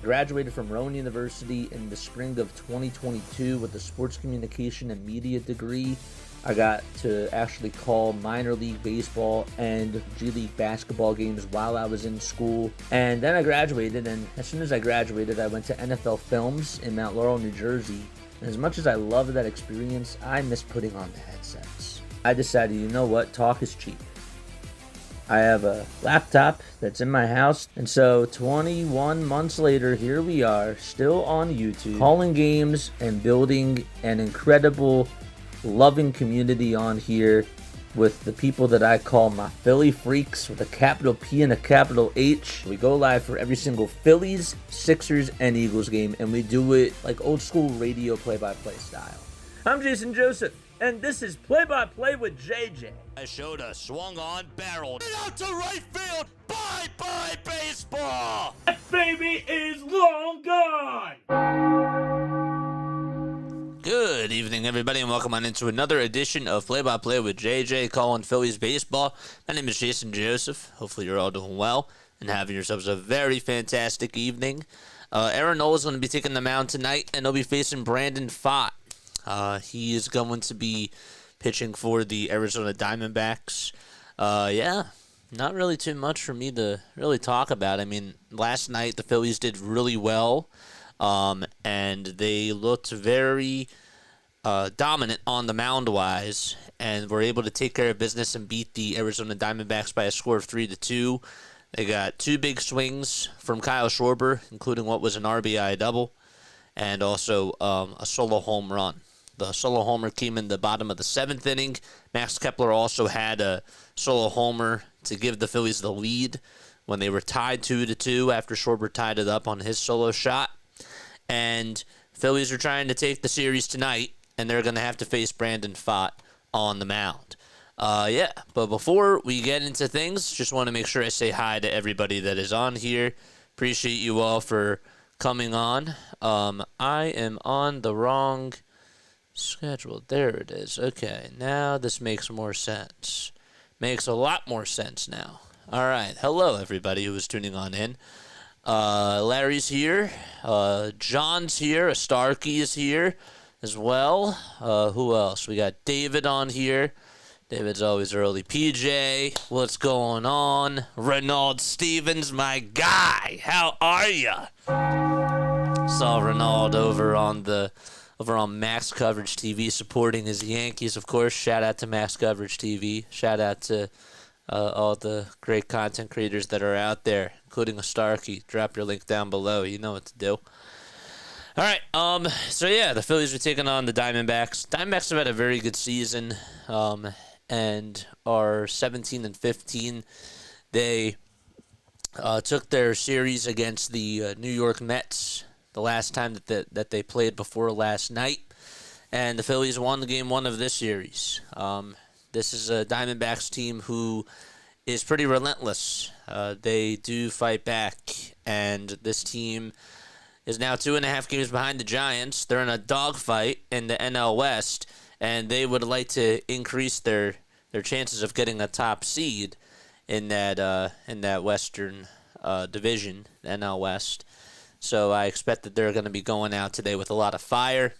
graduated from Rowan University in the spring of 2022 with a sports communication and media degree. I got to actually call minor league baseball and G League basketball games while I was in school. And then I graduated, and as soon as I graduated, I went to NFL Films in Mount Laurel, New Jersey. And as much as I loved that experience, I miss putting on the headsets. I decided, you know what, talk is cheap. I have a laptop that's in my house, and so 21 months later, here we are, still on YouTube, calling games and building an incredible, loving community on here with the people that I call my Philly freaks with a capital P and a capital H. We go live for every single Phillies, Sixers, and Eagles game, and we do it like old school radio play-by-play style. I'm Jason Joseph, and this is Play-by-Play with JJ. I showed a swung on barrel out to right field. Bye-bye baseball. That baby is long gone. Good evening, everybody, and welcome on into another edition of Play-by-Play with JJ calling Phillies baseball. My name is Jason Joseph. Hopefully you're all doing well and having yourselves a very fantastic evening. Aaron Nola is going to be taking the mound tonight, and he'll be facing Brandon Pfaadt. He is going to be pitching for the Arizona Diamondbacks. Not really too much for me to really talk about. I mean, last night the Phillies did really well, and they looked very dominant on the mound-wise, and were able to take care of business and beat the Arizona Diamondbacks by a score of 3-2. They got two big swings from Kyle Schwarber, including what was an RBI double, and also a solo home run. The solo homer came in the bottom of the seventh inning. Max Kepler also had a solo homer to give the Phillies the lead when they were tied 2-2 after Schwarber tied it up on his solo shot. And Phillies are trying to take the series tonight, and they're going to have to face Brandon Pfaadt on the mound. But before we get into things, just want to make sure I say hi to everybody that is on here. Appreciate you all for coming on. I am on the wrong schedule. There it is. Okay, now this makes more sense. Makes a lot more sense now. All right. Hello, everybody who is tuning on in. Larry's here. John's here. Starkey is here as well. Who else? We got David on here. David's always early. PJ, what's going on? Renaud Stevens, my guy. How are ya? Saw Renaud over on Max Coverage TV supporting his Yankees, of course. Shout out to Max Coverage TV. Shout out to all the great content creators that are out there, including a Starkey. Drop your link down below. You know what to do. All right. The Phillies are taking on the Diamondbacks. Diamondbacks have had a very good season and are 17-15. They took their series against the New York Mets the last time that they played before last night, and the Phillies won the game one of this series. This is a Diamondbacks team who is pretty relentless. They do fight back, and this team is now 2.5 games behind the Giants. They're in a dogfight in the NL West, and they would like to increase their chances of getting a top seed in that Western division, the NL West. So I expect that they're going to be going out today with a lot of fire,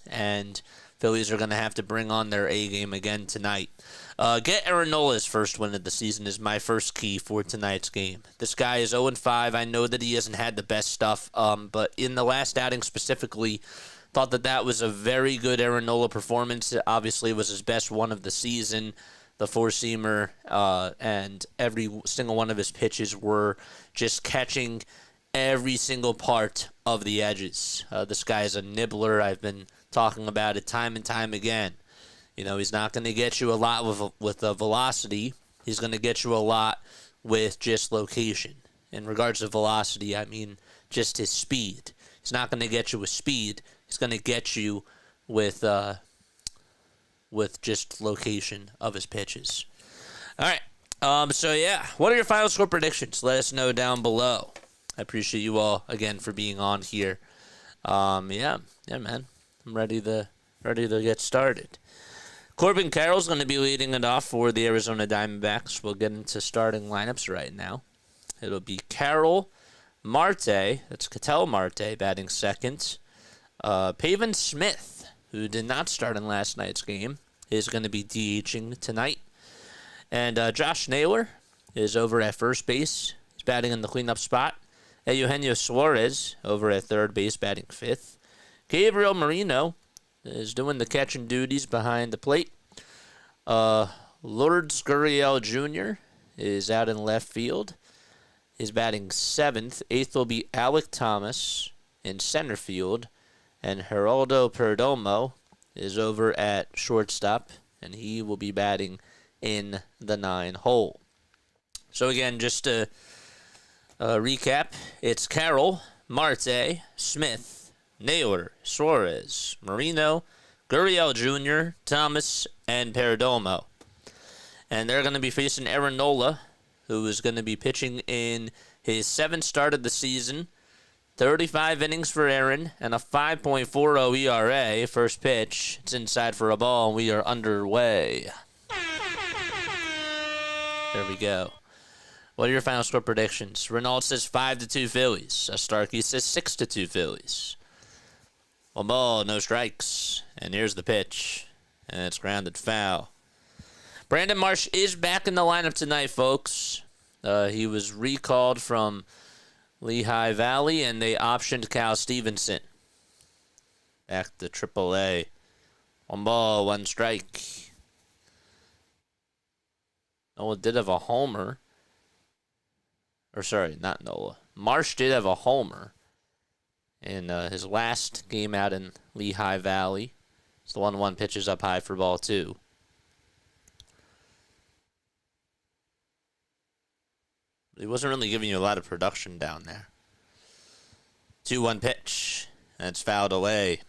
and Phillies are going to have to bring on their A game again tonight. Get Aaron Nola's first win of the season is my first key for tonight's game. This guy is 0-5. I know that he hasn't had the best stuff, but in the last outing specifically, thought that was a very good Aaron Nola performance. It obviously was his best one of the season. The four-seamer and every single one of his pitches were just catching every single part of the edges. This guy is a nibbler. I've been talking about it time and time again. You know, he's not going to get you a lot with the velocity. He's going to get you a lot with just location. In regards to velocity, I mean just his speed. He's not going to get you with speed. He's going to get you with just location of his pitches. All right. What are your final score predictions? Let us know down below. I appreciate you all again for being on here. Man. I'm ready to get started. Corbin Carroll's going to be leading it off for the Arizona Diamondbacks. We'll get into starting lineups right now. It'll be Carroll, Marte, that's Ketel Marte, batting second. Pavin Smith, who did not start in last night's game, is going to be DHing tonight. And Josh Naylor is over at first base. He's batting in the cleanup spot. Eugenio Suarez over at third base, batting fifth. Gabriel Marino is doing the catching duties behind the plate. Lourdes Gurriel Jr. is out in left field. He's batting seventh. Eighth will be Alec Thomas in center field. And Geraldo Perdomo is over at shortstop, and he will be batting in the 9 hole. So again, just to recap, it's Carroll, Marte, Smith, Naylor, Suarez, Marino, Gurriel Jr., Thomas, and Perdomo. And they're going to be facing Aaron Nola, who is going to be pitching in his 7th start of the season. 35 innings for Aaron and a 5.40 ERA. First pitch. It's inside for a ball, and we are underway. There we go. What are your final score predictions? Renault says 5-2 Phillies. Starkey says 6-2 Phillies. One ball, no strikes. And here's the pitch. And it's grounded foul. Brandon Marsh is back in the lineup tonight, folks. He was recalled from Lehigh Valley, and they optioned Cal Stevenson back to AAA. One ball, one strike. Nola did have a homer. Or sorry, not Nola. Marsh did have a homer in his last game out in Lehigh Valley. It's the 1-1 pitches up high for ball 2. He wasn't really giving you a lot of production down there. 2-1 pitch. And it's fouled away.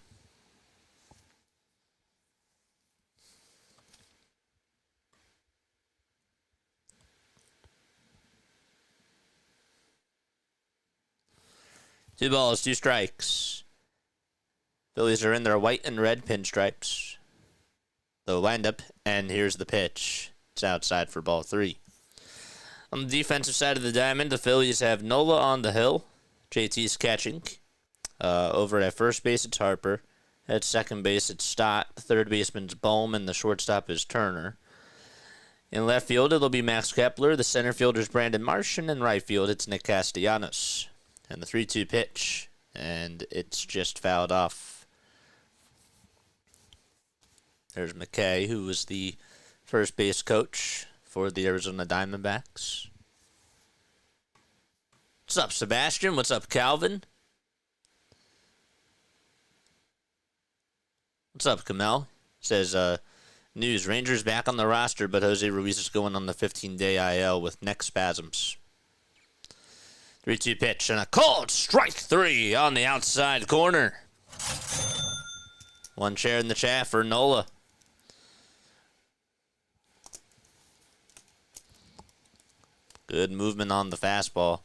Two balls, two strikes. Phillies are in their white and red pinstripes. The windup, and here's the pitch. It's outside for ball 3. On the defensive side of the diamond, the Phillies have Nola on the hill. JT's catching. Over at first base, it's Harper. At second base, it's Stott. The third baseman's Bohm, and the shortstop is Turner. In left field, it'll be Max Kepler. The center fielder's Brandon Marsh, and in right field, it's Nick Castellanos. And the 3-2 pitch, and it's just fouled off. There's McKay, who was the first base coach for the Arizona Diamondbacks. What's up, Sebastian? What's up, Calvin? What's up, Kamel? Says, news, Rangers back on the roster, but Jose Ruiz is going on the 15-day IL with neck spasms. 3-2 pitch and a called strike 3 on the outside corner. One chair in the chat for Nola. Good movement on the fastball.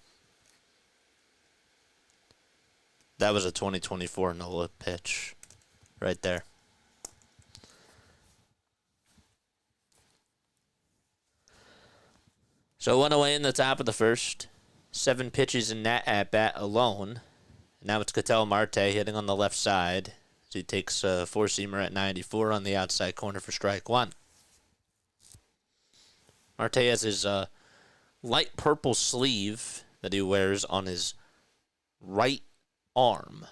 That was a 2024 Nola pitch right there. So one away in the top of the first. 7 pitches in that at-bat alone. Now it's Ketel Marte hitting on the left side. He takes a four-seamer at 94 on the outside corner for strike 1. Marte has his light purple sleeve that he wears on his right arm.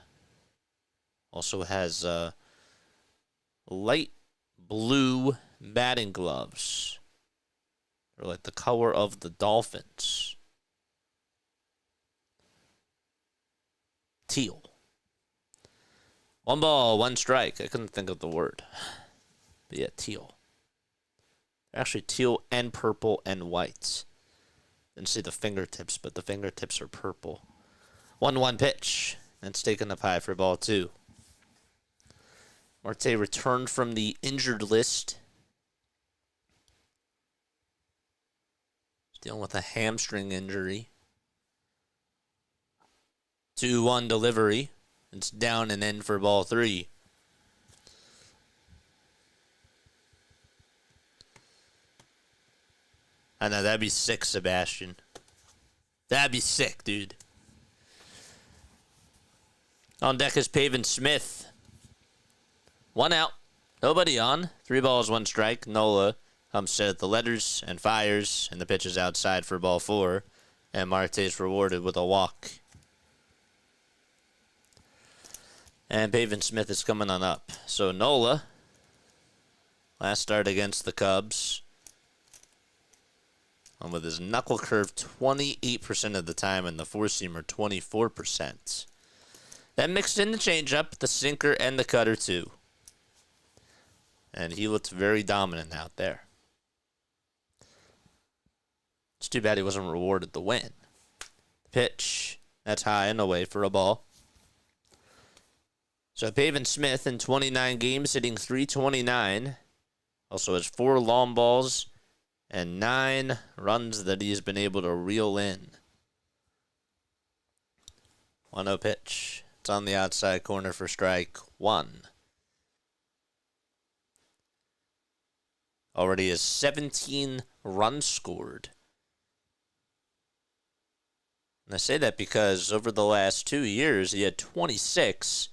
Also has light blue batting gloves. They're like the color of the Dolphins. Teal. One ball, one strike. I couldn't think of the word. But yeah, teal. They're actually teal and purple and white. Didn't see the fingertips, but the fingertips are purple. 1-1 pitch. That's taken up high for ball 2. Marte returned from the injured list. He's dealing with a hamstring injury. 2-1 delivery. It's down and in for ball 3. I know, that'd be sick, Sebastian. That'd be sick, dude. On deck is Pavin Smith. 1 out. Nobody on. 3 balls, 1 strike. Nola comes set the letters and fires, and the pitch is outside for ball 4. And Marte's rewarded with a walk. And Pavin Smith is coming on up. So Nola, last start against the Cubs. And with his knuckle curve 28% of the time and the four-seamer 24%. That mixed in the changeup, the sinker, and the cutter too. And he looked very dominant out there. It's too bad he wasn't rewarded the win. Pitch. That's high and away for a ball. So Pavin Smith in 29 games hitting .329. Also has 4 long balls and 9 runs that he's been able to reel in. 1-0 pitch. It's on the outside corner for strike 1. Already has 17 runs scored. And I say that because over the last 2 years, he had 26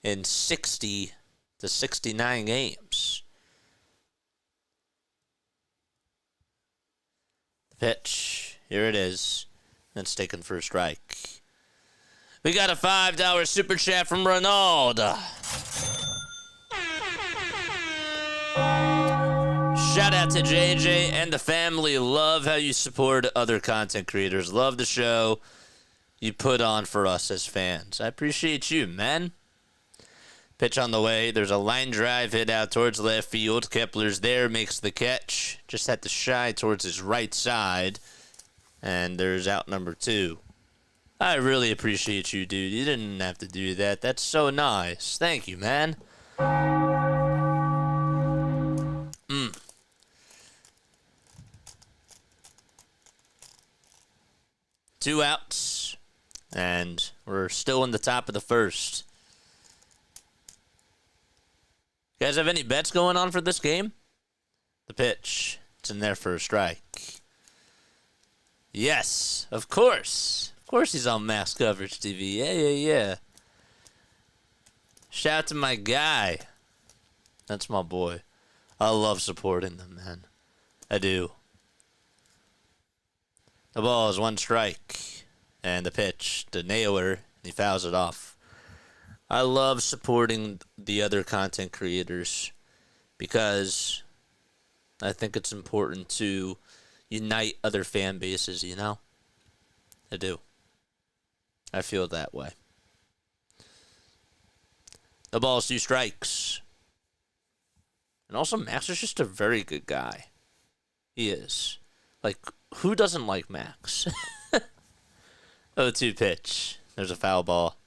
in 60 to 69 games. The pitch, here it is. That's taken for a strike. We got a $5 super chat from Ronald. Shout out to JJ and the family. Love how you support other content creators. Love the show you put on for us as fans. I appreciate you, man. Pitch on the way. There's a line drive hit out towards left field. Kepler's there, makes the catch. Just had to shy towards his right side. And there's out number 2. I really appreciate you, dude. You didn't have to do that. That's so nice. Thank you, man. 2 outs, and we're still in the top of the first. You guys have any bets going on for this game? The pitch. It's in there for a strike. Yes, of course. Of course he's on Max Coverage TV. Yeah. Shout out to my guy. That's my boy. I love supporting them, man. I do. The ball is 1 strike, and the pitch to Naylor, and he fouls it off. I love supporting the other content creators because I think it's important to unite other fan bases, you know? I do. I feel that way. The ball is 2 strikes. And also, Max is just a very good guy. He is. Like, who doesn't like Max? 0-2 pitch. There's a foul ball.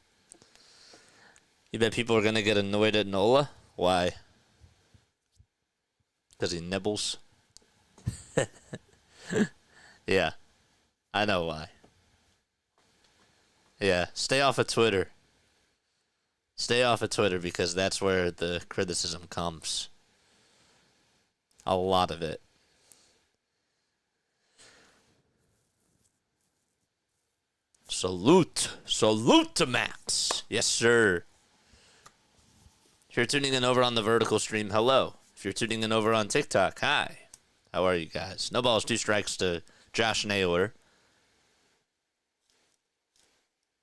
You bet people are going to get annoyed at Nola? Why? Because he nibbles? Yeah. I know why. Yeah. Stay off of Twitter. Stay off of Twitter because that's where the criticism comes. A lot of it. Salute. Salute to Max. Yes, sir. If you're tuning in over on the vertical stream, hello. If you're tuning in over on TikTok, hi. How are you guys? No balls, 2 strikes to Josh Naylor.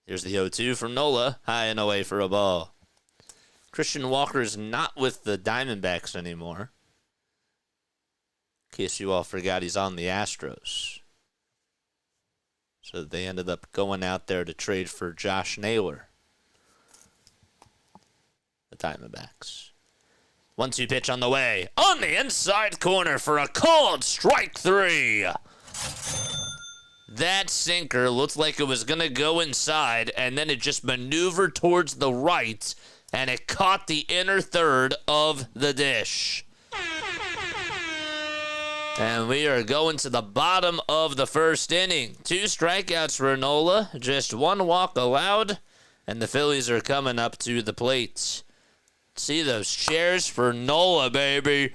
Here's the 0-2 from Nola. High and away for a ball. Christian Walker is not with the Diamondbacks anymore. In case you all forgot, he's on the Astros. So they ended up going out there to trade for Josh Naylor. The Diamondbacks. 1-2 pitch on the way. On the inside corner for a called strike 3. That sinker looked like it was going to go inside, and then it just maneuvered towards the right, and it caught the inner third of the dish. And we are going to the bottom of the first inning. 2 strikeouts for Nola, just 1 walk allowed, and the Phillies are coming up to the plate. See those cheers for Nola, baby.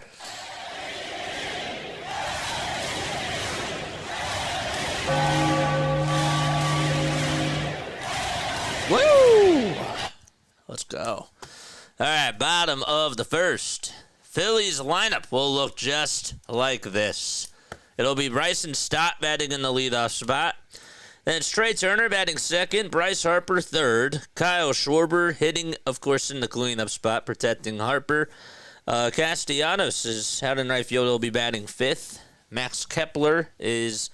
Woo! go. All right, bottom of the first. Phillies lineup will look just like this. It'll be Bryson Stott batting in the leadoff spot. Then it's Trey Turner batting second, Bryce Harper third, Kyle Schwarber hitting, of course, in the cleanup spot, protecting Harper. Castellanos is out in right field. He'll be batting fifth. Max Kepler is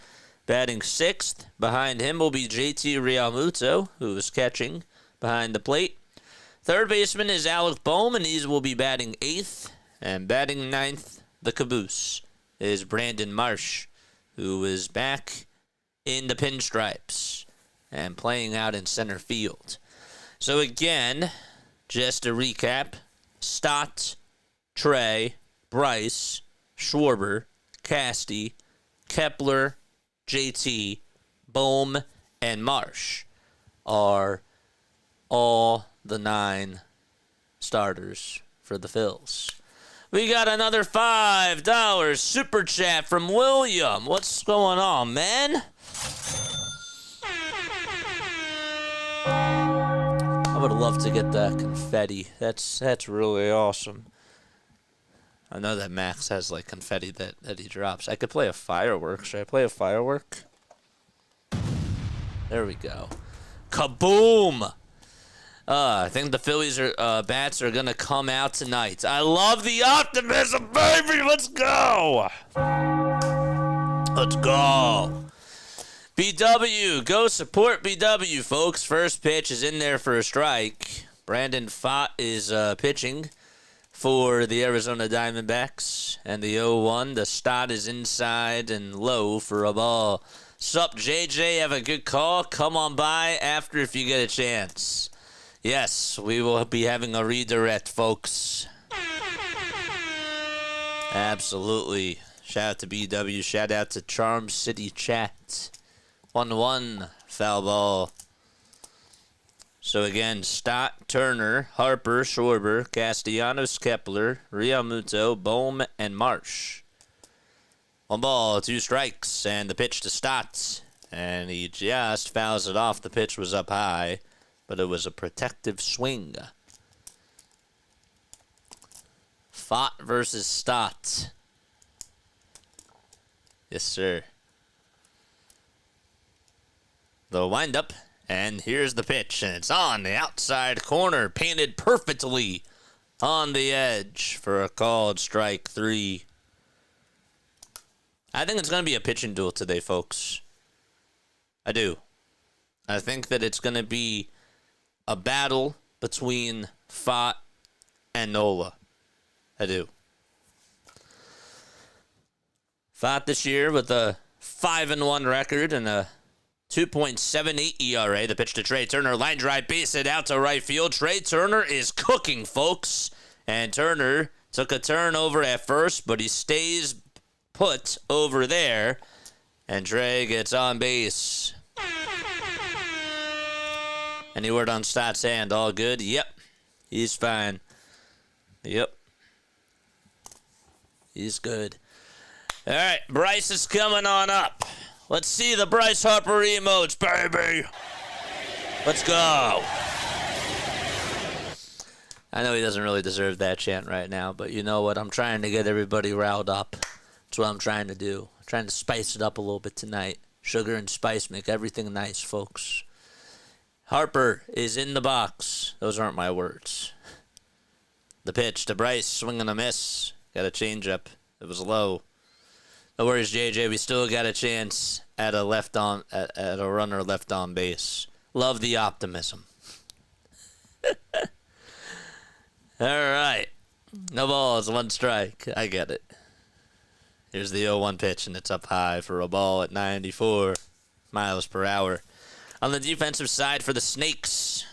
batting sixth. Behind him will be JT Realmuto, who is catching behind the plate. Third baseman is Alec Bohm, and he will be batting eighth. And batting ninth, the caboose, is Brandon Marsh, who is back in the pinstripes and playing out in center field. So again, just to recap, Stott, Trey, Bryce, Schwarber, Casty, Kepler, JT, Bohm, and Marsh are all the 9 starters for the Phils. We got another $5 super chat from William. What's going on, man? I would love to get that confetti. That's really awesome. I know that Max has like confetti that he drops. I could play a firework. Should I play a firework? There we go. Kaboom! I think the Phillies bats are going to come out tonight. I love the optimism, baby. Let's go. Let's go. BW, go support BW, folks. First pitch is in there for a strike. Brandon Pfaadt is pitching for the Arizona Diamondbacks. And the 0-1, the Stott is inside and low for a ball. Sup, JJ, have a good call. Come on by after if you get a chance. Yes, we will be having a redirect, folks. Absolutely. Shout out to BW. Shout out to Charm City Chat. 1-1, foul ball. So again, Stott, Turner, Harper, Schwarber, Castellanos, Kepler, Realmuto, Bohm, and Marsh. 1 ball, 2 strikes, and the pitch to Stott. And he just fouls it off. The pitch was up high, but it was a protective swing. Pfaadt versus Stott. Yes, sir. The windup, and here's the pitch, and it's on the outside corner, painted perfectly on the edge for a called strike 3. I think it's going to be a pitching duel today, folks. I do. I think that it's going to be a battle between Pfaadt and Nola. I do. Pfaadt this year with a 5-1 record and a 2.78 ERA. The pitch to Trey Turner. Line drive, base hit out to right field. Trey Turner is cooking, folks. And Turner took a turn over at first, but he stays put over there. And Trey gets on base. Any word on Stott's hand? All good? Yep. He's fine. Yep. He's good. All right, Bryce is coming on up. Let's see the Bryce Harper emotes, baby. Let's go. I know he doesn't really deserve that chant right now, but you know what? I'm trying to get everybody riled up. That's what I'm trying to do. I'm trying to spice it up a little bit tonight. Sugar and spice make everything nice, folks. Harper is in the box. Those aren't my words. The pitch to Bryce, swing and a miss. Got a changeup. It was low. No worries, JJ. We still got a chance at a runner left on base. Love the optimism. All right. No balls, 1 strike. I get it. Here's the 0-1 pitch, and it's up high for a ball at 94 miles per hour. On the defensive side for the Snakes,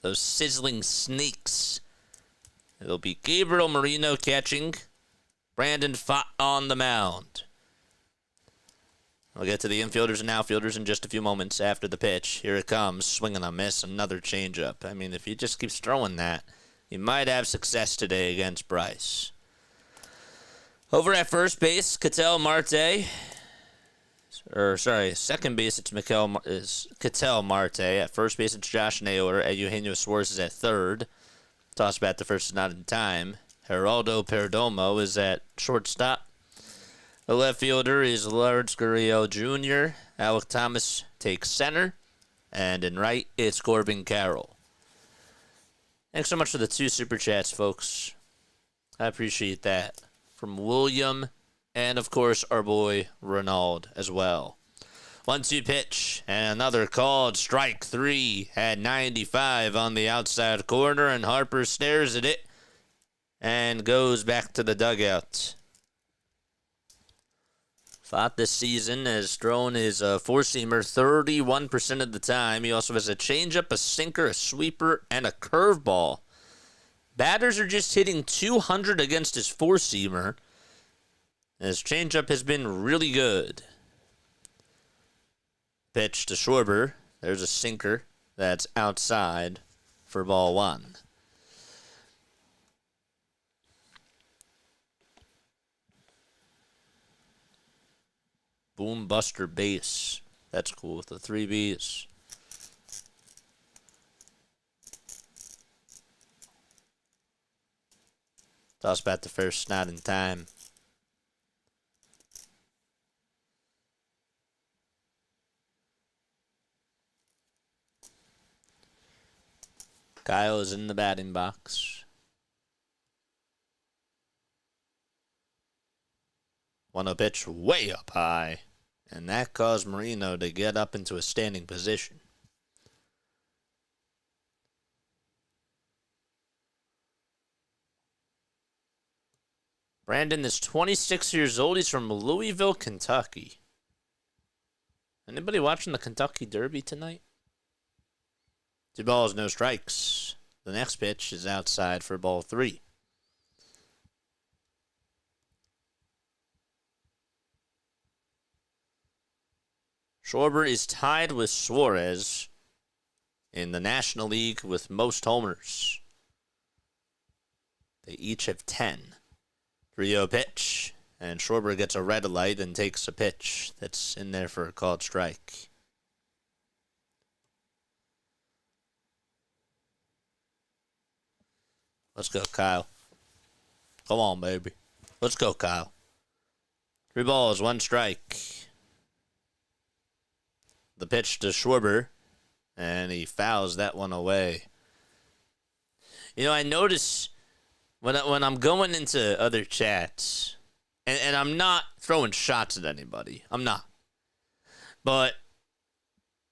those sizzling Snakes, it'll be Gabriel Marino catching, Brandon Pfaadt on the mound. We'll get to the infielders and outfielders in just a few moments after the pitch. Here it comes, swing and a miss, another changeup. I mean, if he just keeps throwing that, he might have success today against Bryce. Over at first base, Ketel Marte is second base it's Ketel Marte. At first base it's Josh Naylor. At Eugenio Suarez is at third. Toss bat to first is not in time. Geraldo Perdomo is at shortstop. The left fielder is Lourdes Gurriel Jr. Alec Thomas takes center. And in right, it's Corbin Carroll. Thanks so much for the 2 super chats, folks. I appreciate that. From William and, of course, our boy Ronald as well. 1-2 pitch. And another called. Strike 3 at 95 on the outside corner. And Harper stares at it and goes back to the dugout. Pfaadt this season has thrown his four-seamer 31% of the time. He also has a changeup, a sinker, a sweeper, and a curveball. Batters are just hitting 200 against his four-seamer. His changeup has been really good. Pitch to Schwarber. There's a sinker that's outside for ball 1. Boom Buster base. That's cool with the 3 Bs. Toss bat to first, not in time. Kyle is in the batting box. 1-0 pitch way up high. And that caused Marino to get up into a standing position. Brandon is 26 years old. He's from Louisville, Kentucky. Anybody watching the Kentucky Derby tonight? 2 balls, no strikes. The next pitch is outside for ball 3. Schwarber is tied with Suarez in the National League with most homers. They each have 10. 3-0 pitch, and Schwarber gets a red light and takes a pitch that's in there for a called strike. Let's go, Kyle. Come on, baby. Let's go, Kyle. 3 balls, 1 strike. The pitch to Schwarber, and he fouls that one away. You know, I notice when I'm going into other chats, and I'm not throwing shots at anybody. I'm not. But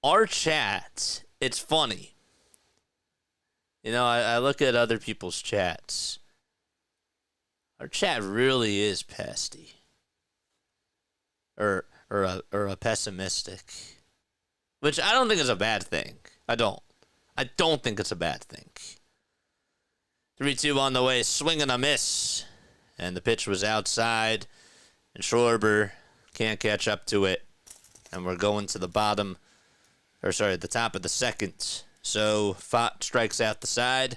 our chat, it's funny. You know, I look at other people's chats. Our chat really is pesty. Or a pessimistic. Which I don't think is a bad thing. I don't think it's a bad thing. 3-2 on the way, swing and a miss. And the pitch was outside. And Schwarber can't catch up to it. And we're going to the the top of the second. So Pfaadt strikes out the side.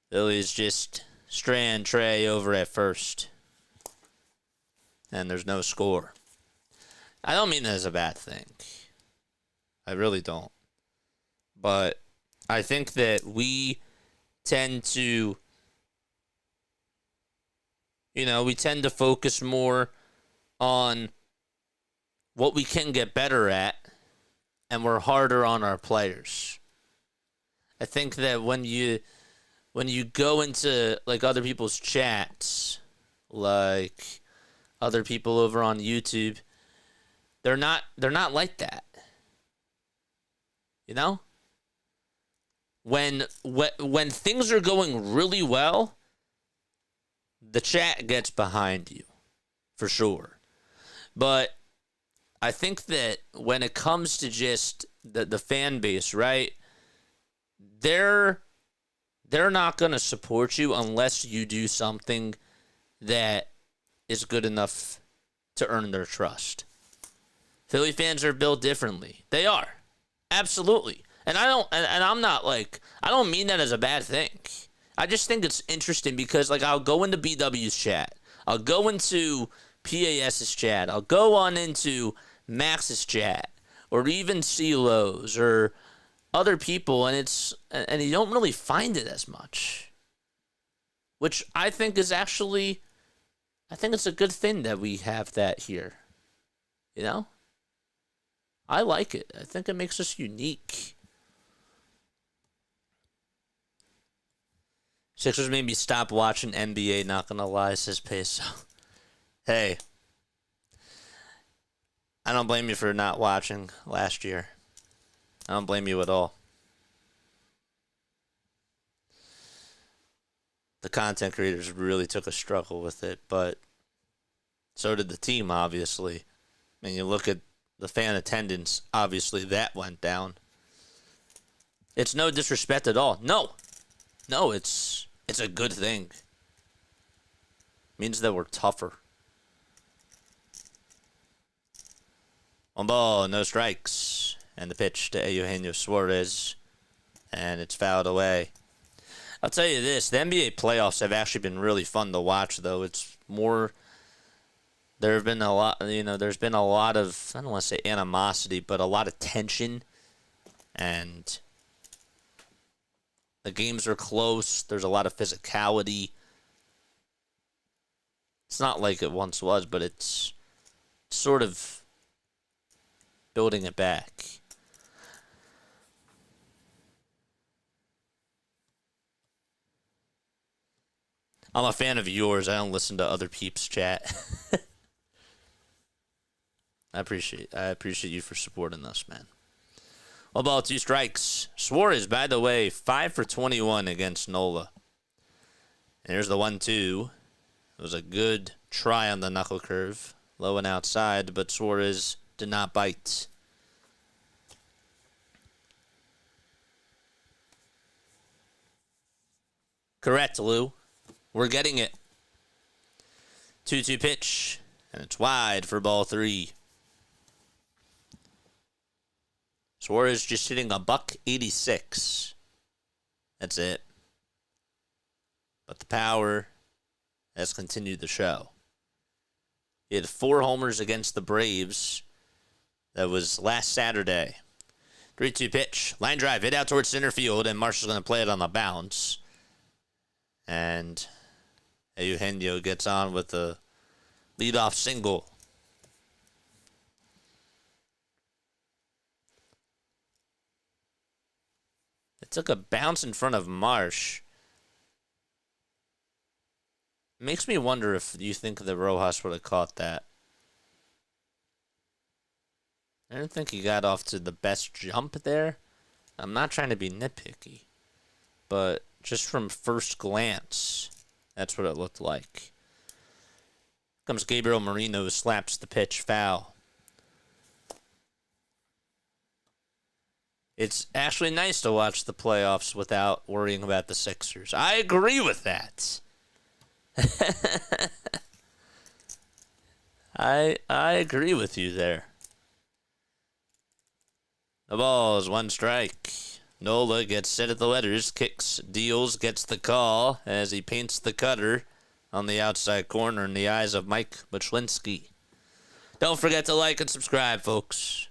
Phillies just strand Trey over at first. And there's no score. I don't mean that as a bad thing. I really don't. But I think that we tend to, focus more on what we can get better at, and we're harder on our players. I think that when you go into like other people's chats, like other people over on YouTube, they're not like that. You know? When things are going really well, the chat gets behind you, for sure. But I think that when it comes to just the fan base, right? They're not going to support you unless you do something that is good enough to earn their trust. Philly fans are built differently. They are. Absolutely. And I don't mean that as a bad thing. I just think it's interesting because, like, I'll go into BW's chat. I'll go into PAS's chat. I'll go on into Max's chat, or even CeeLo's, or other people, and you don't really find it as much. Which I think is actually, I think it's a good thing that we have that here. You know? I like it. I think it makes us unique. Sixers made me stop watching NBA, not gonna lie, says Peso. Hey, I don't blame you for not watching last year. I don't blame you at all. The content creators really took a struggle with it, but so did the team, obviously. And you look at the fan attendance, obviously that went down. It's no disrespect at all. No, it's a good thing. It means that we're tougher. One ball, no strikes. And the pitch to Eugenio Suarez. And it's fouled away. I'll tell you this, the NBA playoffs have actually been really fun to watch, though. It's more, there have been a lot, there's been a lot of, I don't want to say animosity, but a lot of tension. And the games are close. There's a lot of physicality. It's not like it once was, but it's sort of building it back. I'm a fan of yours. I don't listen to other peeps' chat. I appreciate you for supporting us, man. Well, ball, 2 strikes. Suarez, by the way, 5 for 21 against Nola. And here's the 1-2. It was a good try on the knuckle curve. Low and outside, but Suarez did not bite. Correct, Lou. We're getting it. 2-2 pitch, and it's wide for ball 3. Suarez just hitting a $186. That's it. But the power has continued the show. He had 4 homers against the Braves. That was last Saturday. 3-2 pitch. Line drive. Hit out towards center field, and Marshall's going to play it on the bounce. And Eugenio gets on with a leadoff single. It took a bounce in front of Marsh. Makes me wonder if you think that Rojas would have caught that. I don't think he got off to the best jump there. I'm not trying to be nitpicky, but just from first glance, that's what it looked like. Comes Gabriel Moreno, slaps the pitch foul. It's actually nice to watch the playoffs without worrying about the Sixers. I agree with that. I agree with you there. The ball is 1 strike. Nola gets set at the letters, kicks, deals, gets the call as he paints the cutter on the outside corner in the eyes of Mike Buchlinski. Don't forget to like and subscribe, folks.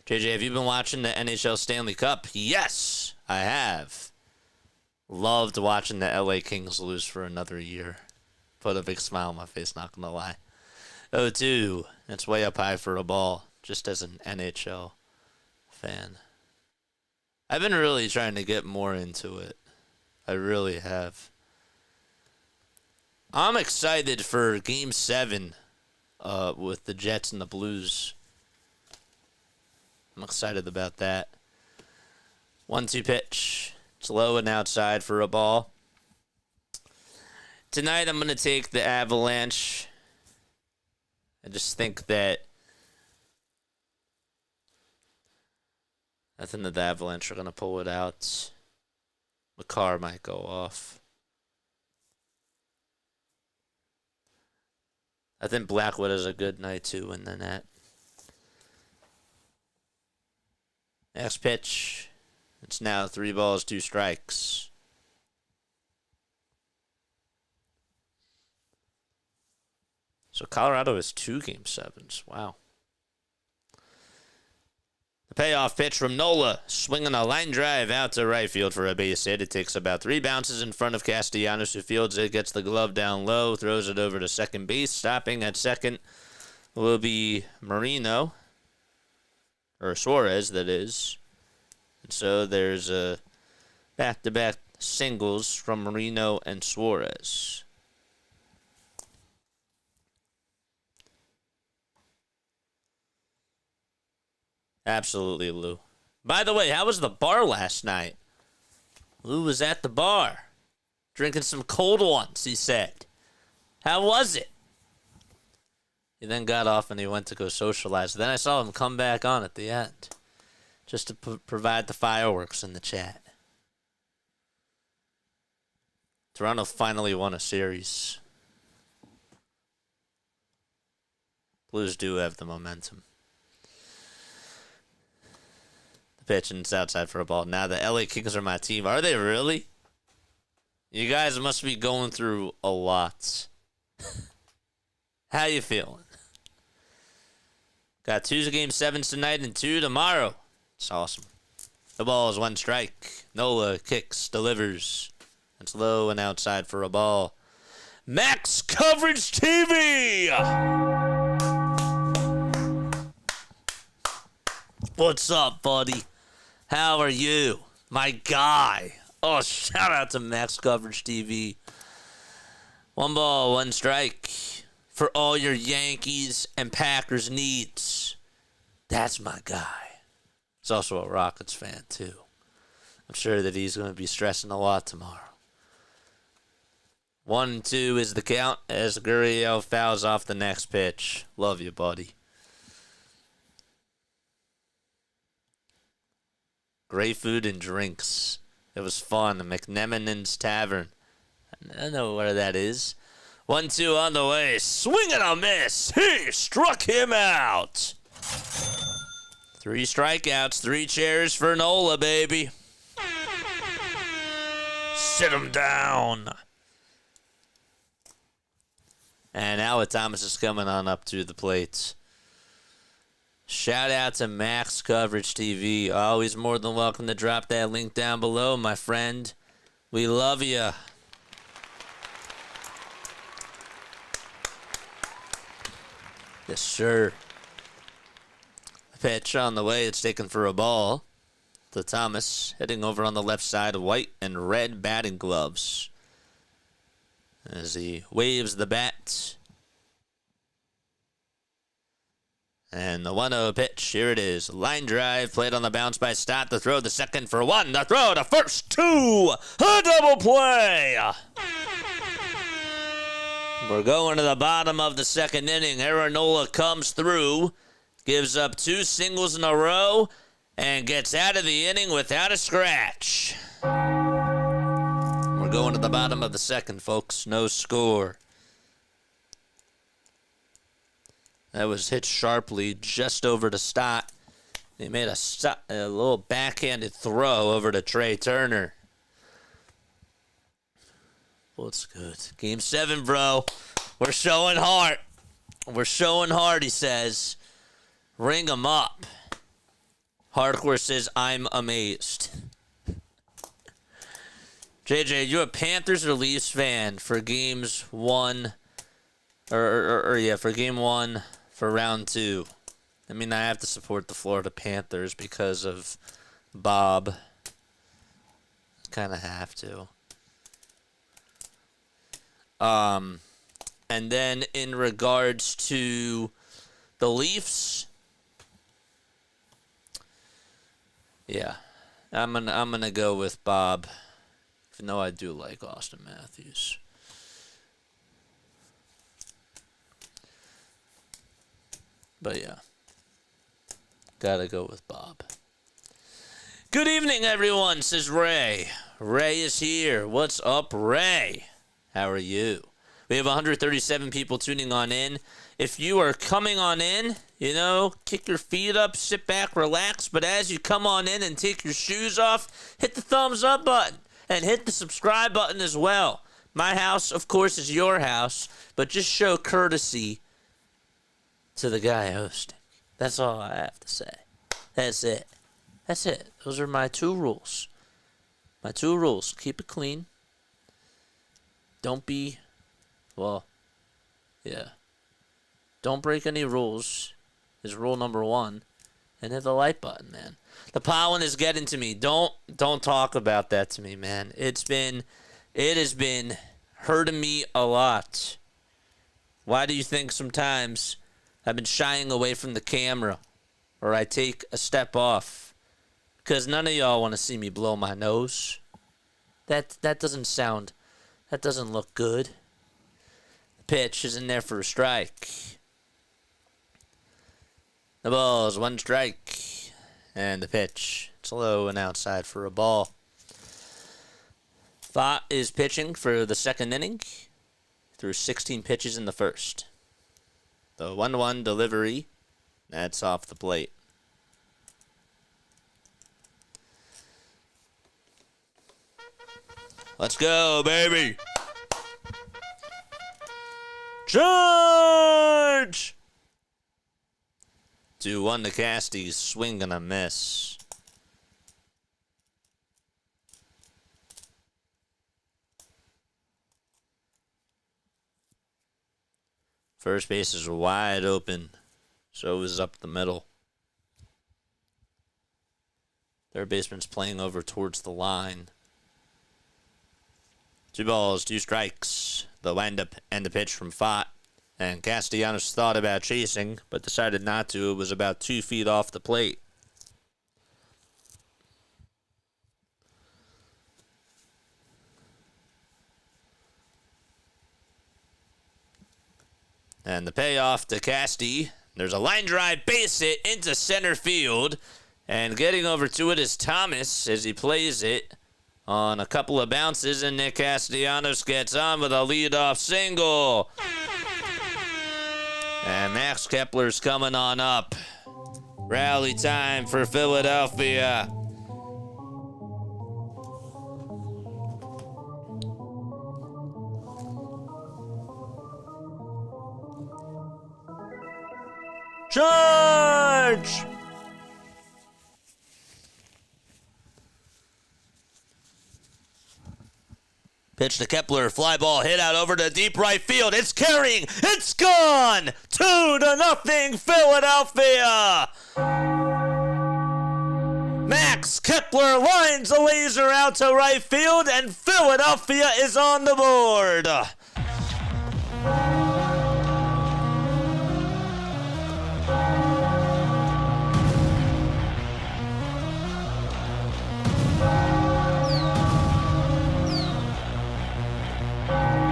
JJ, have you been watching the NHL Stanley Cup? Yes, I have. Loved watching the LA Kings lose for another year. Put a big smile on my face, not gonna lie. 0-2. It's way up high for a ball, just as an NHL fan. I've been really trying to get more into it. I really have. I'm excited for Game 7 with the Jets and the Blues. I'm excited about that. 1-2 pitch. It's low and outside for a ball. Tonight I'm going to take the Avalanche. I just think that I think that the Avalanche are going to pull it out. McCarr might go off. I think Blackwood is a good night too in the net. Next pitch. It's now 3 balls, 2 strikes. So Colorado has 2 Game 7s. Wow. The payoff pitch from Nola, swinging a line drive out to right field for a base hit. It takes about 3 bounces in front of Castellanos, who fields it, gets the glove down low, throws it over to second base. Stopping at second will be Marino, or Suarez, that is. And so there's a back-to-back singles from Marino and Suarez. Absolutely, Lou. By the way, how was the bar last night? Lou was at the bar, drinking some cold ones, he said. How was it? He then got off and he went to go socialize. Then I saw him come back on at the end, just to provide the fireworks in the chat. Toronto finally won a series. Blues do have the momentum. Pitch and it's outside for a ball. Now the LA Kings are my team. Are they really? You guys must be going through a lot. How you feeling? Got 2 Game 7s tonight and 2 tomorrow. It's awesome. The ball is 1 strike. Nola kicks, delivers. It's low and outside for a ball. Max Coverage TV! What's up, buddy? How are you? My guy. Oh, shout out to Max Coverage TV. 1 ball, 1 strike. For all your Yankees and Packers needs. That's my guy. He's also a Rockets fan, too. I'm sure that he's going to be stressing a lot tomorrow. 1-2 is the count as Gurriel fouls off the next pitch. Love you, buddy. Great food and drinks. It was fun. The McNeminan's Tavern. I know where that is. 1-2 on the way. Swing and a miss. He struck him out. 3 strikeouts. 3 chairs for Nola, baby. Sit him down. And Alec Thomas is coming on up to the plate. Shout out to Max Coverage TV. Always more than welcome to drop that link down below, my friend. We love you. Yes, sir. Pitch on the way. It's taken for a ball. To Thomas, hitting over on the left side, white and red batting gloves. As he waves the bat. And the 1-0 pitch, here it is. Line drive, played on the bounce by Stott. The throw to second for 1. The throw to first, 2. A double play. We're going to the bottom of the second inning. Aaron Nola comes through, gives up 2 singles in a row, and gets out of the inning without a scratch. We're going to the bottom of the second, folks. No score. That was hit sharply just over to Stott. He made a little backhanded throw over to Trey Turner. Well, it's good. Game 7, bro. We're showing heart. We're showing heart, he says. Ring him up. Hardcore says, I'm amazed. JJ, you a Panthers or Leafs fan for games 1? For game 1 for round 2. I mean, I have to support the Florida Panthers because of Bob. Kind of have to. And then in regards to the Leafs, yeah, I'm gonna go with Bob. Even though I do like Austin Matthews. But yeah, gotta go with Bob. Good evening, everyone, says Ray. Ray is here. What's up, Ray? How are you? We have 137 people tuning on in. If you are coming on in, kick your feet up, sit back, relax. But as you come on in and take your shoes off, hit the thumbs up button and hit the subscribe button as well. My house, of course, is your house, but just show courtesy to the guy hosting. That's all I have to say. That's it. That's it. Those are my 2 rules. My 2 rules. Keep it clean. Don't be, well, yeah. Don't break any rules is rule number 1. And hit the like button, man. The pollen is getting to me. Don't talk about that to me, man. It has been hurting me a lot. Why do you think sometimes I've been shying away from the camera or I take a step off? Because none of y'all want to see me blow my nose. That doesn't look good. The pitch is in there for a strike. The ball is 1 strike. And the pitch. It's low and outside for a ball. Pfaadt is pitching for the 2nd inning. Threw 16 pitches in the first. The 1-1 delivery. That's off the plate. Let's go, baby. Charge! 2-1 to Casties. Swing and a miss. First base is wide open. So is up the middle. Third baseman's playing over towards the line. 2 balls, 2 strikes. The windup and the pitch from Pfaadt. And Castellanos thought about chasing, but decided not to. It was about 2 feet off the plate. And the payoff to Casty. There's a line drive base hit into center field. And getting over to it is Thomas as he plays it on a couple of bounces. And Nick Castellanos gets on with a leadoff single. And Max Kepler's coming on up. Rally time for Philadelphia. Charge! Pitch to Kepler, fly ball hit out over to deep right field. It's carrying, it's gone! 2-0 Philadelphia! Max Kepler lines a laser out to right field, and Philadelphia is on the board.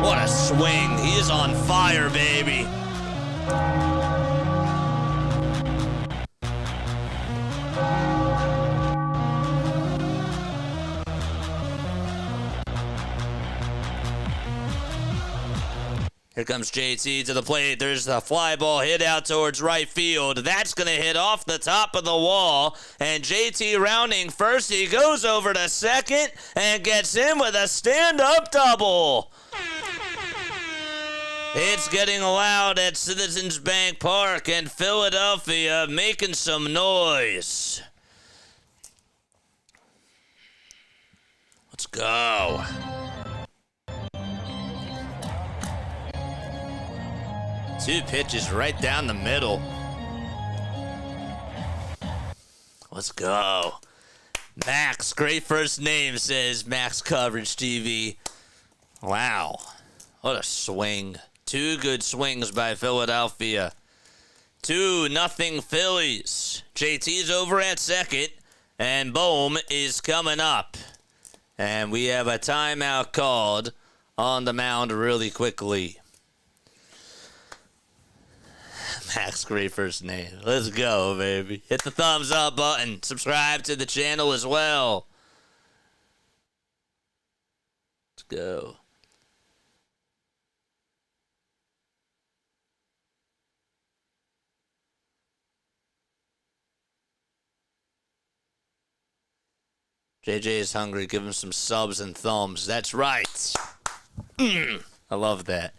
What a swing. He is on fire, baby. Here comes JT to the plate. There's the fly ball hit out towards right field. That's going to hit off the top of the wall. And JT rounding first. He goes over to second and gets in with a stand-up double. It's getting loud at Citizens Bank Park, and Philadelphia making some noise. Let's go. Two pitches right down the middle. Let's go. Max, great first name, says Max Coverage TV. Wow. What a swing. Two good swings by Philadelphia. 2-0 Phillies. JT's over at second, and Bohm is coming up. And we have a timeout called on the mound really quickly. Max, great first name. Let's go, baby. Hit the thumbs up button. Subscribe to the channel as well. Let's go. JJ is hungry. Give him some subs and thumbs. That's right. I love that.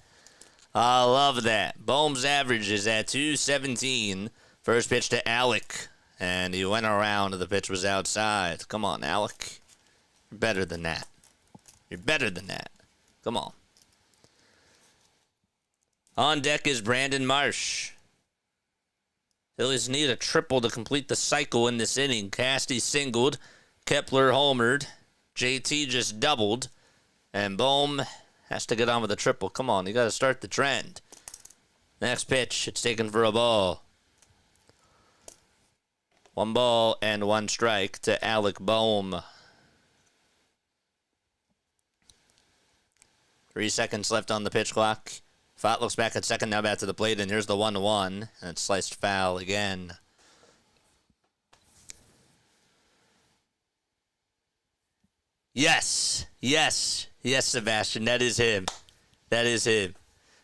I love that. Bohm's average is at 217. First pitch to Alec, and he went around. The pitch was outside. Come on, Alec. You're better than that. You're better than that. Come on. On deck is Brandon Marsh. Phillies need a triple to complete the cycle in this inning. Casty singled. Kepler homered. JT just doubled. And Bohm has to get on with a triple. Come on, you got to start the trend. Next pitch, it's taken for a ball. 1 ball and 1 strike to Alec Bohm. 3 seconds left on the pitch clock. Pfaadt looks back at second, now back to the plate, and here's the 1-1. And it's sliced foul again. Yes, Sebastian, that is him. That is him.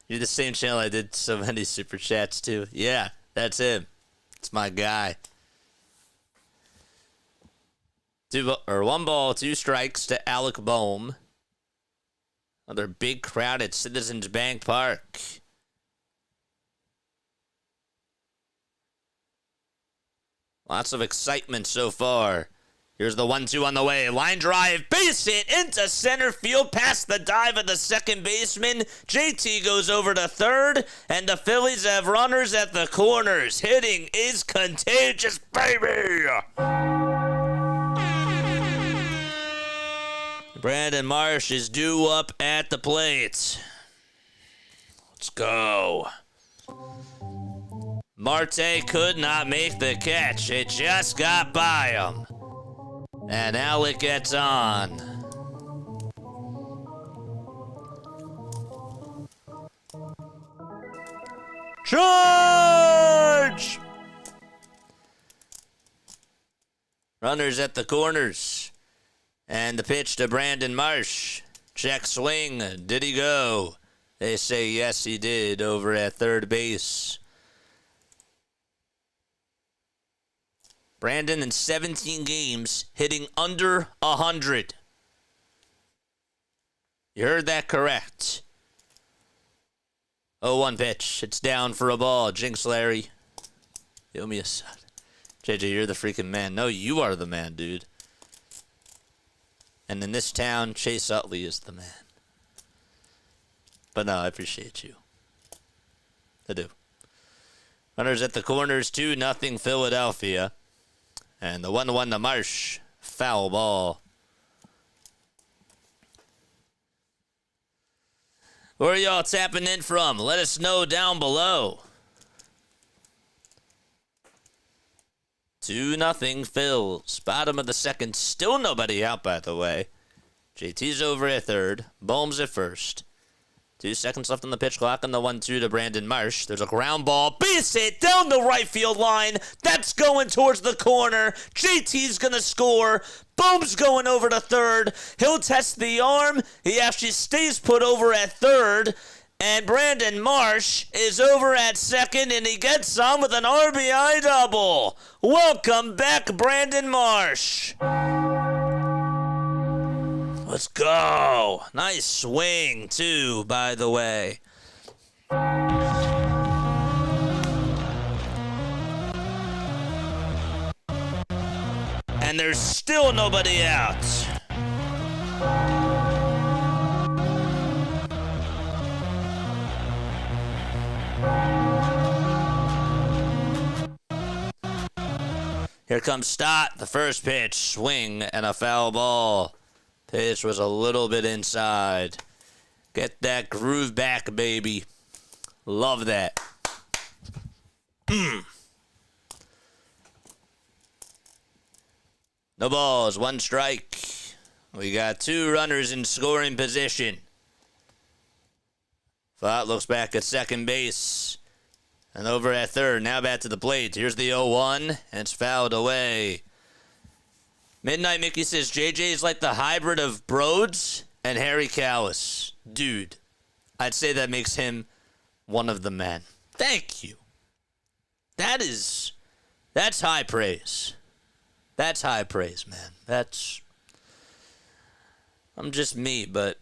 You're the same channel I did so many super chats to. Yeah, that's him. It's my guy. 1 ball, 2 strikes to Alec Bohm. Another big crowd at Citizens Bank Park. Lots of excitement so far. Here's the 1-2 on the way. Line drive, base hit into center field past the dive of the second baseman. JT goes over to third, and the Phillies have runners at the corners. Hitting is contagious, baby! Brandon Marsh is due up at the plate. Let's go. Marte could not make the catch. It just got by him. And Alec gets on. Charge! Runners at the corners. And the pitch to Brandon Marsh. Check swing. Did he go? They say yes, he did over at third base. Brandon in 17 games hitting under 100. You heard that correct. 0-1 pitch. It's down for a ball. Jinx Larry. Give me a shot. JJ, you're the freaking man. No, you are the man, dude. And in this town, Chase Utley is the man. But no, I appreciate you. I do. Runners at the corners, 2-0 Philadelphia. And the 1-1 to Marsh. Foul ball. Where are y'all tapping in from? Let us know down below. 2-0 Phils. Bottom of the second. Still nobody out, by the way. JT's over at third. Bohm's at first. 2 seconds left on the pitch clock, and the 1-2 to Brandon Marsh. There's a ground ball. Base hit down the right field line. That's going towards the corner. JT's going to score. Bohm's going over to third. He'll test the arm. He actually stays put over at third. And Brandon Marsh is over at second, and he gets on with an RBI double. Welcome back, Brandon Marsh. Let's go. Nice swing, too, by the way. And there's still nobody out. Here comes Stott, the first pitch, swing, and a foul ball. Pitch was a little bit inside. Get that groove back, baby. Love that. No balls, 1 strike. We got 2 runners in scoring position. Pfaadt looks back at second base. And over at third, now back to the plate. Here's the 0-1, and it's fouled away. Midnight Mickey says JJ is like the hybrid of Broads and Harry Callis. Dude, I'd say that makes him one of the men. Thank you. That's high praise. That's high praise, man. I'm just me, but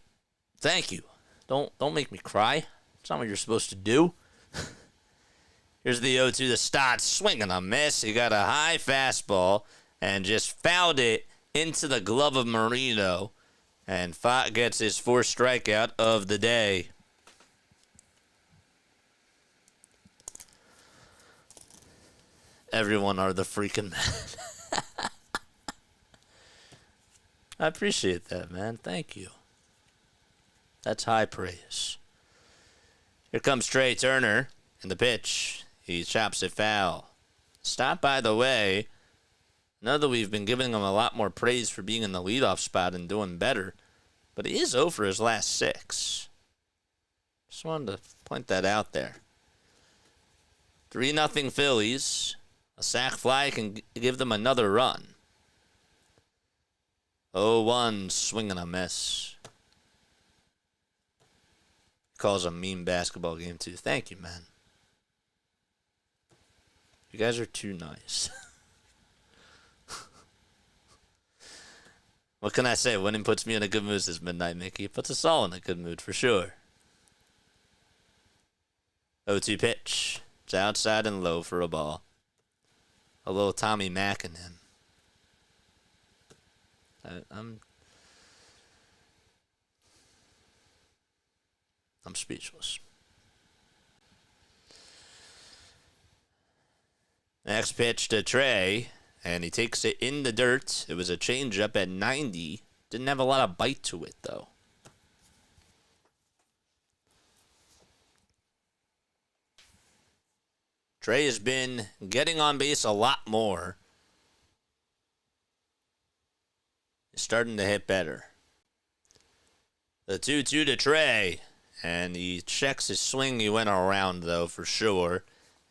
thank you. Don't make me cry. That's not what you're supposed to do. Here's the 0-2 to Stott, swinging a miss. He got a high fastball and just fouled it into the glove of Marino. And Pfaadt gets his fourth strikeout of the day. Everyone are the freaking man. I appreciate that, man. Thank you. That's high praise. Here comes Trey Turner in the pitch. He chops it foul. Stott, by the way, now that we've been giving him a lot more praise for being in the leadoff spot and doing better, but he is 0 for his last 6. Just wanted to point that out there. 3-0 Phillies. A sac fly can give them another run. 0-1, swing and a miss. Calls a mean basketball game, too. Thank you, man. You guys are too nice. What can I say? Winning puts me in a good mood this midnight, Mickey. It puts us all in a good mood, for sure. 0-2 pitch. It's outside and low for a ball. A little Tommy Mack in him. I'm speechless. Next pitch to Trey, and he takes it in the dirt. It was a changeup at 90. Didn't have a lot of bite to it, though. Trey has been getting on base a lot more. He's starting to hit better. The 2-2 to Trey, and he checks his swing. He went around, though, for sure.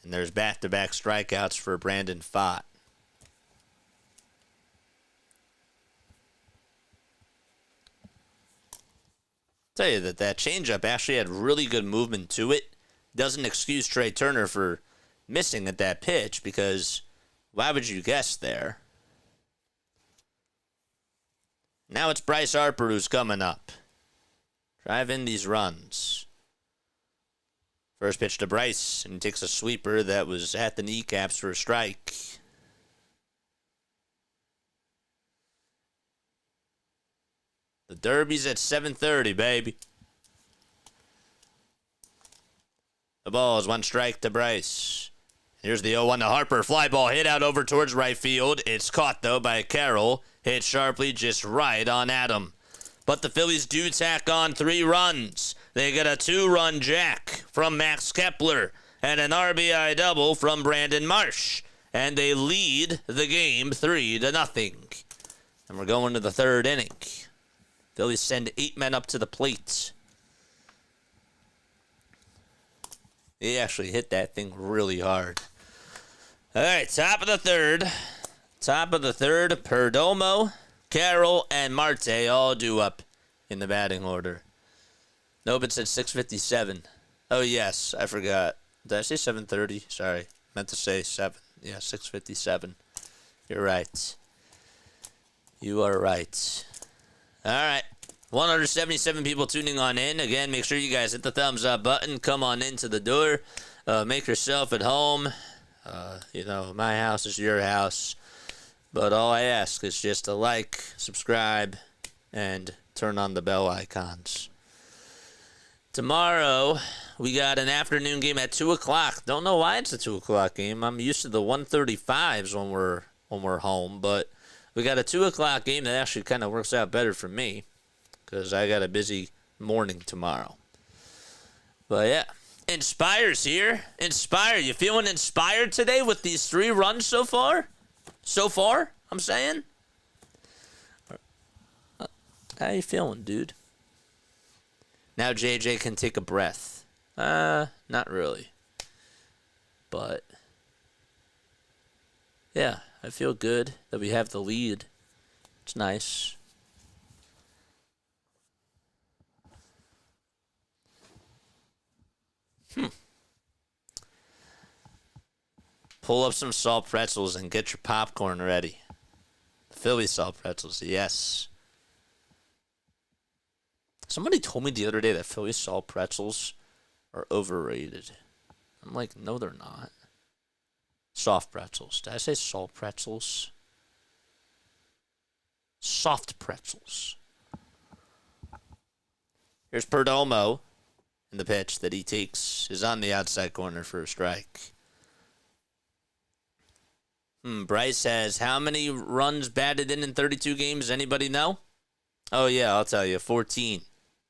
And there's back-to-back strikeouts for Brandon Pfaadt. Tell you that changeup actually had really good movement to it. Doesn't excuse Trey Turner for missing at that pitch, because why would you guess there? Now it's Bryce Harper who's coming up. Drive in these runs. First pitch to Bryce, and he takes a sweeper that was at the kneecaps for a strike. The Derby's at 7:30, baby. The ball is 1 strike to Bryce. Here's the 0-1 to Harper. Fly ball hit out over towards right field. It's caught, though, by Carroll. Hit sharply just right on Adam. But the Phillies do tack on 3 runs. They get a 2-run jack from Max Kepler and an RBI double from Brandon Marsh. And they lead the game 3-0. And we're going to the 3rd inning. Phillies send 8 men up to the plate. He actually hit that thing really hard. All right, top of the 3rd. Top of the 3rd, Perdomo, Carroll, and Marte all due up in the batting order. Nope, it said 6:57. Oh, yes, I forgot. Did I say 7:30? Sorry, meant to say 7. Yeah, 6:57. You're right. You are right. All right. 177 people tuning on in. Again, make sure you guys hit the thumbs up button. Come on into the door. Make yourself at home. My house is your house. But all I ask is just to like, subscribe, and turn on the bell icons. Tomorrow, we got an afternoon game at 2 o'clock. Don't know why it's a 2 o'clock game. I'm used to the 1:35s when we're home. But we got a 2 o'clock game that actually kind of works out better for me, because I got a busy morning tomorrow. But yeah, Inspire's here. Inspire, you feeling inspired today with these 3 runs so far? I'm saying? How you feeling, dude? Now JJ can take a breath. Not really. But yeah, I feel good that we have the lead. It's nice. Pull up some salt pretzels and get your popcorn ready. The Philly salt pretzels, yes. Somebody told me the other day that Philly salt pretzels are overrated. I'm like, no, they're not. Soft pretzels. Did I say salt pretzels? Soft pretzels. Here's Perdomo. And the pitch that he takes is on the outside corner for a strike. Bryce has how many runs batted in 32 games? Anybody know? Oh, yeah, I'll tell you. 14,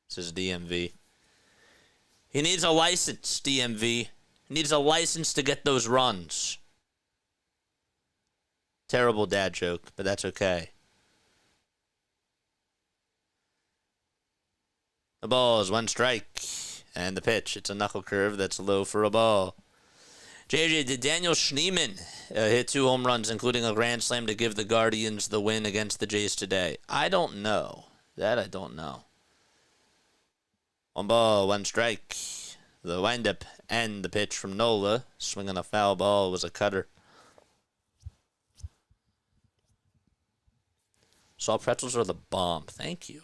says DMV. He needs a license, DMV. He needs a license to get those runs. Terrible dad joke, but that's okay. The ball is one strike. And the pitch, it's a knuckle curve that's low for a ball. JJ, did Daniel Schneemann hit 2 home runs, including a grand slam, to give the Guardians the win against the Jays today? I don't know. That I don't know. 1 ball, 1 strike. The windup and the pitch from Nola. Swinging a foul ball was a cutter. Salt pretzels are the bomb. Thank you.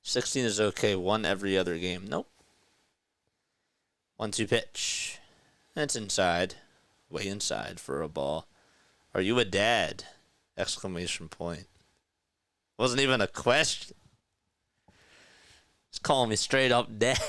16 is okay. 1 every other game. Nope. 1-2 pitch. That's inside. Way inside for a ball. Are you a dad? Exclamation point. Wasn't even a question. Just calling me straight up dad.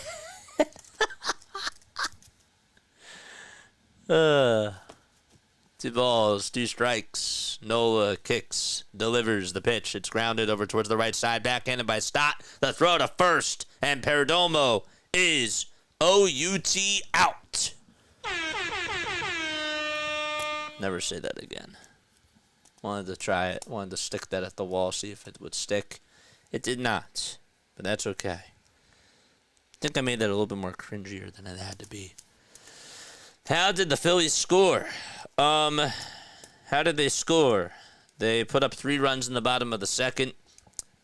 2 balls, 2 strikes. Nola kicks, delivers the pitch. It's grounded over towards the right side, backhanded by Stott. The throw to first, and Perdomo is OUT out. Never say that again. Wanted to try it. Wanted to stick that at the wall, see if it would stick. It did not, but that's okay. I think I made that a little bit more cringier than it had to be. How did the Phillies score? How did they score? They put up 3 runs in the bottom of the second.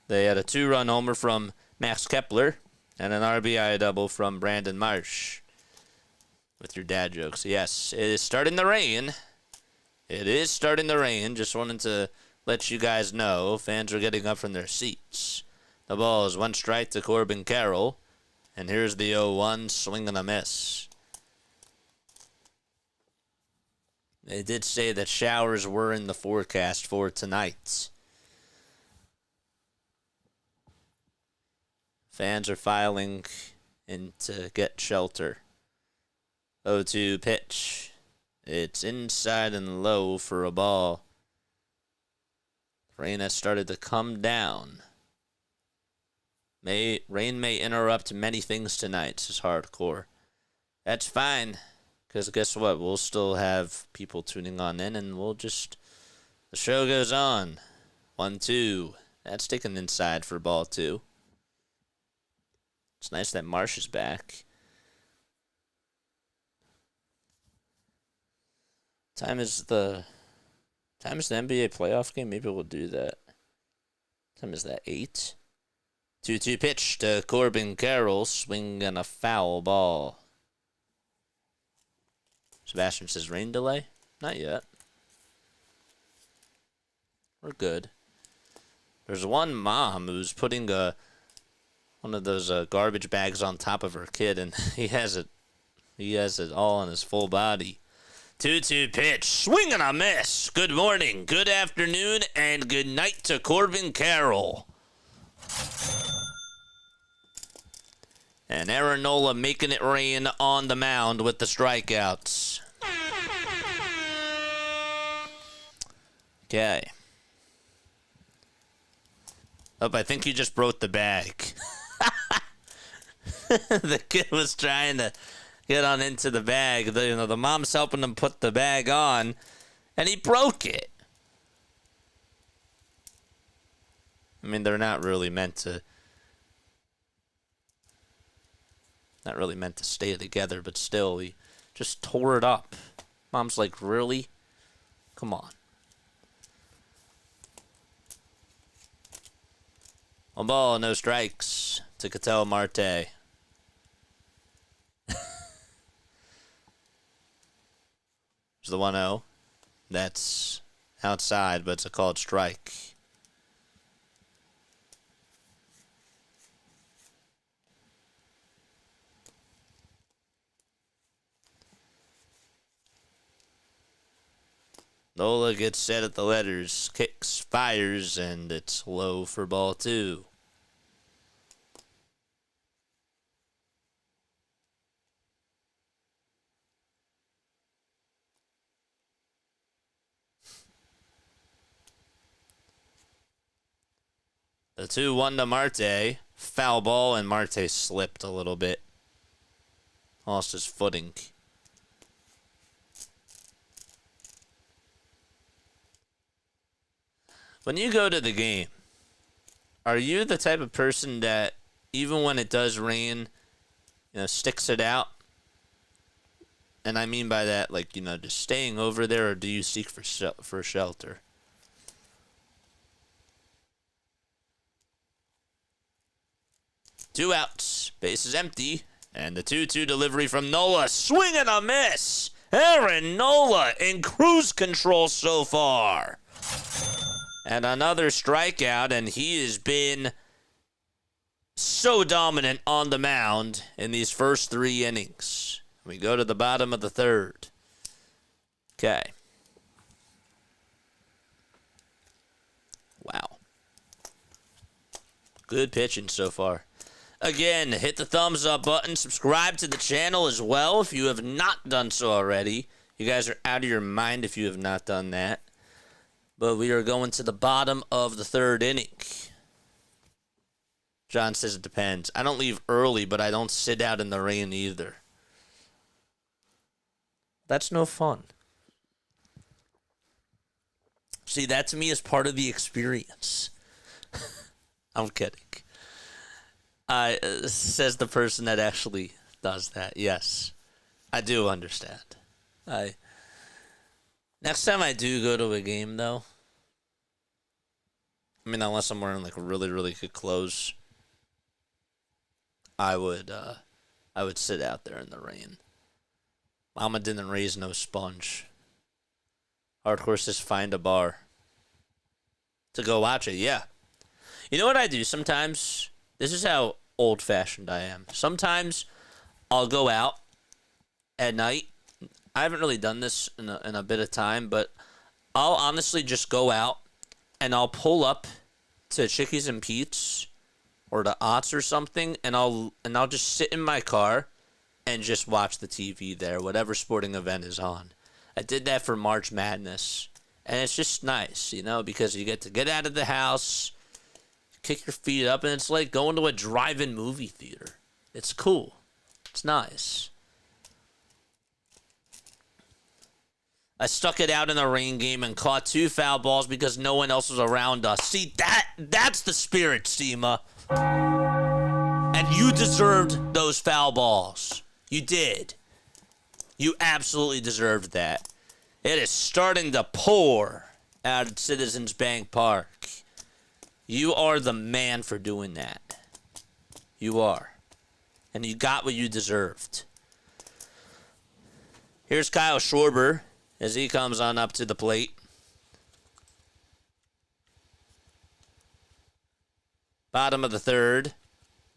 They had a 2-run homer from Max Kepler and an RBI double from Brandon Marsh. With your dad jokes. Yes, it is starting to rain. It is starting to rain. Just wanted to let you guys know. Fans are getting up from their seats. The ball is 1 strike to Corbin Carroll. And here's the 0-1, swing and a miss. They did say that showers were in the forecast for tonight. Fans are filing in to get shelter. 0-2 pitch. It's inside and low for a ball. Rain has started to come down. Rain may interrupt many things tonight, says Hardcore. That's fine. Because guess what? We'll still have people tuning on in, and the show goes on. 1-2. That's taken inside for ball 2. It's nice that Marsh is back. Time is the NBA playoff game? Maybe we'll do that. Time is that 8? 2-2 pitch to Corbin Carroll. Swing and a foul ball. Sebastian says rain delay? Not yet. We're good. There's one mom who's putting one of those garbage bags on top of her kid, and he has it all on his full body. 2-2 pitch. Swing and a miss. Good morning, good afternoon, and good night to Corbin Carroll. And Aaron Nola making it rain on the mound with the strikeouts. Okay. Oh, I think you just broke the bag. The kid was trying to get on into the bag. The mom's helping him put the bag on, and he broke it. I mean, they're not really meant to stay together, but still, he just tore it up. Mom's like, really? Come on. 1 ball, no strikes to Ketel Marte. There's the 1-0. That's outside, but it's a called strike. Nola gets set at the letters, kicks, fires, and it's low for ball 2. The 2-1 to Marte. Foul ball, and Marte slipped a little bit. Lost his footing. When you go to the game, are you the type of person that, even when it does rain, sticks it out? And I mean by that, like, just staying over there, or do you seek for shelter? Two outs, base is empty, and the 2-2 delivery from Nola. Swing and a miss! Aaron Nola in cruise control so far. And another strikeout, and he has been so dominant on the mound in these first 3 innings. We go to the bottom of the 3rd. Okay. Wow. Good pitching so far. Again, hit the thumbs up button. Subscribe to the channel as well if you have not done so already. You guys are out of your mind if you have not done that. But we are going to the bottom of the 3rd inning. John says it depends. I don't leave early, but I don't sit out in the rain either. That's no fun. See, that to me is part of the experience. I'm kidding. Says the person that actually does that. Yes, I do understand. Next time I do go to a game, though, I mean, unless I'm wearing like really, really good clothes, I would sit out there in the rain. Mama didn't raise no sponge. Hardcore says find a bar to go watch it. Yeah. You know what I do sometimes? This is how old-fashioned I am. Sometimes I'll go out at night. I haven't really done this in a bit of time, but I'll honestly just go out and I'll pull up to Chickies and Pete's or to Ott's or something, and I'll just sit in my car and just watch the TV there, whatever sporting event is on. I did that for March Madness, and it's just nice, because you get to get out of the house, kick your feet up, and it's like going to a drive-in movie theater. It's cool. It's nice. I stuck it out in a rain game and caught 2 foul balls because no one else was around us. See, that's the spirit, Steema. And you deserved those foul balls. You did. You absolutely deserved that. It is starting to pour out at Citizens Bank Park. You are the man for doing that. You are. And you got what you deserved. Here's Kyle Schwarber as he comes on up to the plate. Bottom of the 3rd.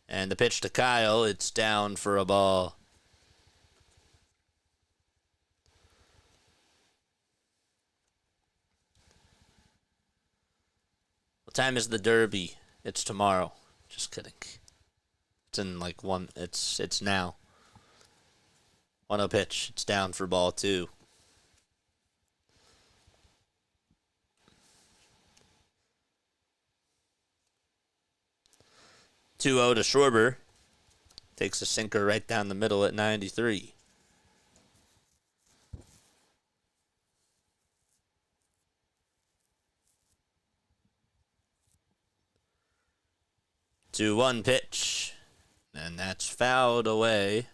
And the pitch to Kyle, it's down for a ball. What time is the Derby? It's tomorrow. Just kidding. It's in like one. It's now. 1-0 pitch. It's down for ball 2. (2-0) to Schwarber. Takes a sinker right down the middle at 93. (2-1) pitch. And that's fouled away.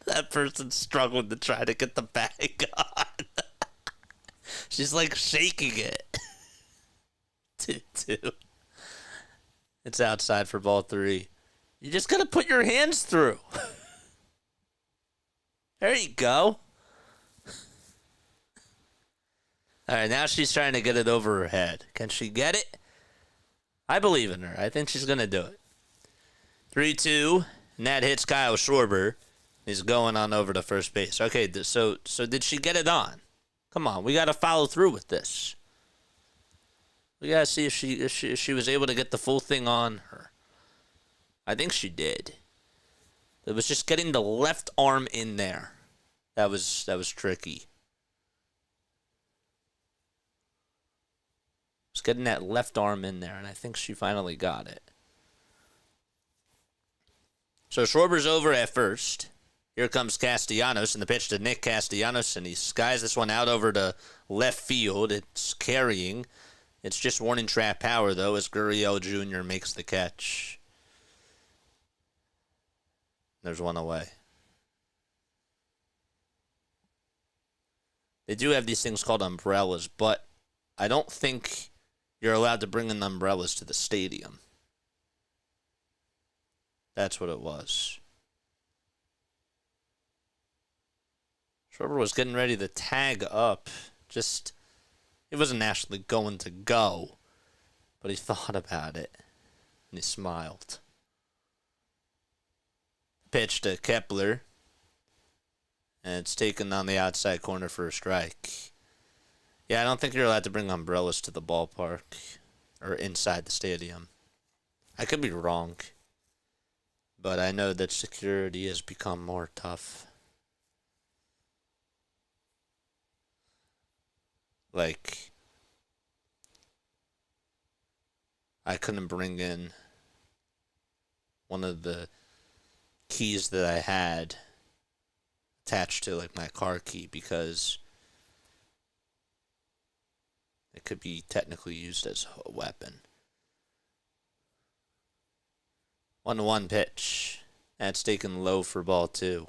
That person's struggling to try to get the bag on. She's like shaking it. 2-2. It's outside for ball 3. You just gotta put your hands through. There you go. All right, now she's trying to get it over her head. Can she get it? I believe in her. I think she's going to do it. 3-2, and that hits Kyle Schwarber. He's going on over to first base. Okay, so did she get it on? Come on, we got to follow through with this. We got to see if she was able to get the full thing on her. I think she did. It was just getting the left arm in there. That was tricky. Just getting that left arm in there, and I think she finally got it. So Schwarber's over at first. Here comes Castellanos, and the pitch to Nick Castellanos, and he skies this one out over to left field. It's carrying. It's just warning track power, though, as Gurriel Jr. makes the catch. There's one away. They do have these things called umbrellas, but I don't think you're allowed to bring in umbrellas to the stadium. That's what it was. Schwarber was getting ready to tag up. Just, he wasn't actually going to go, but he thought about it, and he smiled. Pitch to Kepler, and it's taken on the outside corner for a strike. Yeah, I don't think you're allowed to bring umbrellas to the ballpark or inside the stadium. I could be wrong, but I know that security has become more tough. Like, I couldn't bring in one of the keys that I had attached to, like, my car key, because it could be technically used as a weapon. 1-1 pitch. That's taken low for ball 2.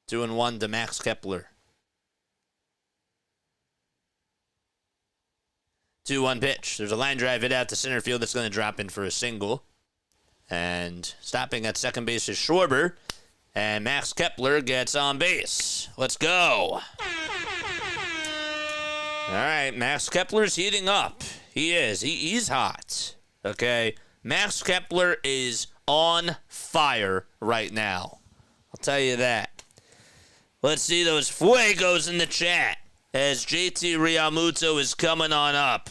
Two and 1 to Max Kepler. 2-1 pitch. There's a line drive hit out to center field that's going to drop in for a single. And stopping at second base is Schwarber. And Max Kepler gets on base. Let's go. All right, Max Kepler's heating up. He is. He's hot. Okay. Max Kepler is on fire right now. I'll tell you that. Let's see those fuegos in the chat as JT Realmuto is coming on up.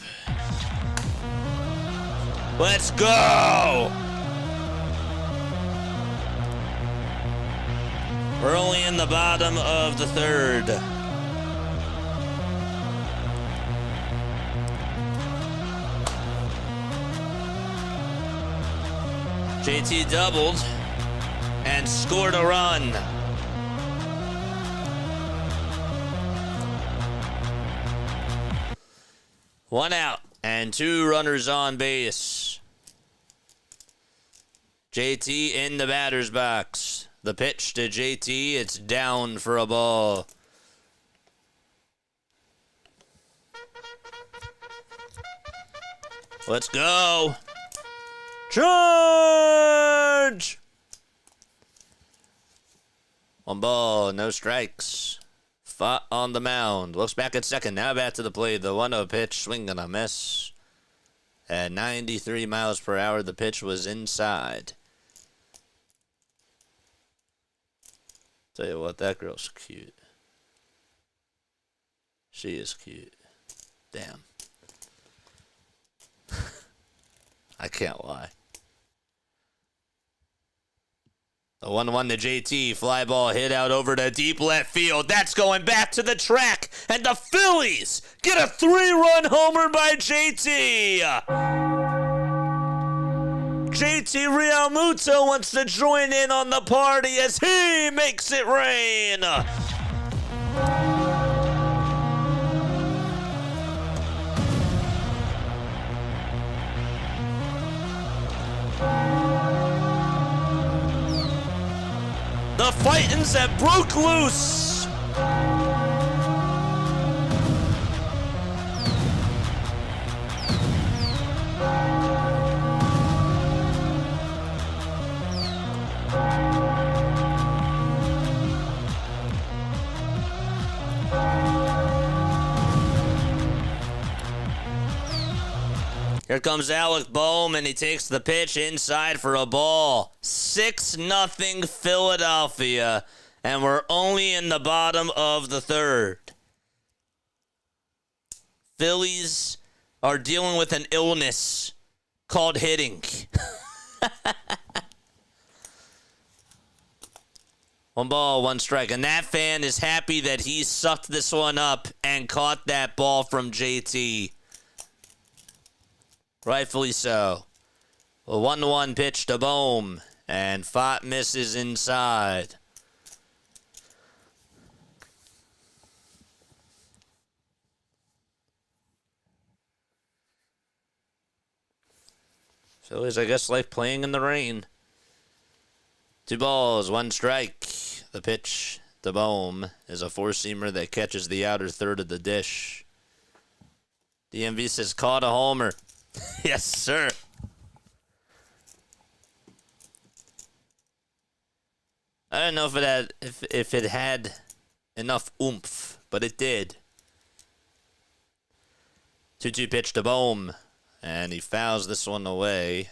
Let's go! We're only in the bottom of the third. JT doubled and scored a run. One out and 2 runners on base. JT in the batter's box. The pitch to JT, it's down for a ball. Let's go. Charge! 1 ball, no strikes. Pfaadt on the mound. Looks back at second. Now back to the plate. The 1-0 pitch. Swing and a miss. At 93 miles per hour, the pitch was inside. Tell you what, that girl's cute. She is cute. Damn. I can't lie. The 1-1 to JT. Fly ball hit out over to deep left field. That's going back to the track. And the Phillies get a 3-run homer by JT. JT Realmuto wants to join in on the party as he makes it rain. The fightins have broke loose. Here comes Alec Bohm, and he takes the pitch inside for a ball. 6-0 Philadelphia, and we're only in the bottom of the third. Phillies are dealing with an illness called hitting. 1 ball, 1 strike. And that fan is happy that he sucked this one up and caught that ball from JT. Rightfully so. A 1-1 pitch to Bohm, and Pfaadt misses inside. Phillies, I guess, like playing in the rain. 2 balls, 1 strike. The pitch to Bohm is a 4-seamer that catches the outer third of the dish. DMV says, caught a homer. Yes, sir. I don't know if it had enough oomph, but it did. 2-2 pitch to Bohm, and he fouls this one away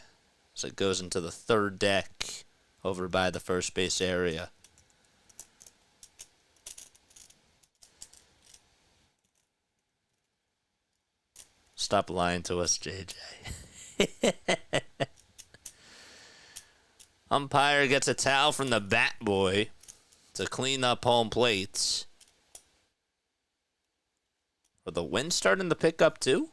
as it goes into the third deck over by the first base area. Stop lying to us, JJ. Umpire gets a towel from the bat boy to clean up home plates. Are the winds starting to pick up too?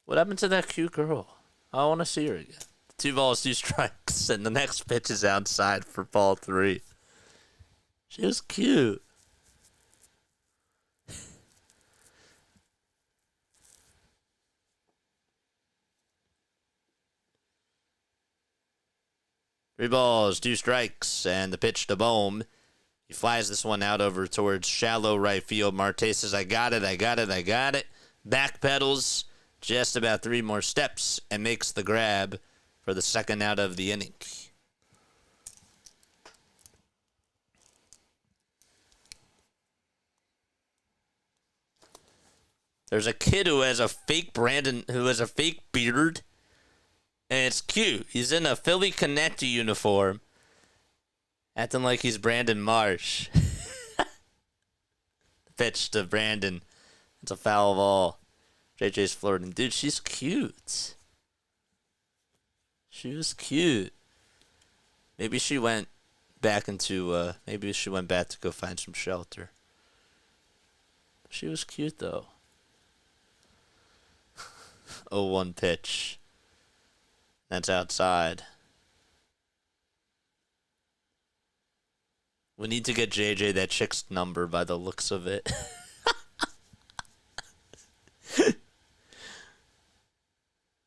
What happened to that cute girl? I want to see her again. 2 balls, 2 strikes, and the next pitch is outside for ball 3. She was cute. Three balls, 2 strikes, and the pitch to Bohm. He flies this one out over towards shallow right field. Marte says, I got it. Backpedals just about 3 more steps and makes the grab for the second out of the inning. There's a kid who has a fake beard, and it's cute. He's in a Philly Connect uniform, acting like he's Brandon Marsh. Pitch to Brandon. It's a foul ball. JJ's flirting. Dude, she's cute. She was cute. Maybe she went back to go find some shelter. She was cute, though. 0-1 pitch. That's outside. We need to get JJ that chick's number by the looks of it.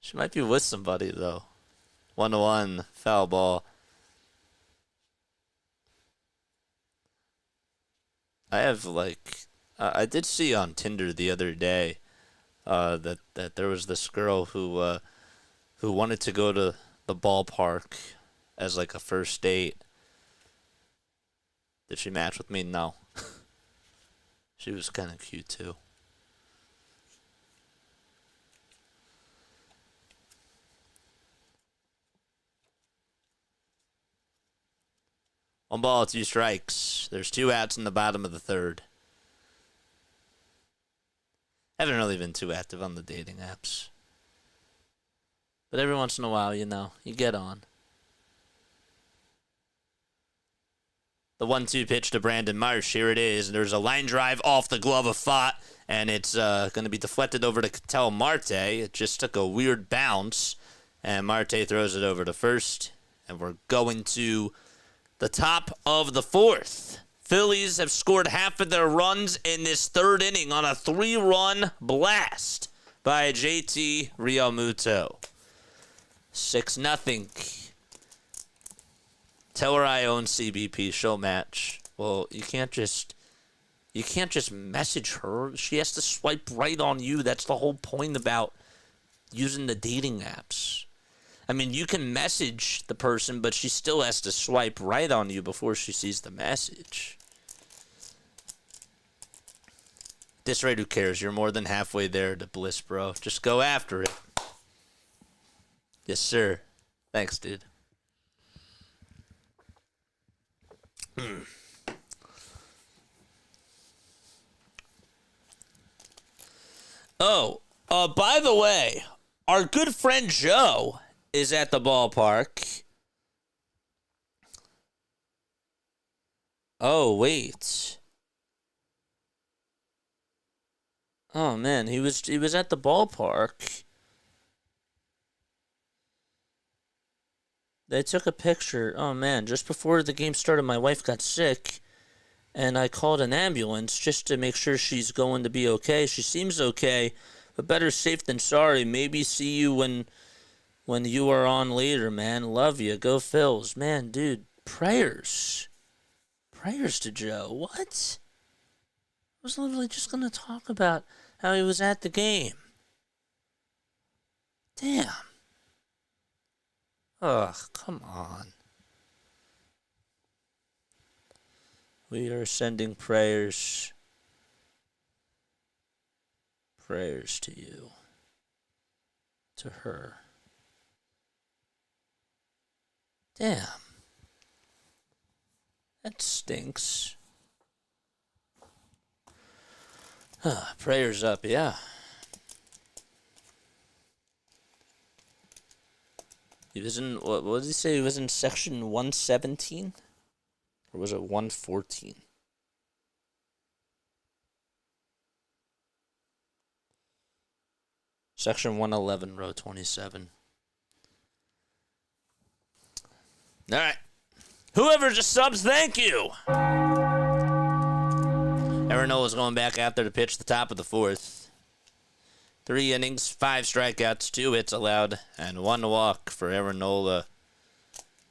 She might be with somebody, though. 1-1, foul ball. I did see on Tinder the other day that there was this girl who wanted to go to the ballpark as like a first date. Did she match with me? No. She was kind of cute too. One ball, 2 strikes. There's 2 outs in the bottom of the third. Haven't really been too active on the dating apps. But every once in a while, you get on. The 1-2 pitch to Brandon Marsh. Here it is. There's a line drive off the glove of Pfaadt, and it's going to be deflected over to Ketel Marte. It just took a weird bounce, and Marte throws it over to first, and we're going to the top of the 4th. Phillies have scored half of their runs in this third inning on a 3-run blast by JT Realmuto. 6-0. Tell her I own CBP. Show match. Well, you can't just message her. She has to swipe right on you. That's the whole point about using the dating apps. I mean, you can message the person, but she still has to swipe right on you before she sees the message. this rate, who cares? You're more than halfway there to bliss, bro. Just go after it. Yes, sir. Thanks, dude. Oh, by the way, our good friend Joe is at the ballpark. Oh, wait. Oh man, he was at the ballpark. They took a picture. Oh man, just before the game started, my wife got sick, and I called an ambulance just to make sure she's going to be okay. She seems okay, but better safe than sorry. Maybe see you when you are on later, man. Love you. Go Phils. Man, dude, prayers. Prayers to Joe. What? I was literally just going to talk about how he was at the game. Damn. Ugh, come on. We are sending prayers. Prayers to you. To her. Damn. That stinks. Prayers up, yeah. He was in, what did he say? He was in section 117? Or was it 114? Section 111, row 27. All right. Whoever just subs, thank you. Aaron Nola's going back after the pitch, the top of the fourth. 3 innings, 5 strikeouts, 2 hits allowed, and 1 walk for Aaron Nola.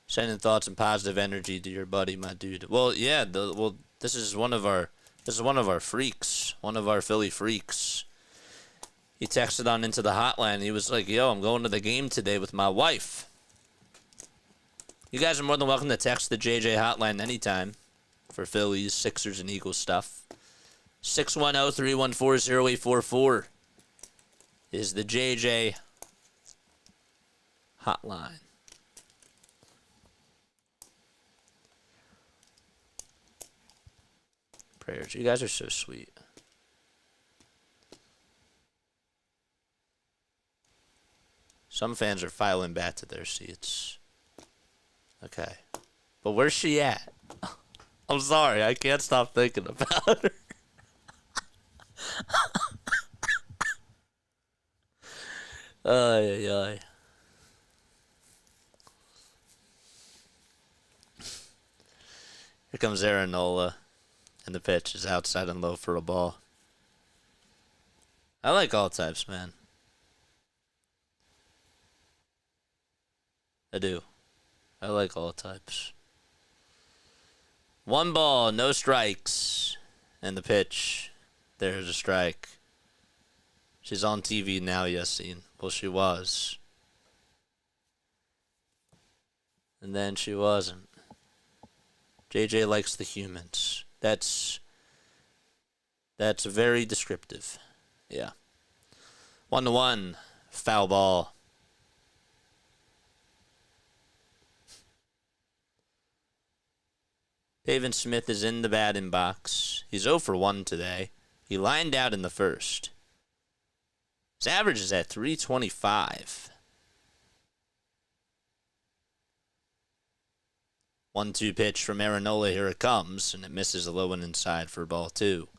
Sending thoughts and positive energy to your buddy, my dude. Well, yeah. This is one of our freaks, one of our Philly freaks. He texted on into the hotline. He was like, "Yo, I'm going to the game today with my wife." You guys are more than welcome to text the JJ hotline anytime for Phillies, Sixers, and Eagles stuff. 610-314-0844 is the JJ hotline. Prayers. You guys are so sweet. Some fans are filing back to their seats. Okay. But where's she at? I'm sorry, I can't stop thinking about her. Ay, ay, ay. Here comes Aaron Nola, and the pitch is outside and low for a ball. I like all types, man. I do. I like all types. 1 ball, no strikes. And the pitch. There's a strike. She's on TV now, Yassine. Well, she was. And then she wasn't. JJ likes the humans. That's very descriptive. Yeah. 1-1. Foul ball. Pavin Smith is in the batting box. He's 0 for 1 today. He lined out in the first. His average is at 325. 1-2 pitch from Aaron Nola. Here it comes, and it misses a low and inside for ball 2.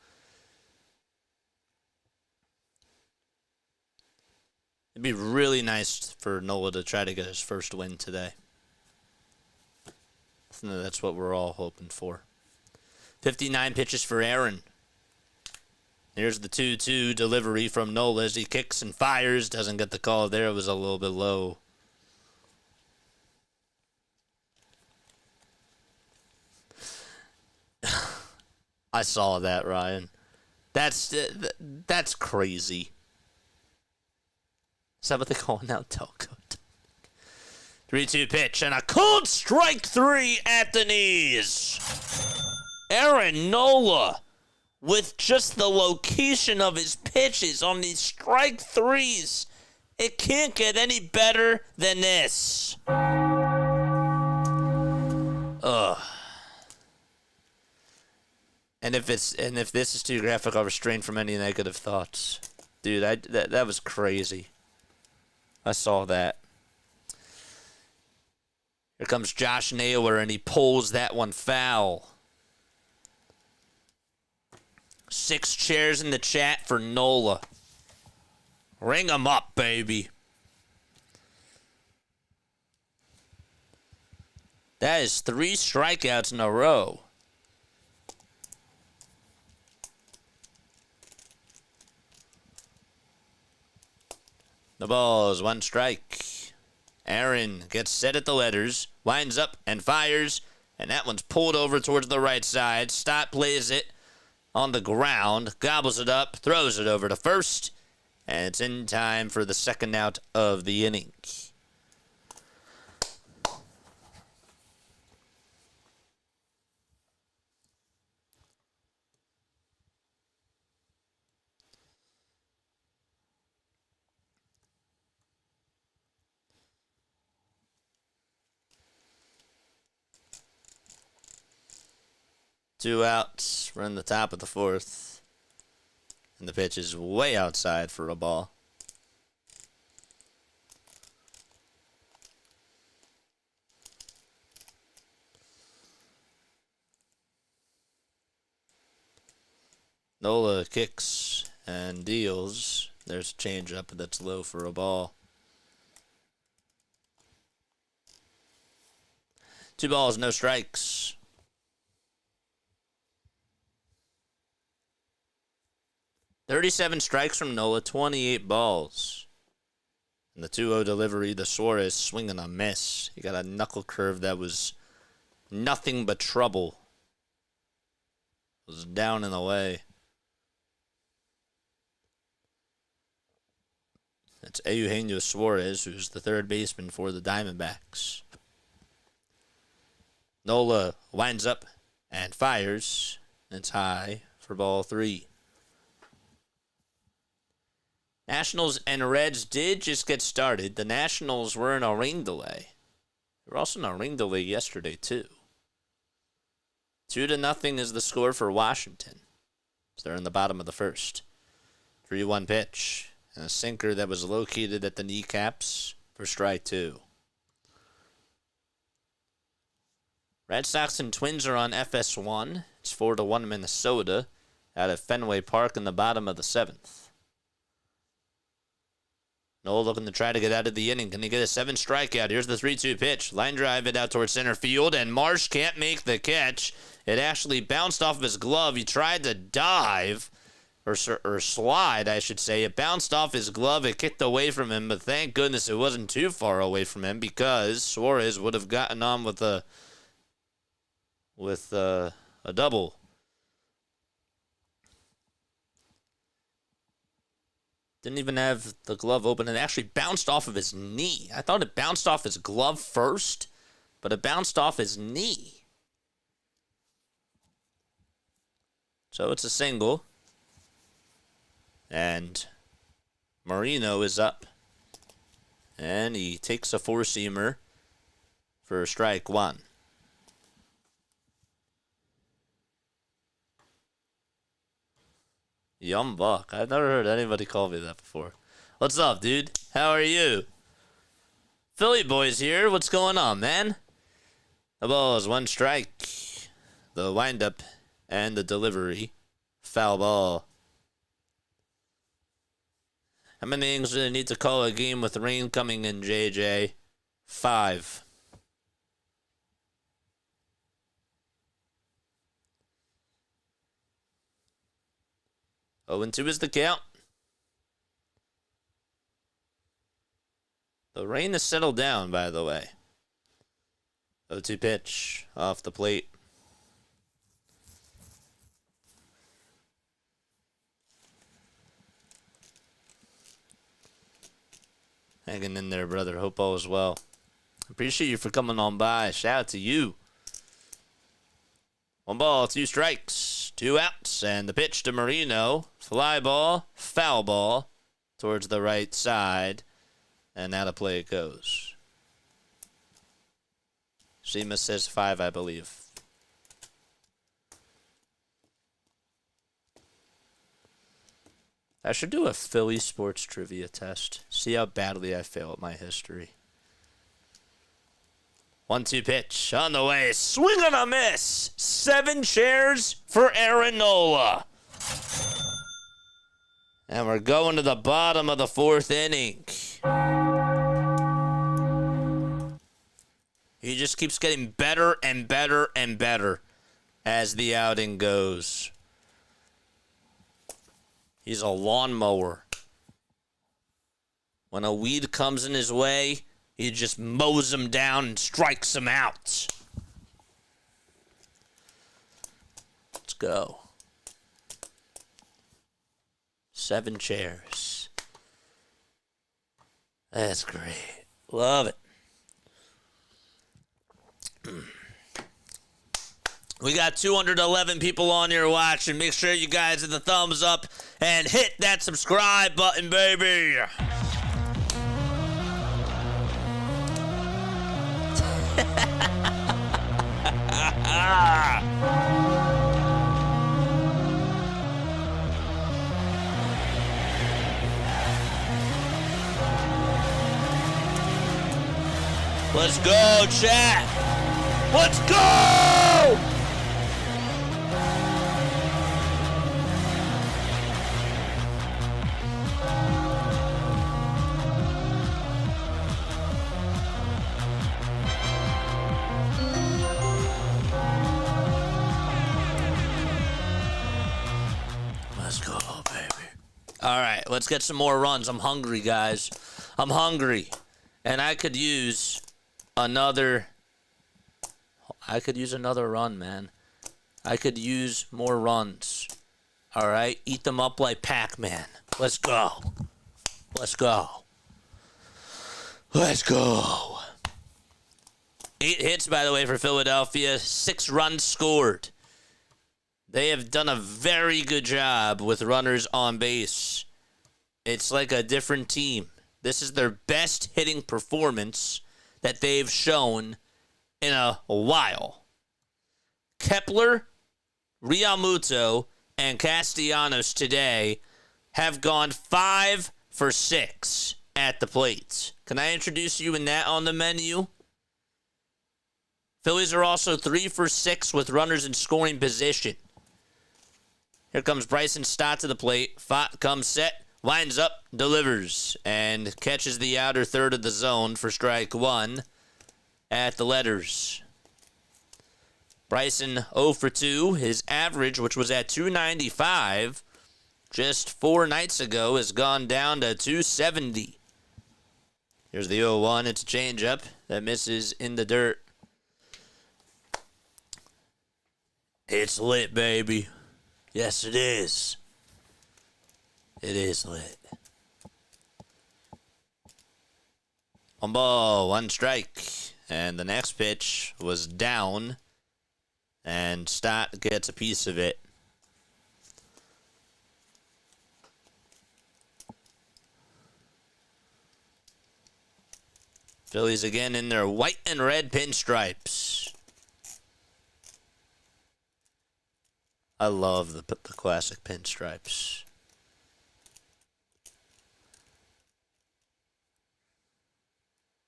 It'd be really nice for Nola to try to get his first win today. That's what we're all hoping for. 59 pitches for Aaron. Here's the 2-2 delivery from Nola as he kicks and fires. Doesn't get the call there. It was a little bit low. I saw that, Ryan. That's crazy. Is that what they call it now? Telco. 3-2 pitch and a cold strike 3 at the knees. Aaron Nola with just the location of his pitches on these strike threes. It can't get any better than this. Ugh. And if this is too graphic, I'll refrain from any negative thoughts. Dude, that was crazy. I saw that. Here comes Josh Naylor, and he pulls that one foul. 6 chairs in the chat for Nola. Ring 'em up, baby. That is 3 strikeouts in a row. The ball is 1 strike. Aaron gets set at the letters, winds up and fires, and that one's pulled over towards the right side. Stott plays it on the ground, gobbles it up, throws it over to first, and it's in time for the second out of the inning. Two outs. We're in the top of the 4th. And the pitch is way outside for a ball. Nola kicks and deals. There's a changeup that's low for a ball. 2 balls, no strikes. 37 strikes from Nola, 28 balls. And the 2-0 delivery, the Suarez swing and a miss. He got a knuckle curve that was nothing but trouble. It was down and away. That's Eugenio Suarez, who's the 3rd baseman for the Diamondbacks. Nola winds up and fires. It's high for ball 3. Nationals and Reds did just get started. The Nationals were in a rain delay. They were also in a rain delay yesterday, too. 2-0 is the score for Washington. So they're in the bottom of the 1st. 3-1 pitch. And a sinker that was located at the kneecaps for strike 2. Red Sox and Twins are on FS1. It's 4-1 Minnesota out at Fenway Park in the bottom of the 7th. Nola looking to try to get out of the inning. Can he get a 7 strikeout? Here's the 3-2 pitch. Line drive it out towards center field, and Marsh can't make the catch. It actually bounced off of his glove. He tried to dive, or slide, I should say. It bounced off his glove. It kicked away from him, but thank goodness it wasn't too far away from him because Suarez would have gotten on with a double. Didn't even have the glove open. It actually bounced off of his knee. I thought it bounced off his glove first, but it bounced off his knee. So it's a single. And Marino is up. And he takes a 4-seamer for strike 1. Yum buck. I've never heard anybody call me that before. What's up, dude? How are you? Philly boys here. What's going on, man? The ball is 1 strike. The windup and the delivery. Foul ball. How many innings do they need to call a game with rain coming in, JJ? 5. Oh, and 2 is the count. The rain has settled down, by the way. 0-2 pitch off the plate. Hanging in there, brother. Hope all is well. Appreciate you for coming on by. Shout out to you. 1 ball, 2 strikes. 2 outs, and the pitch to Marino. Fly ball, foul ball towards the right side, and now the play it goes. Seema says 5, I believe. I should do a Philly sports trivia test. See how badly I fail at my history. 1-2 pitch on the way. Swing and a miss. 7 chairs for Aaron Nola. And we're going to the bottom of the 4th inning. He just keeps getting better and better and better as the outing goes. He's a lawnmower. When a weed comes in his way, he just mows him down and strikes him out. Let's go. 7 chairs. That's great. Love it. We got 211 people on here watching. Make sure you guys hit the thumbs up and hit that subscribe button, baby. Let's go, chat. Let's go! Let's go, baby. All right, let's get some more runs. I'm hungry, guys. I'm hungry. And I could use another run, man. I could use more runs. All right? Eat them up like Pac-Man. Let's go. Let's go. Let's go. 8 hits, by the way, for Philadelphia. 6 runs scored. They have done a very good job with runners on base. It's like a different team. This is their best hitting performance that they've shown in a while. Kepler, Realmuto, and Castellanos today have gone 5 for 6 at the plate. Can I introduce you in that on the menu? Phillies are also 3 for 6 with runners in scoring position. Here comes Bryson Stott to the plate. Pfaadt comes set, winds up, delivers, and catches the outer third of the zone for strike 1 at the letters. Bryson 0 for 2. His average, which was at 295 just 4 nights ago, has gone down to 270. Here's the 0-1. It's a changeup that misses in the dirt. It's lit, baby. Yes, it is. It is lit. 1 ball, 1 strike. And the next pitch was down. And Stott gets a piece of it. Phillies again in their white and red pinstripes. I love the classic pinstripes.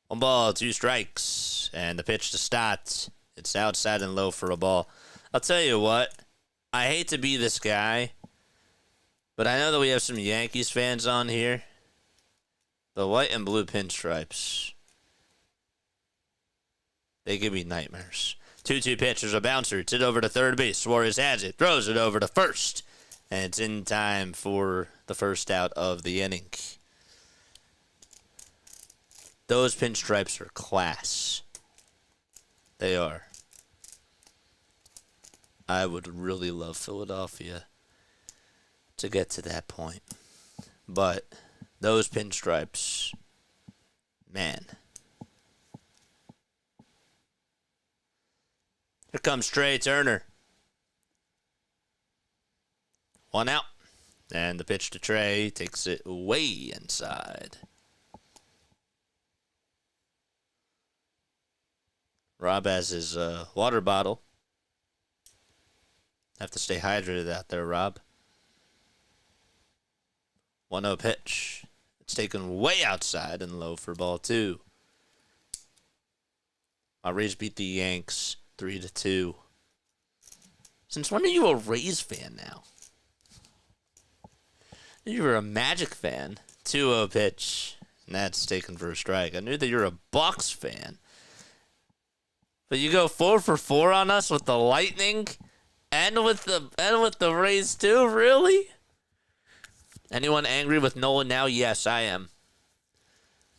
1 ball, 2 strikes. And the pitch to Stott. It's outside and low for a ball. I'll tell you what. I hate to be this guy, but I know that we have some Yankees fans on here. The white and blue pinstripes, they give me nightmares. 2-2 pitch. There's a bouncer. It's it over to third base. Suarez has it. Throws it over to first. And it's in time for the first out of the inning. Those pinstripes are class. They are. I would really love Philadelphia to get to that point. But those pinstripes, man. Here comes Trey Turner. 1 out. And the pitch to Trey takes it way inside. Rob has his water bottle. Have to stay hydrated out there, Rob. 1-0 pitch. It's taken way outside and low for ball 2. Our Rays beat the Yanks 3-2. Since when are you a Rays fan now? You were a Magic fan. 2-0 pitch. And that's taken for a strike. I knew that you're a Bucks fan. But you go 4 for 4 on us with the Lightning and with the Rays too, really? Anyone angry with Nola now? Yes, I am.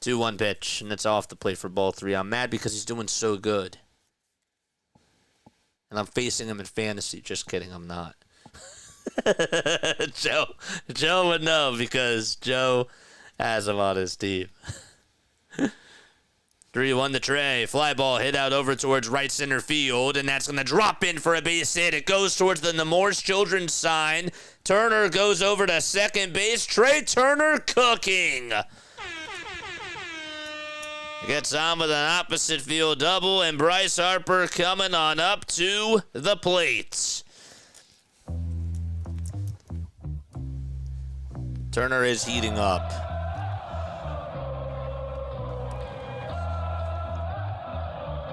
2-1 pitch, and it's off the plate for ball 3. I'm mad because he's doing so good. And I'm facing him in fantasy. Just kidding, I'm not. Joe would know because Joe has him on his team. 3-1 to Trey. Fly ball hit out over towards right center field, and that's going to drop in for a base hit. It goes towards the Nemours Children's sign. Turner goes over to second base. Trey Turner cooking. Gets on with an opposite field double, and Bryce Harper coming on up to the plate. Turner is heating up.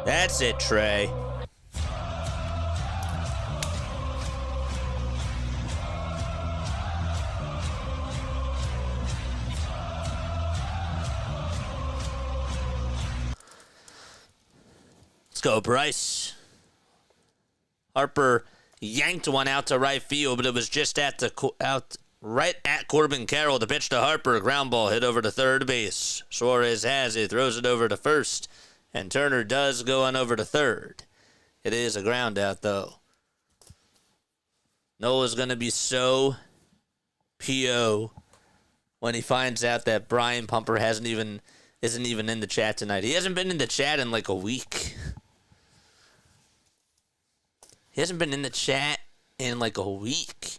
That's it, Trey. Let's go, Bryce. Harper yanked one out to right field, but it was just right at Corbin Carroll. The pitch to Harper, ground ball hit over to third base. Suarez has it, throws it over to first. And Turner does go on over to third. It is a ground out, though. Nola's going to be so P.O. when he finds out that Brian Pumper isn't even in the chat tonight. He hasn't been in the chat in like a week. He hasn't been in the chat in like a week.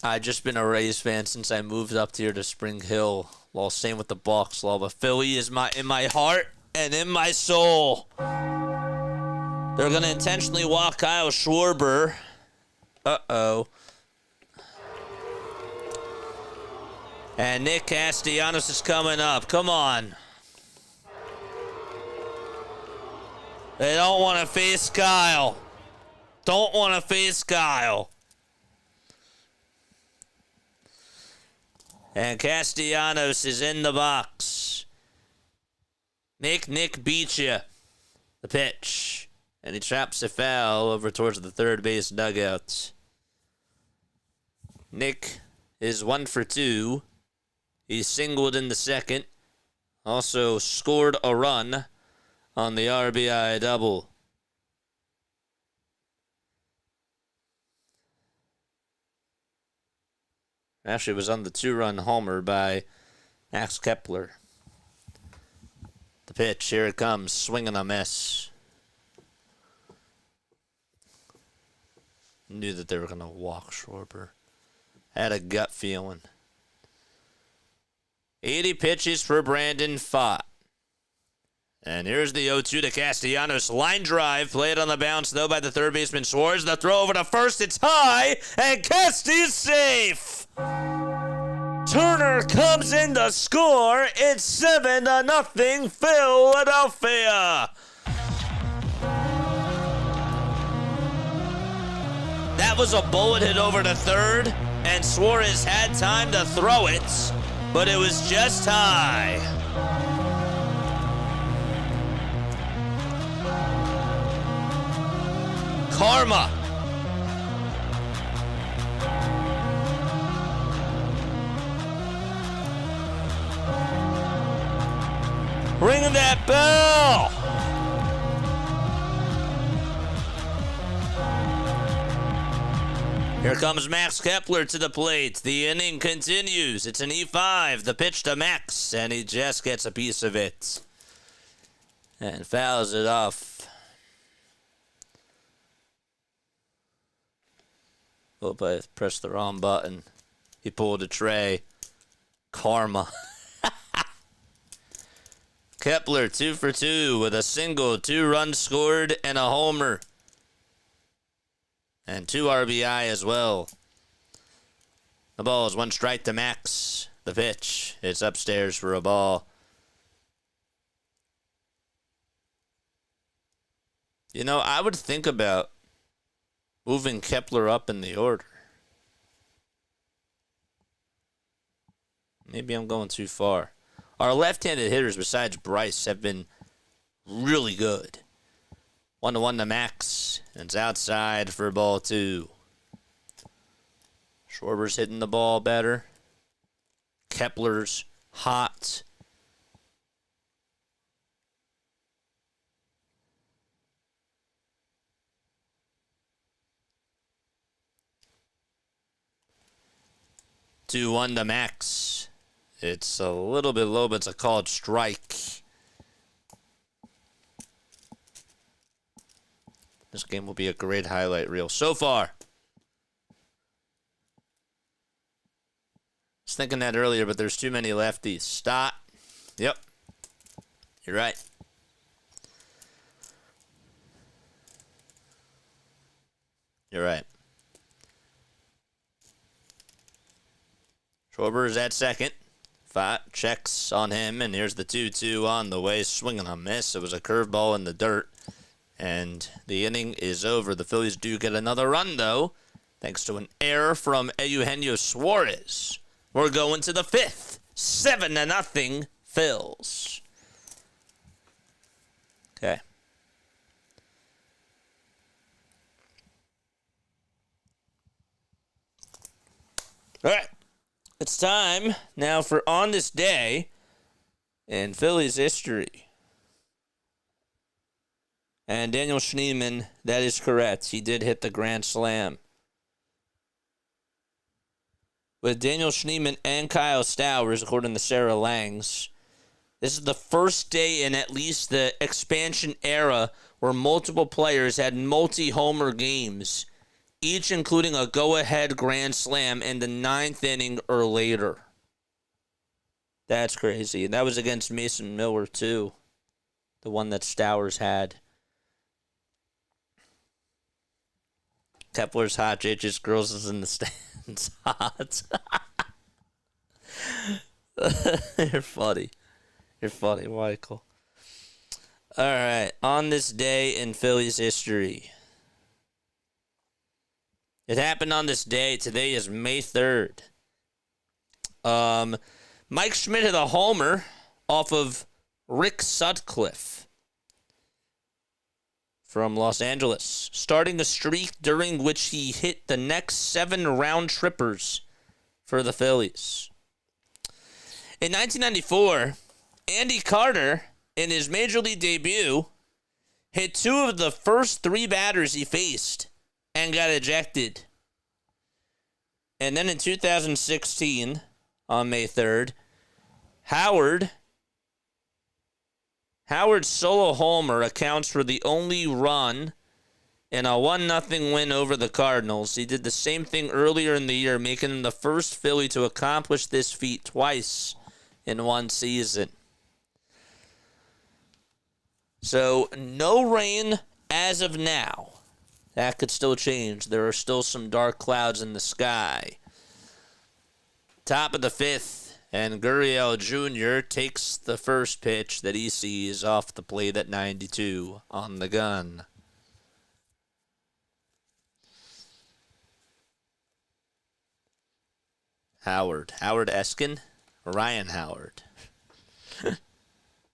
I've just been a Rays fan since I moved up here to Spring Hill. Well, same with the Bucks. Well, but Philly is in my heart and in my soul. They're going to intentionally walk Kyle Schwarber. Uh-oh. And Nick Castellanos is coming up. Come on. They don't want to face Kyle. Don't want to face Kyle. And Castellanos is in the box. Nick beat you. The pitch. And he traps a foul over towards the third base dugout. Nick is 1 for 2. He singled in the second. Also scored a run on the RBI double. Actually, it was on the 2-run homer by Max Kepler. The pitch, here it comes, swing and a miss. Knew that they were going to walk Schwarber. Had a gut feeling. 80 pitches for Brandon Pfaadt. And here's the 0-2 to Castellanos. Line drive, played on the bounce, though, by the third baseman Suarez. The throw over to first, it's high, and Casty's safe. Turner comes in to score. It's 7-0 Philadelphia. That was a bullet hit over to third, and Suarez had time to throw it, but it was just high. Karma. Ringing that bell. Here comes Max Kepler to the plate. The inning continues. It's an E5. The pitch to Max, and he just gets a piece of it and fouls it off. Hope I pressed the wrong button. He pulled a tray. Karma. Kepler, 2 for 2 with a single, 2 runs scored, and a homer. And 2 RBI as well. The ball is 1 strike to Max. The pitch. It's upstairs for a ball. You know, I would think about moving Kepler up in the order. Maybe I'm going too far. Our left-handed hitters besides Bryce have been really good. 1-1 to Max. It's outside for ball 2. Schwarber's hitting the ball better. Kepler's hot. Two one to Max. It's a little bit low, but it's a called strike. This game will be a great highlight reel so far. I was thinking that earlier, but there's too many lefties. Stott. Yep. You're right. You're right. Schwarber is at second. Pfaadt checks on him, and here's the 2-2 on the way. Swing and a miss. It was a curveball in the dirt. And the inning is over. The Phillies do get another run, though, thanks to an error from Eugenio Suarez. We're going to the 5th. 7-0 Phils. Okay. All right. It's time now for On This Day in Phillies history. And Daniel Schneemann, that is correct. He did hit the grand slam. With Daniel Schneemann and Kyle Stowers, according to Sarah Langs, this is the first day in at least the expansion era where multiple players had multi-homer games, each including a go-ahead grand slam in the 9th inning or later. That's crazy. And that was against Mason Miller, too. The one that Stowers had. Kepler's hot. JJ's girls is in the stands. Hot. You're funny. You're funny, Michael. All right. On this day in Phillies history. It happened on this day. Today is May 3rd. Mike Schmidt hit a homer off of Rick Sutcliffe from Los Angeles, starting a streak during which he hit the next 7 round trippers for the Phillies. In 1994, Andy Carter, in his Major League debut, hit 2 of the first 3 batters he faced and got ejected. And then in 2016, on May 3rd, Howard's solo homer accounts for the only run in a 1-0 win over the Cardinals. He did the same thing earlier in the year, making him the first Philly to accomplish this feat twice in one season. So, no rain as of now. That could still change. There are still some dark clouds in the sky. Top of the 5th, and Gurriel Jr. takes the first pitch that he sees off the plate at 92 on the gun. Howard Eskin, Ryan Howard.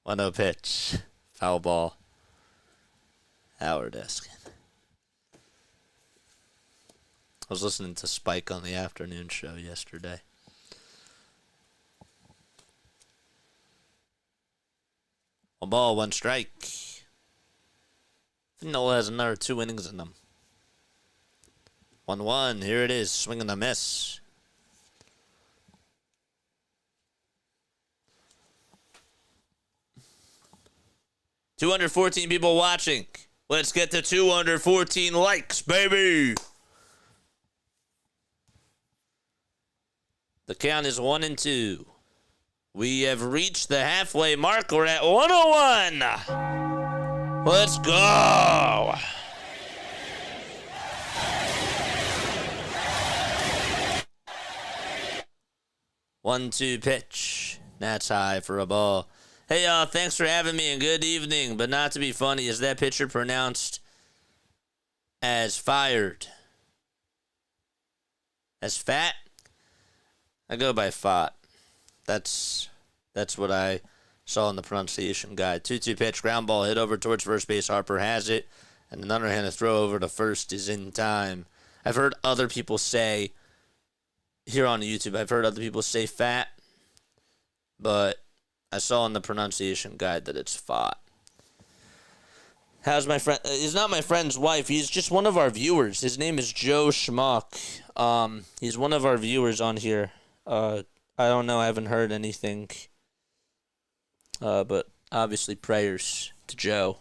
1-0 pitch, foul ball. Howard Eskin. I was listening to Spike on the afternoon show yesterday. One ball, 1 strike. Nola has another 2 innings in them. 1-1. Here it is. Swing and a miss. $214 people watching. Let's get to 214 likes, baby. The count is 1-2. We have reached the halfway mark. We're at 101. Let's go. One-two pitch. That's high for a ball. Hey, y'all, thanks for having me and good evening. But not to be funny, is that pitcher pronounced as fired? As fat? I go by pfaadt. That's what I saw in the pronunciation guide. 2-2 pitch, ground ball hit over towards first base. Harper has it. And an underhanded throw over to first is in time. I've heard other people say, here on YouTube, I've heard other people say fat, but I saw in the pronunciation guide that it's pfaadt. How's my friend? He's not my friend's wife. He's just one of our viewers. His name is Joe Schmuck. He's one of our viewers on here. I don't know. I haven't heard anything. But obviously prayers to Joe.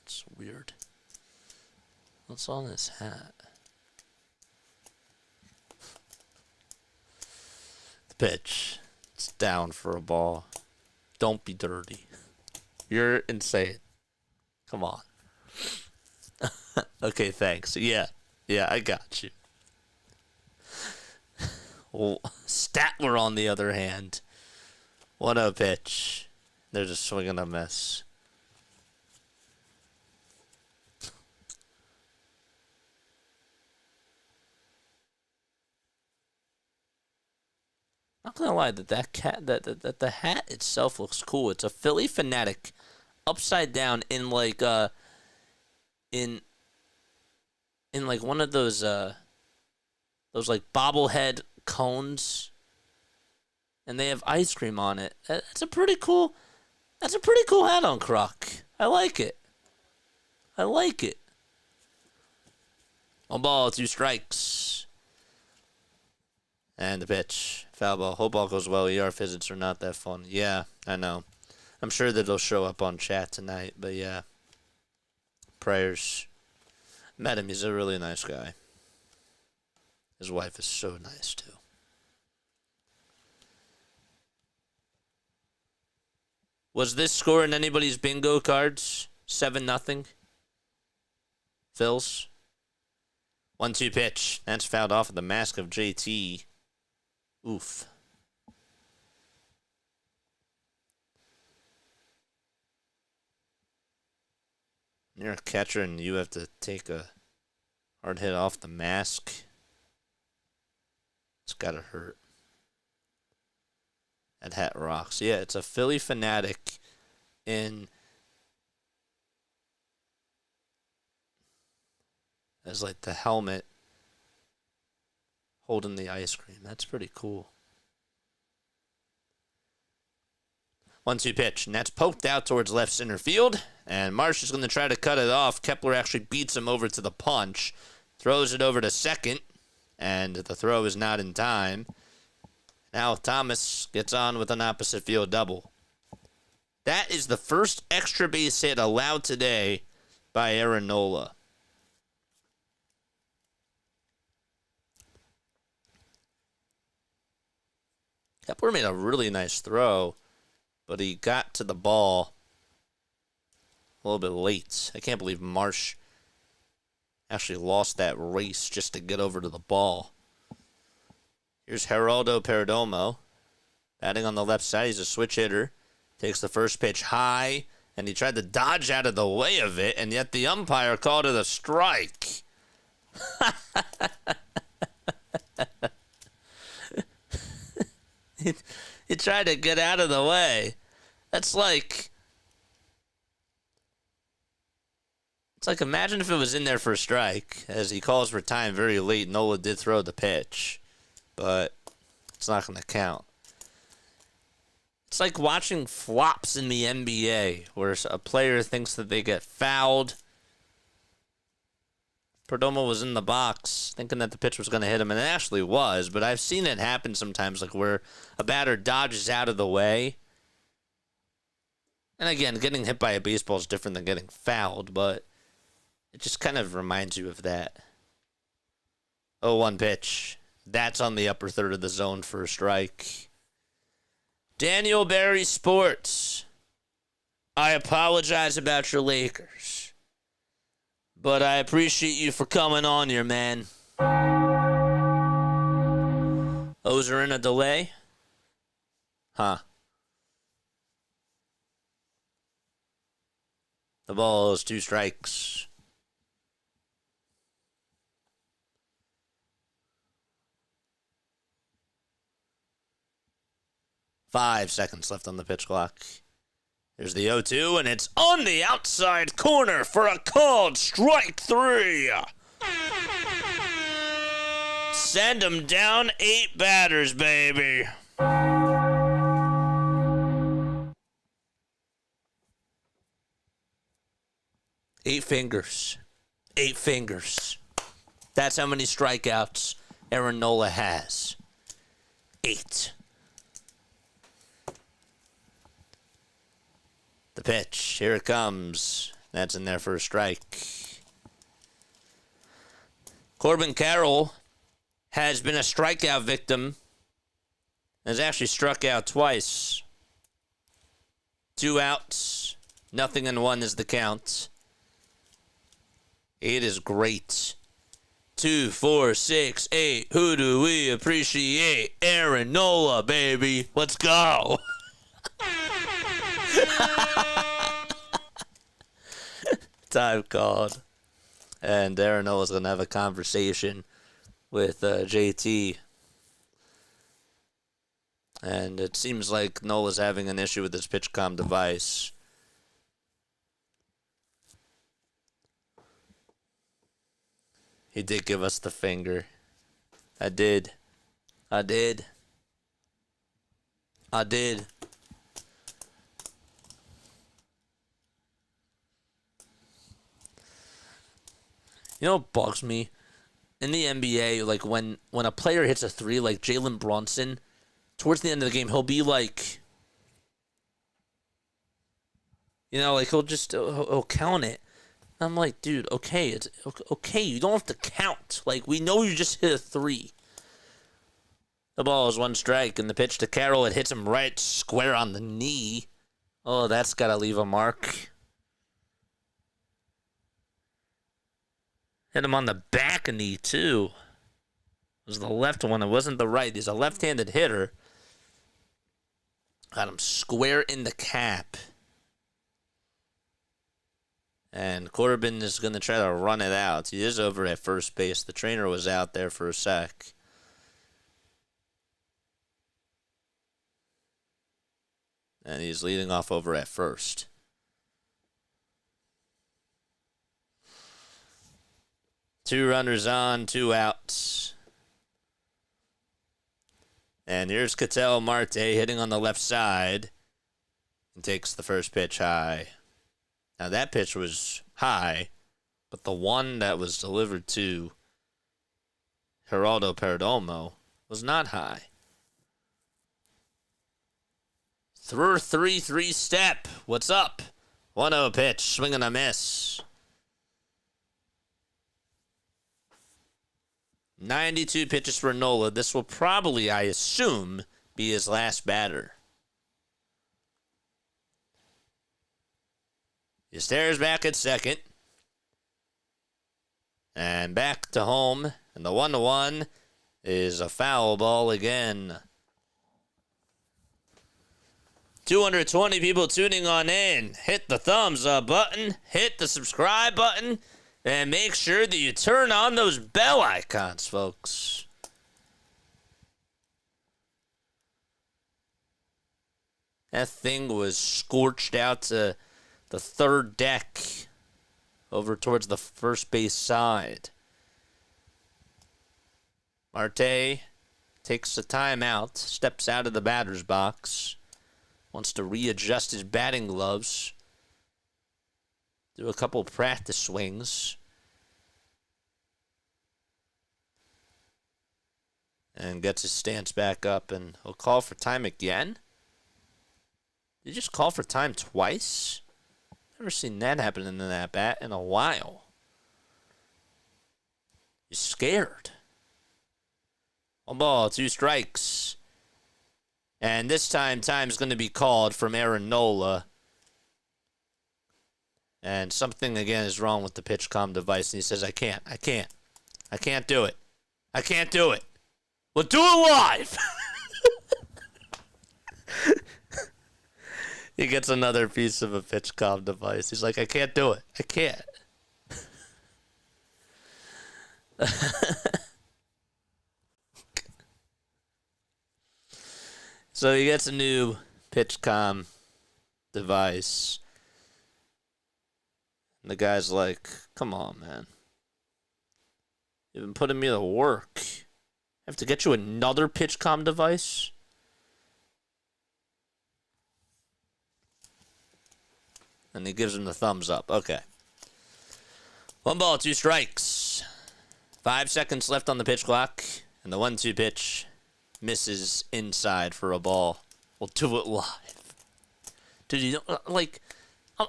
It's weird. What's on his hat? The pitch. It's down for a ball. Don't be dirty. You're insane. Come on. Okay, thanks. Yeah, I got you. Well, Statler, on the other hand. 1-0 pitch. They're just swinging a miss. Not gonna lie, that the hat itself looks cool. It's a Philly Fanatic upside down in like in like one of those like bobblehead cones, and they have ice cream on it. That's a pretty cool hat on Croc. I like it. One ball, 2 strikes. And the pitch. Foul ball. Hope all goes well. ER visits are not that fun. Yeah, I know. I'm sure that it'll show up on chat tonight, but yeah. Prayers. Met him. He's a really nice guy. His wife is so nice, too. Was this score in anybody's bingo cards? 7-0? Phils? 1-2 pitch. That's fouled off of the mask of JT. Oof. You're a catcher and you have to take a hard hit off the mask. It's gotta hurt. That hat rocks. Yeah, it's a Philly Fanatic in as like the helmet holding the ice cream. That's pretty cool. 1-2 pitch, and that's poked out towards left center field. And Marsh is going to try to cut it off. Kepler actually beats him over to the punch. Throws it over to second, and the throw is not in time. Now Thomas gets on with an opposite field double. That is the first extra base hit allowed today by Aaron Nola. Kepler made a really nice throw, but he got to the ball a little bit late. I can't believe Marsh actually lost that race just to get over to the ball. Here's Geraldo Perdomo. Batting on the left side, he's a switch hitter. Takes the first pitch high, and he tried to dodge out of the way of it, and yet the umpire called it a strike. He tried to get out of the way. It's like imagine if it was in there for a strike, as he calls for time very late. Nola did throw the pitch, but it's not going to count. It's like watching flops in the NBA, where a player thinks that they get fouled. Perdomo was in the box thinking that the pitch was going to hit him, and it actually was, but I've seen it happen sometimes, like where a batter dodges out of the way, And again, getting hit by a baseball is different than getting fouled, but it just kind of reminds you of that. 0-1 pitch. That's on the upper third of the zone for a strike. Daniel Barry Sports. I apologize about your Lakers, but I appreciate you for coming on here, man. O's are in a delay? Huh. The ball is 2 strikes. Five seconds left on the pitch clock. There's the 0-2, and it's on the outside corner for a called strike 3. Send him down 8 batters, baby. Eight fingers. That's how many strikeouts Aaron Nola has. 8. The pitch. Here it comes. That's in there for a strike. Corbin Carroll has been a strikeout victim. Has actually struck out twice. 2 outs. 0-1 is the count. 8 is great. 2, 4, 6, 8. Who do we appreciate? Aaron Nola, baby. Let's go. Time called. And Aaron Nola's going to have a conversation with JT. And it seems like Nola's having an issue with his PitchCom device. He did give us the finger. I did. You know what bugs me? In the NBA, like when a player hits a 3, like Jalen Brunson, towards the end of the game, he'll be like, you know, like he'll count it. I'm like, dude, okay, it's okay. You don't have to count. Like, we know you just hit a 3. The ball is 1 strike, and the pitch to Carroll, it hits him right square on the knee. Oh, that's got to leave a mark. Hit him on the back knee, too. It was the left one. It wasn't the right. He's a left-handed hitter. Got him square in the cap. And Corbin is going to try to run it out. He is over at first base. The trainer was out there for a sec. And he's leading off over at first. Two runners on, 2 outs. And here's Ketel Marte hitting on the left side. And takes the first pitch high. Now that pitch was high, but the one that was delivered to Geraldo Perdomo was not high. Through 3-3 step. What's up? 1-0 pitch. Swing and a miss. 92 pitches for Nola. This will probably, I assume, be his last batter. He stares back at second. And back to home. And the 1-1 is a foul ball again. 220 people tuning on in. Hit the thumbs up button. Hit the subscribe button. And make sure that you turn on those bell icons, folks. That thing was scorched out to the third deck over towards the first base side. Marte takes a timeout, steps out of the batter's box, wants to readjust his batting gloves, do a couple practice swings, and gets his stance back up, and he'll call for time again. You just call for time twice? Never seen that happen in that bat in a while. You're scared. 1 ball, 2 strikes. And this time's going to be called from Aaron Nola. And something, again, is wrong with the pitch comm device. And he says, I can't do it. I can't do it. We'll do it live. He gets another piece of a pitch comm device. He's like, I can't do it. I can't. So he gets a new pitch comm device. And the guy's like, come on, man. You've been putting me to work. I have to get you another pitch comm device? And he gives him the thumbs up. Okay. 1 ball, 2 strikes. 5 seconds left on the pitch clock. And the 1-2 pitch misses inside for a ball. We'll do it live. Dude, you don't, like,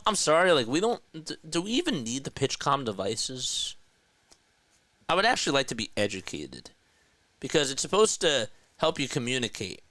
I'm sorry, like, we don't, do we even need the pitch comm devices? I would actually like to be educated. Because it's supposed to help you communicate.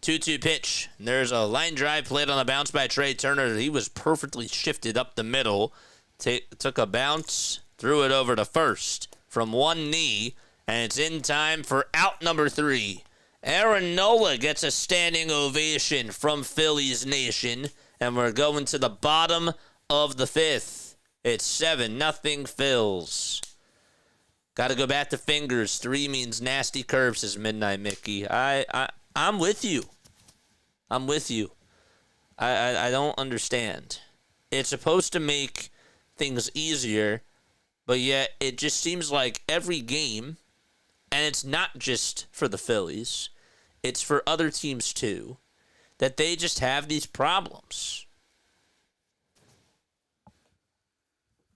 2-2 pitch. And there's a line drive played on a bounce by Trey Turner. He was perfectly shifted up the middle. Took a bounce, threw it over to first from one knee, and it's in time for out number 3. Aaron Nola gets a standing ovation from Phillies Nation, and we're going to the bottom of the 5th. It's 7-0 Phils. Got to go back to fingers. 3 means nasty curve, says Midnight Mickey. I'm with you. I'm with you. I don't understand. It's supposed to make things easier, but yet it just seems like every game, and it's not just for the Phillies, it's for other teams too, that they just have these problems.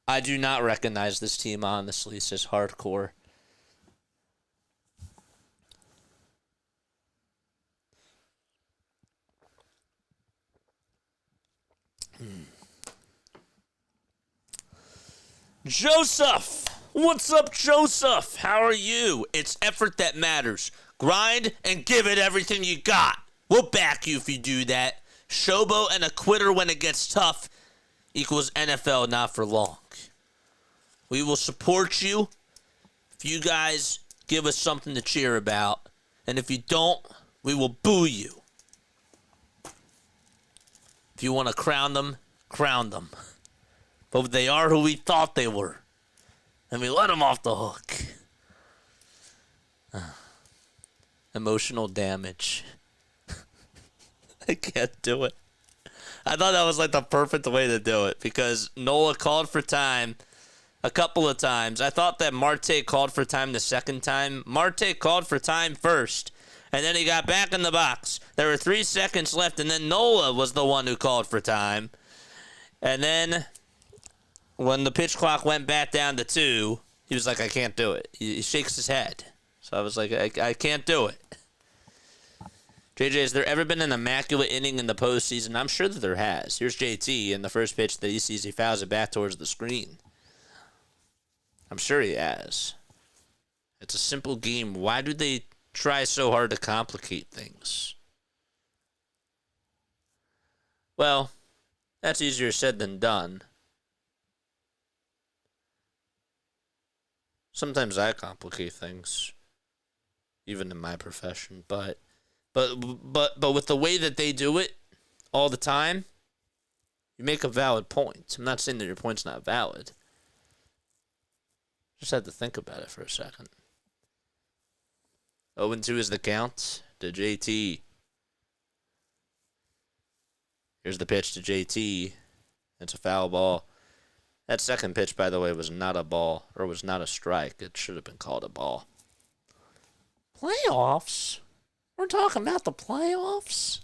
I do not recognize this team, honestly, says Hardcore. Joseph! What's up, Joseph? How are you? It's effort that matters. Grind and give it everything you got. We'll back you if you do that. Showboat and a quitter when it gets tough equals NFL not for long. We will support you if you guys give us something to cheer about. And if you don't, we will boo you. If you want to crown them, crown them. But they are who we thought they were. And we let them off the hook. Emotional damage. I can't do it. I thought that was like the perfect way to do it. Because Nola called for time a couple of times. I thought that Marte called for time the second time. Marte called for time first. And then he got back in the box. There were 3 seconds left. And then Nola was the one who called for time. And then when the pitch clock went back down to 2, he was like, I can't do it. He shakes his head. So I was like, I can't do it. JJ, has there ever been an immaculate inning in the postseason? I'm sure that there has. Here's JT, and the first pitch that he sees, he fouls it back towards the screen. I'm sure he has. It's a simple game. Why do they try so hard to complicate things? Well, that's easier said than done. Sometimes I complicate things, even in my profession. But with the way that they do it all the time, you make a valid point. I'm not saying that your point's not valid. Just had to think about it for a second. 0-2 is the count to JT. Here's the pitch to JT. It's a foul ball. That second pitch, by the way, was not a ball, or was not a strike. It should have been called a ball. Playoffs? We're talking about the playoffs?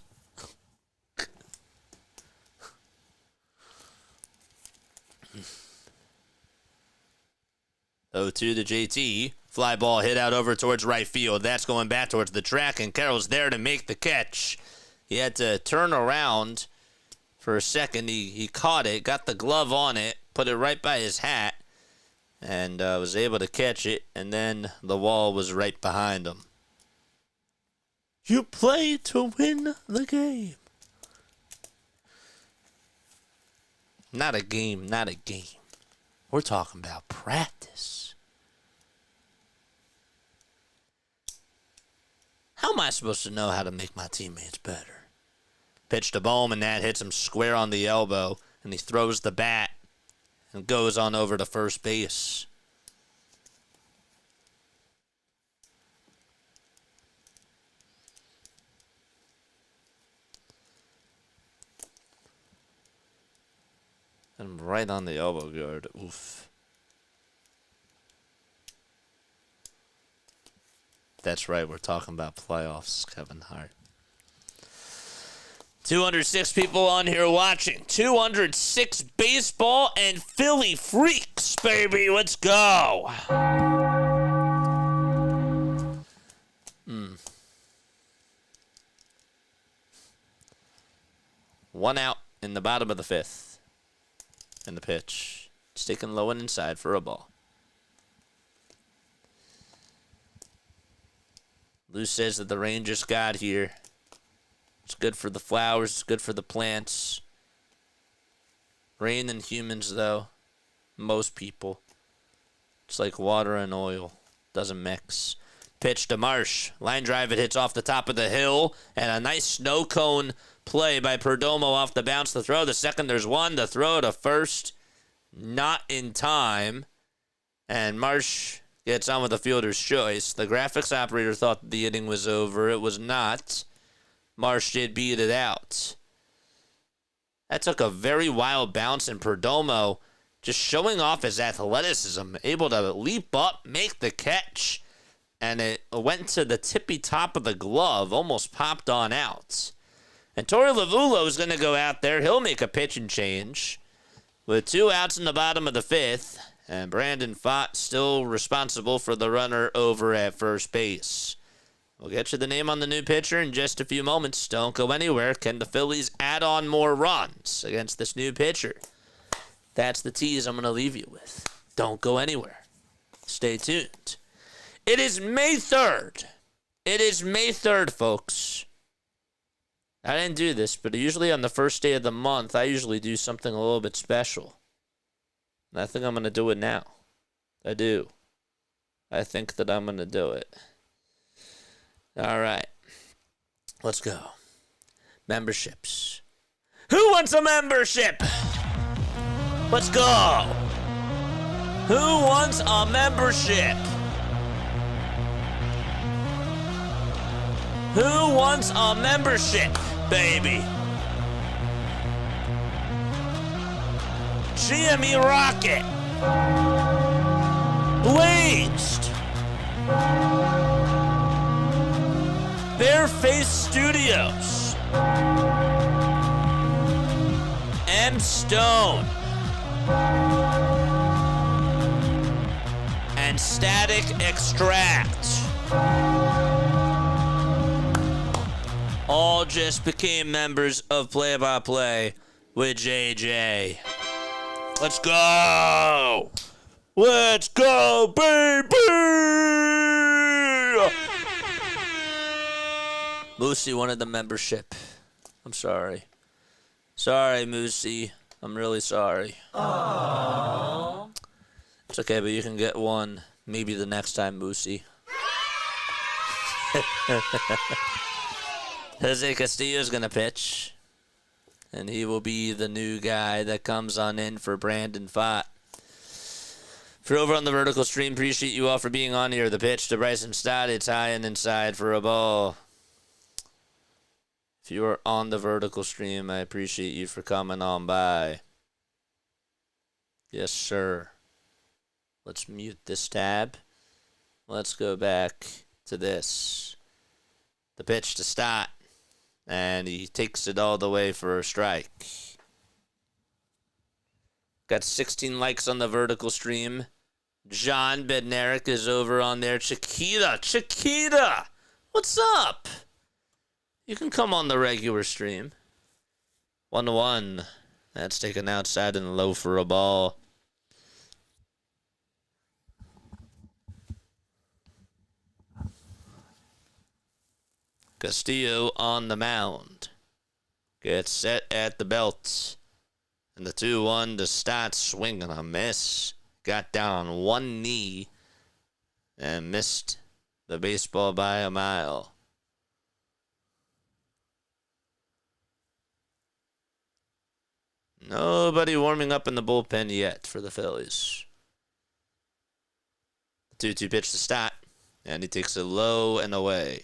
0-2 to JT. Fly ball hit out over towards right field. That's going back towards the track, and Carroll's there to make the catch. He had to turn around For a second, he caught it, got the glove on it, put it right by his hat, and was able to catch it, and then the wall was right behind him. You play to win the game. Not a game, not a game. We're talking about practice. How am I supposed to know how to make my teammates better? Pitch to Bohm, and that hits him square on the elbow, and he throws the bat and goes on over to first base. And right on the elbow guard. Oof. That's right, we're talking about playoffs, Kevin Hart. 206 people on here watching. 206 baseball and Philly freaks, baby. Let's go. One out in the bottom of the fifth. And the pitch. It's taken low and inside for a ball. Lou says that the rain just got here. It's good for the flowers. It's good for the plants. Rain and humans, though. Most people. It's like water and oil. Doesn't mix. Pitch to Marsh. Line drive. It hits off the top of the hill. And a nice snow cone play by Perdomo off the bounce. The throw. The second, there's one. The throw to first. Not in time. And Marsh gets on with the fielder's choice. The graphics operator thought the inning was over. It was not. Marsh did beat it out. That took a very wild bounce, and Perdomo just showing off his athleticism, able to leap up, make the catch, and it went to the tippy top of the glove, almost popped on out. And Torey Lovullo is going to go out there. He'll make a pitch and change with 2 outs in the bottom of the fifth, and Brandon Pfaadt still responsible for the runner over at first base. We'll get you the name on the new pitcher in just a few moments. Don't go anywhere. Can the Phillies add on more runs against this new pitcher? That's the tease I'm going to leave you with. Don't go anywhere. Stay tuned. It is May 3rd. It is May 3rd, folks. I didn't do this, but usually on the first day of the month, I usually do something a little bit special. And I think I'm going to do it now. I do. I think that I'm going to do it. All right. Let's go. Memberships. Who wants a membership? Let's go. Who wants a membership? Who wants a membership, baby? GME Rocket. Blazed. Bareface Studios. M. Stone. And Static Extract. All just became members of Play by Play with JJ. Let's go! Let's go, baby! Moosey wanted the membership. I'm sorry. Sorry, Moosey. I'm really sorry. Aww. It's okay, but you can get one maybe the next time, Moosey. Jose Castillo's going to pitch. And he will be the new guy that comes on in for Brandon Pfaadt. If you're over on the vertical stream, appreciate you all for being on here. The pitch to Bryson Stott. It's high and inside for a ball. If you are on the vertical stream, I appreciate you for coming on by. Yes, sir. Let's mute this tab. Let's go back to this. The pitch to Stott. And he takes it all the way for a strike. Got 16 likes on the vertical stream. John Bednarik is over on there. Chiquita! What's up? You can come on the regular stream. 1-1. That's taken outside and low for a ball. Castillo on the mound. Gets set at the belt. And the 2-1 to start, swing and a miss. Got down on one knee and missed the baseball by a mile. Nobody warming up in the bullpen yet for the Phillies. 2-2 pitch to start, and he takes it low and away.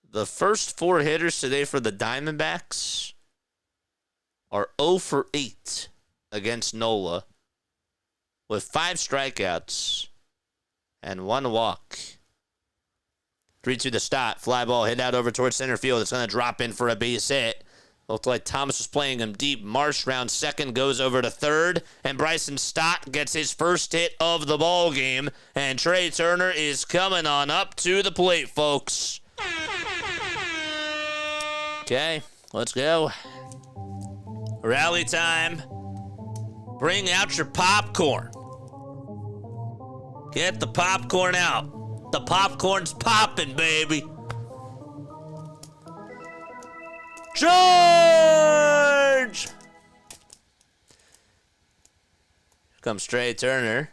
The first 4 hitters today for the Diamondbacks are 0 for 8 against Nola with 5 strikeouts and 1 walk. 3-2 the start. Fly ball hit out over towards center field. It's going to drop in for a base hit. Looked like Thomas was playing him deep. Marsh round second, goes over to third, and Bryson Stott gets his first hit of the ball game. And Trey Turner is coming on up to the plate, folks. Okay, let's go. Rally time. Bring out your popcorn. Get the popcorn out. The popcorn's popping, baby. Charge! Here comes Trey Turner.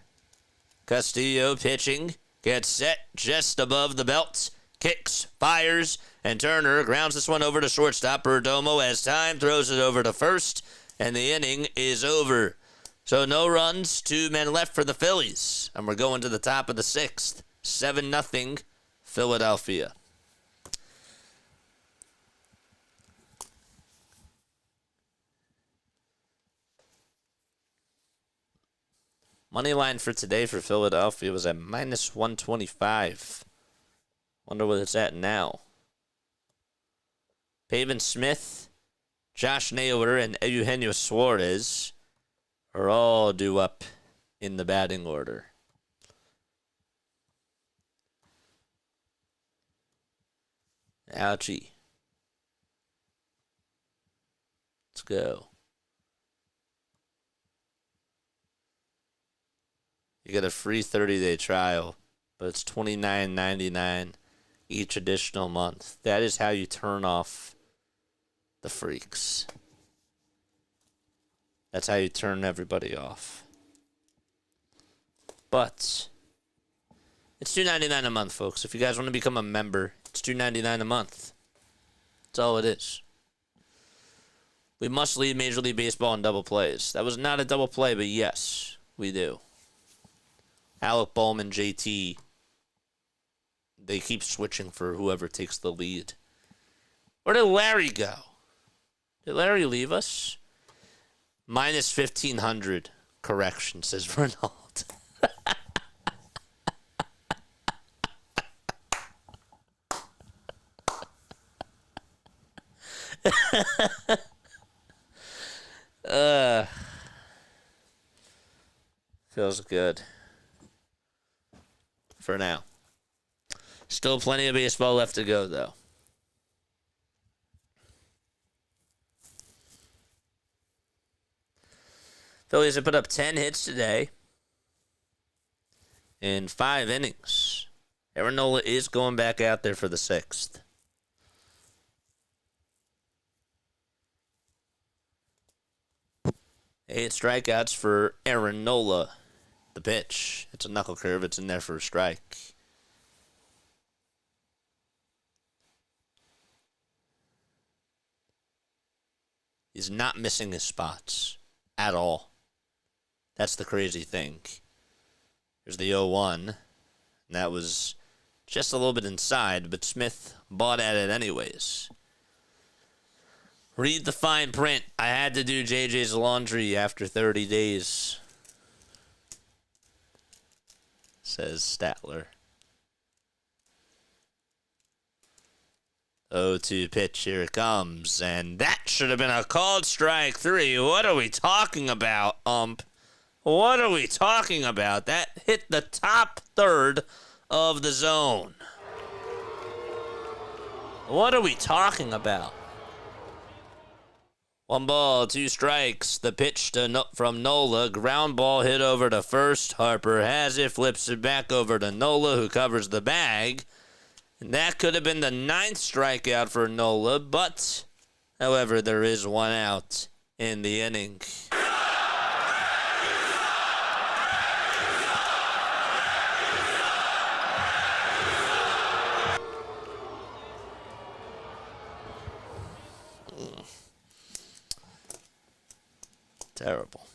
Castillo pitching. Gets set just above the belt. Kicks, fires, and Turner grounds this one over to shortstop. Perdomo has time, throws it over to first, and the inning is over. So no runs, 2 men left for the Phillies. And we're going to the top of the 6th. 7-0 Philadelphia. Money line for today for Philadelphia was at -125. Wonder what it's at now. Pavin Smith, Josh Naylor, and Eugenio Suarez are all due up in the batting order. Ouchie. Let's go. You get a free 30-day trial, but it's $29.99 each additional month. That is how you turn off the freaks. That's how you turn everybody off. But it's $2.99 a month, folks. If you guys want to become a member, it's $2.99 a month. That's all it is. We must lead Major League Baseball in double plays. That was not a double play, but yes, we do. Alec Bowman, JT, they keep switching for whoever takes the lead. Where did Larry go? Did Larry leave us? -1,500. Correction, says Ronald. Feels good. For now. Still plenty of baseball left to go, though. Phillies have put up 10 hits today in 5 innings. Aaron Nola is going back out there for the 6th. Eight strikeouts for Aaron Nola. The pitch. It's a knuckle curve. It's in there for a strike. He's not missing his spots at all. That's the crazy thing. Here's the 0-1. And that was just a little bit inside, but Smith bought at it anyways. Read the fine print. I had to do JJ's laundry after 30 days. Says Statler. 0-2 pitch, here it comes. And that should have been a called strike 3. What are we talking about, ump? What are we talking about? That hit the top third of the zone. What are we talking about? 1 ball, 2 strikes. The pitch from Nola. Ground ball hit over to first. Harper has it, flips it back over to Nola, who covers the bag. And that could have been the 9th strikeout for Nola, but, however, there is 1 out in the inning. Terrible.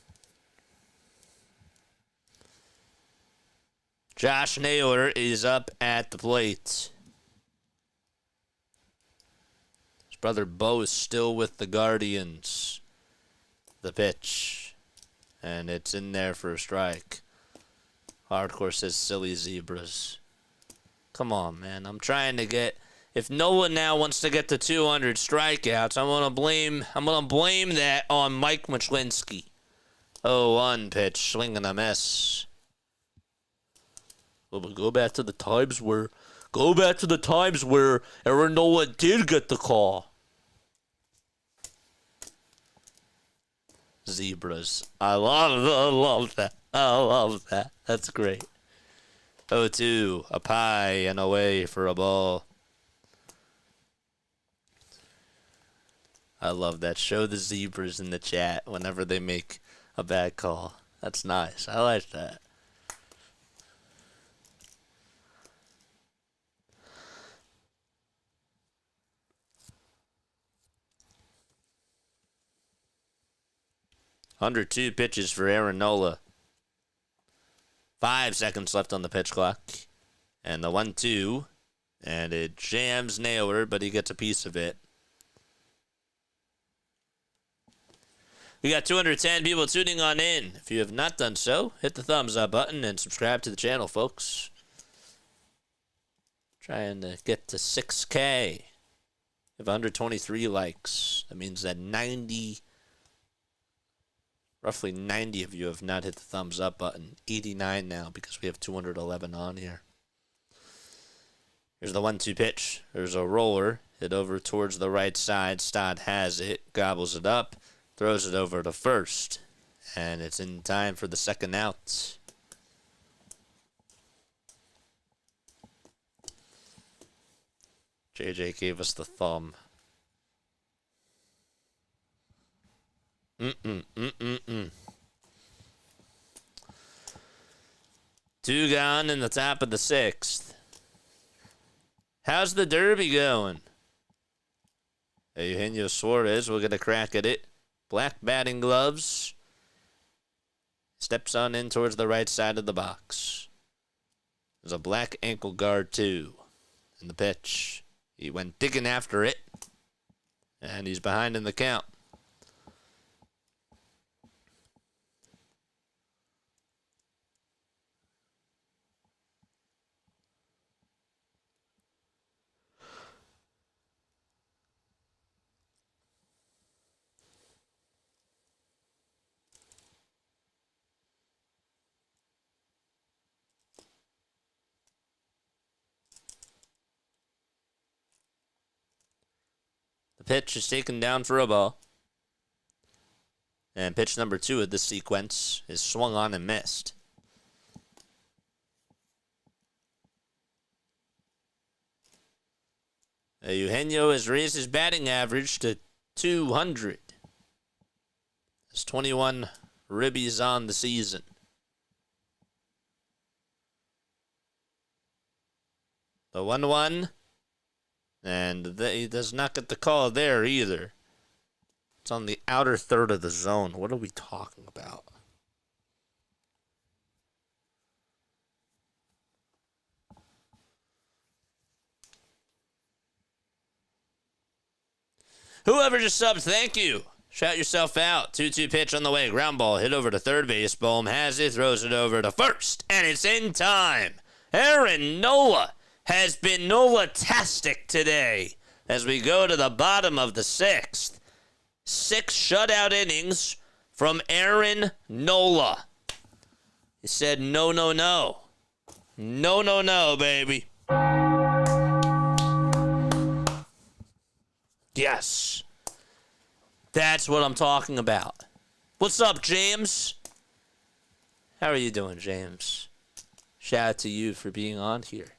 Josh Naylor is up at the plate. His brother Bo is still with the Guardians. The pitch. And it's in there for a strike. Hardcore says silly zebras. Come on, man. I'm trying to get... If no one now wants to get to 200 strikeouts, I'm gonna blame that on Mike Machlinski. 0-1 pitch, swing and a miss. Well, go back to the times where Aaron Nola did get the call. Zebras. I love that. That's great. 0-2, a pie and away for a ball. I love that. Show the zebras in the chat whenever they make a bad call. That's nice. I like that. Under 2 pitches for Aaron Nola. 5 seconds left on the pitch clock. And the 1-2. And it jams Naylor, but he gets a piece of it. We got 210 people tuning on in. If you have not done so, hit the thumbs up button and subscribe to the channel, folks. Trying to get to 6K. We have 123 likes. That means that roughly 90 of you have not hit the thumbs up button. 89 now because we have 211 on here. Here's the 1-2 pitch. There's a roller. Hit over towards the right side. Stott has it. Gobbles it up. Throws it over to first. And it's in time for the second out. JJ gave us the thumb. 2 gone in the top of the 6th. How's the derby going? Eugenio Suarez will get a crack at it. Black batting gloves. Steps on in towards the right side of the box. There's a black ankle guard, too, in the pitch. He went digging after it, and he's behind in the count. Pitch is taken down for a ball. And pitch number 2 of this sequence is swung on and missed. Eugenio has raised his batting average to 200. There's 21 ribbies on the season. The 1-1. And he does not get the call there either. It's on the outer third of the zone. What are we talking about? Whoever just subbed, thank you. Shout yourself out. 2-2 pitch on the way. Ground ball hit over to third base. Bohm has it, throws it over to first. And it's in time. Aaron Nola has been Nola-tastic today as we go to the bottom of the 6th. 6 shutout innings from Aaron Nola. He said, no, no, no. No, no, no, baby. Yes. That's what I'm talking about. What's up, James? How are you doing, James? Shout out to you for being on here.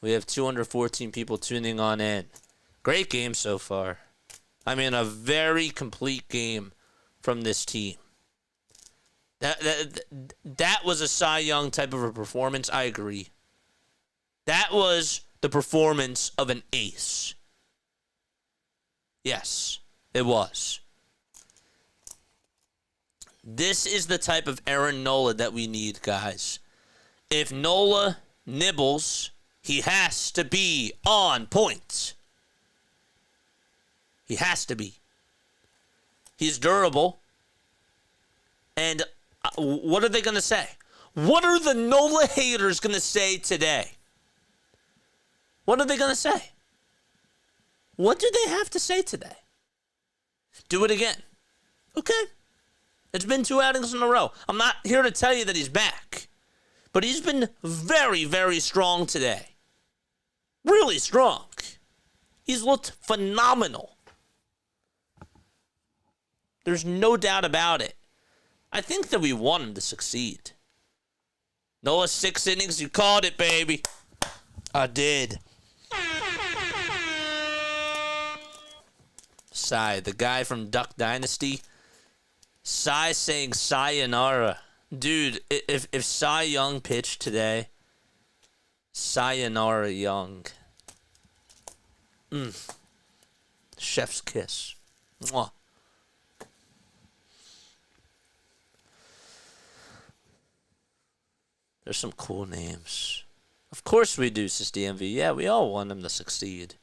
We have 214 people tuning on in. Great game so far. I mean, a very complete game from this team. That was a Cy Young type of a performance. I agree. That was the performance of an ace. Yes, it was. This is the type of Aaron Nola that we need, guys. If Nola nibbles, he has to be on point. He has to be. He's durable. And what are they going to say? What are the Nola haters going to say today? What are they going to say? What do they have to say today? Do it again. Okay. It's been 2 outings in a row. I'm not here to tell you that he's back. But he's been very, very strong today. Really strong. He's looked phenomenal. There's no doubt about it. I think that we want him to succeed. Nola, 6 innings, you called it, baby. I did. Cy, the guy from Duck Dynasty. Cy saying sayonara. Dude, if Cy Young pitched today, sayonara Young. Chef's kiss. Mwah. There's some cool names. Of course we do, Sis DMV. Yeah, we all want him to succeed.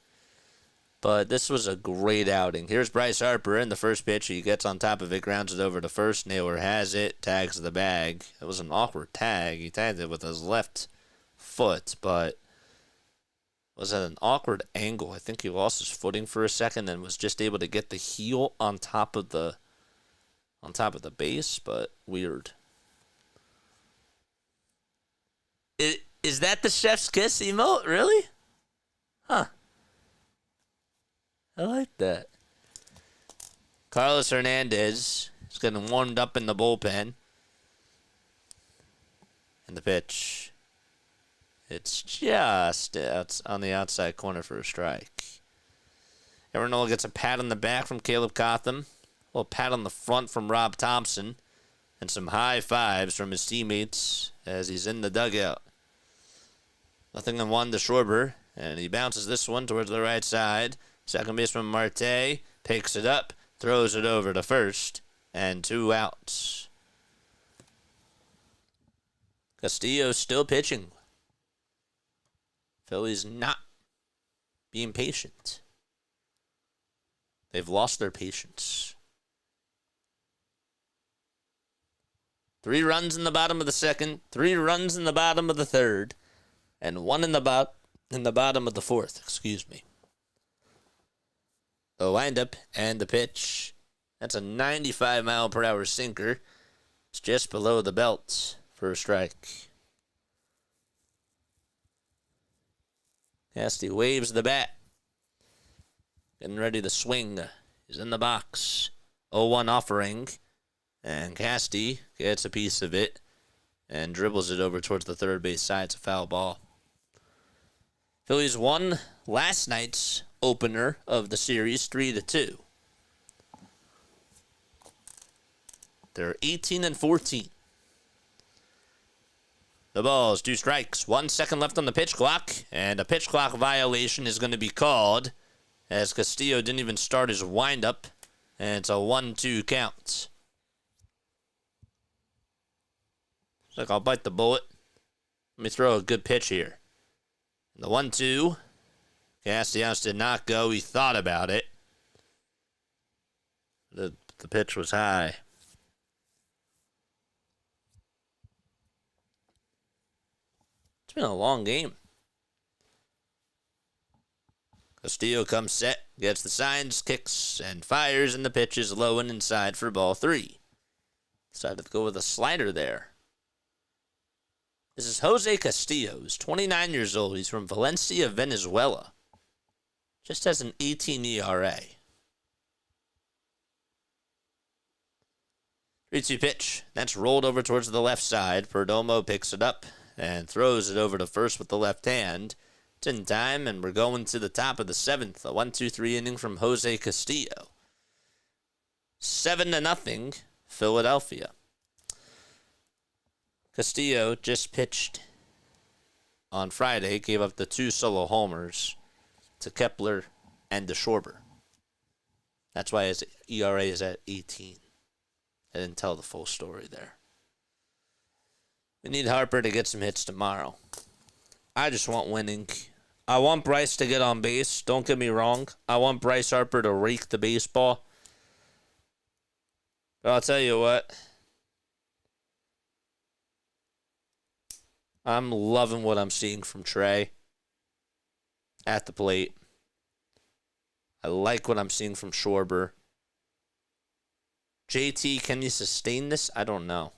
But this was a great outing. Here's Bryce Harper in the first pitch. He gets on top of it, grounds it over to first. Naylor has it, tags the bag. It was an awkward tag. He tagged it with his left foot, but was at an awkward angle. I think he lost his footing for a second and was just able to get the heel on top of the base, but weird. Is that the chef's kiss emote? Really? Huh. I like that. Carlos Hernandez is getting warmed up in the bullpen. And the pitch. It's just on the outside corner for a strike. Aaron Nola gets a pat on the back from Caleb Cotham. A little pat on the front from Rob Thompson. And some high fives from his teammates as he's in the dugout. 0-1 to Schwarber. And he bounces this one towards the right side. Second baseman Marte picks it up, throws it over to first, and 2 outs. Castillo still pitching. Phillies not being patient. They've lost their patience. 3 runs in the bottom of the second, 3 runs in the bottom of the third, and 1 in the bottom of the fourth. Excuse me. The windup and the pitch. That's a 95-mile-per-hour sinker. It's just below the belt for a strike. Casty waves the bat. Getting ready to swing. He's in the box. 0-1 offering. And Casty gets a piece of it and dribbles it over towards the third base side. It's a foul ball. Phillies won last night's opener of the series 3-2. They're 18-14. The ball's 2 strikes, 1 second left on the pitch clock, and a pitch clock violation is going to be called as Castillo didn't even start his windup, and it's a 1-2 count. Looks like I'll bite the bullet. Let me throw a good pitch here. The 1-2. Castellanos did not go. He thought about it. The pitch was high. It's been a long game. Castillo comes set, gets the signs, kicks, and fires, and the pitch is low and inside for ball 3. Decided to go with a slider there. This is Jose Castillo. He's 29 years old. He's from Valencia, Venezuela. Just has an 18 ERA. 3-2 pitch. That's rolled over towards the left side. Perdomo picks it up and throws it over to first with the left hand. It's in time, and we're going to the top of the 7th. A 1-2-3 inning from Jose Castillo. 7-0, Philadelphia. Castillo just pitched on Friday, gave up the 2 solo homers to Kepler and to Schwarber. That's why his ERA is at 18. I didn't tell the full story there. We need Harper to get some hits tomorrow. I just want winning. I want Bryce to get on base. Don't get me wrong. I want Bryce Harper to rake the baseball. But I'll tell you what. I'm loving what I'm seeing from Trey at the plate. I like what I'm seeing from Schwarber. JT, can you sustain this? I don't know.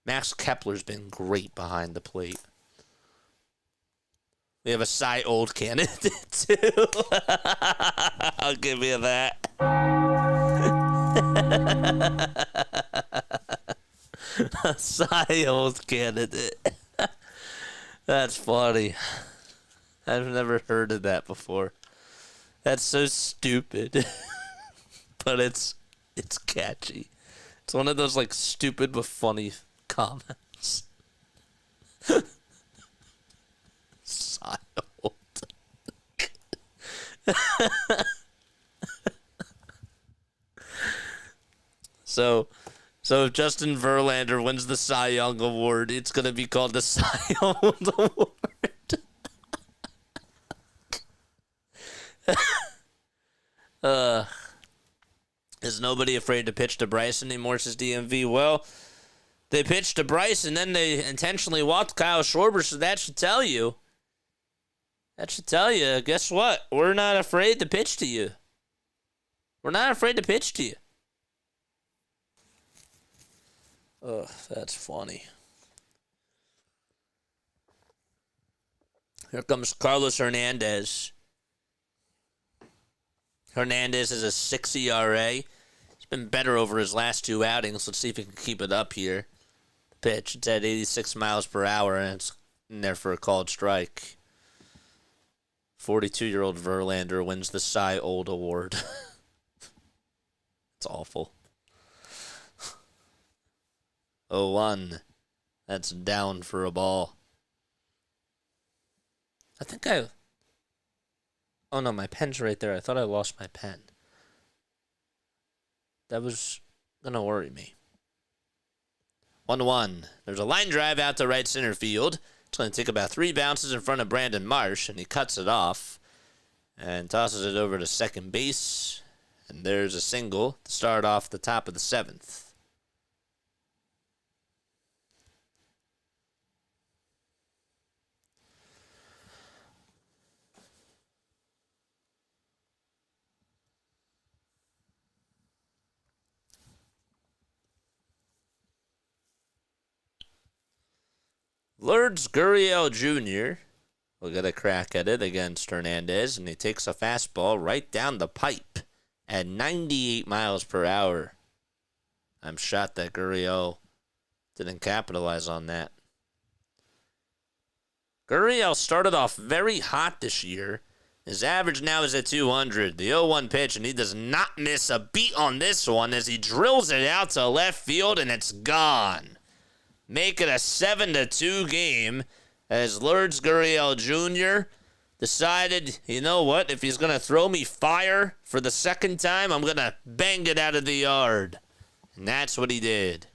Max Kepler's been great behind the plate. We have a Cy Old candidate, too. I'll give you that. A Cy Old candidate. That's funny. I've never heard of that before. That's so stupid. But it's catchy. It's one of those like stupid but funny comments. Silent. So if Justin Verlander wins the Cy Young Award, it's gonna be called the Cy Young Award. Is nobody afraid to pitch to Bryce anymore, says DMV? Well, they pitched to Bryce and then they intentionally walked Kyle Schwarber, so that should tell you. Guess what? We're not afraid to pitch to you. We're not afraid to pitch to you. Ugh, that's funny. Here comes Carlos Hernandez. Hernandez is a 6 ERA. He's been better over his last 2 outings. Let's see if he can keep it up here. The pitch, it's at 86 miles per hour, and it's in there for a called strike. 42-year-old Verlander wins the Cy Old Award. It's awful. 0-1. That's down for a ball. Oh no, my pen's right there. I thought I lost my pen. That was gonna worry me. 1-1. There's a line drive out to right center field. It's gonna take about 3 bounces in front of Brandon Marsh, and he cuts it off and tosses it over to second base. And there's a single to start off the top of the 7th. Lourdes Gurriel Jr. will get a crack at it against Hernandez, and he takes a fastball right down the pipe at 98 miles per hour. I'm shocked that Gurriel didn't capitalize on that. Gurriel started off very hot this year. His average now is at 200. The 0-1 pitch, and he does not miss a beat on this one as he drills it out to left field, and it's gone. Make it a 7-2 game as Lourdes Gurriel Jr. decided, you know what, if he's going to throw me fire for the second time, I'm going to bang it out of the yard. And that's what he did.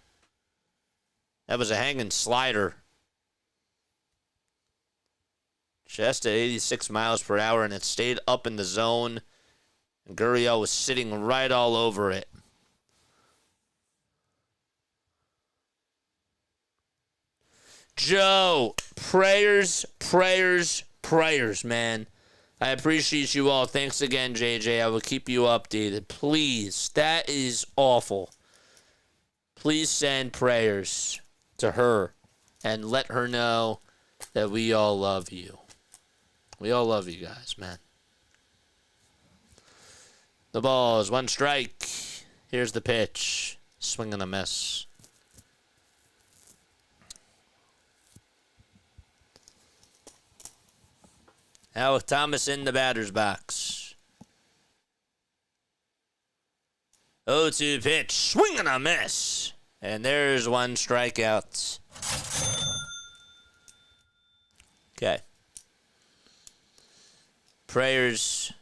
That was a hanging slider. Just at 86 miles per hour, and it stayed up in the zone. And Gurriel was sitting right all over it. Joe, prayers, man. I appreciate you all. Thanks again, JJ. I will keep you updated. Please, that is awful. Please send prayers to her and let her know that we all love you. We all love you guys, man. The ball is 1 strike. Here's the pitch. Swing and a miss. Alec Thomas in the batter's box. 0-2 pitch. Swing and a miss. And there's 1 strikeout. Okay. Prayers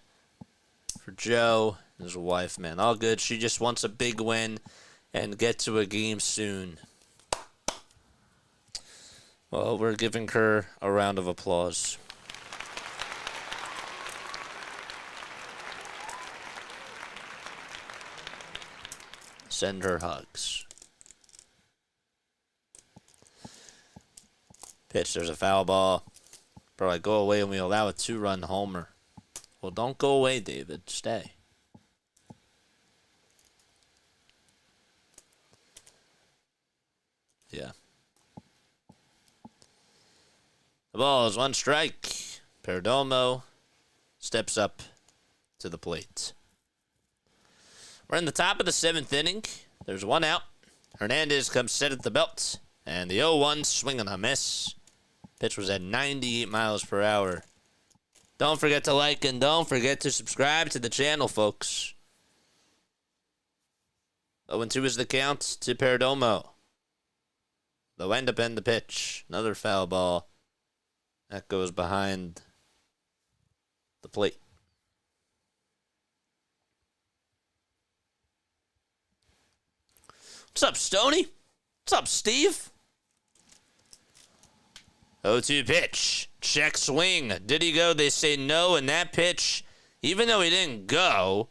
for Joe and his wife, man. All good. She just wants a big win and get to a game soon. Well, we're giving her a round of applause. Send her hugs. Pitch, there's a foul ball. Probably go away and we allow a 2-run homer. Well, don't go away, David. Stay. Yeah. The ball is 1 strike. Perdomo steps up to the plate. We're in the top of the 7th inning. There's 1 out. Hernandez comes set at the belt. And the 0-1 swing and a miss. Pitch was at 98 miles per hour. Don't forget to like and don't forget to subscribe to the channel, folks. 0-2 is the count to Perdomo. The windup and the pitch. Another foul ball. That goes behind the plate. What's up, Stoney? What's up, Steve? 0-2 pitch. Check swing. Did he go? They say no, and that pitch, even though he didn't go,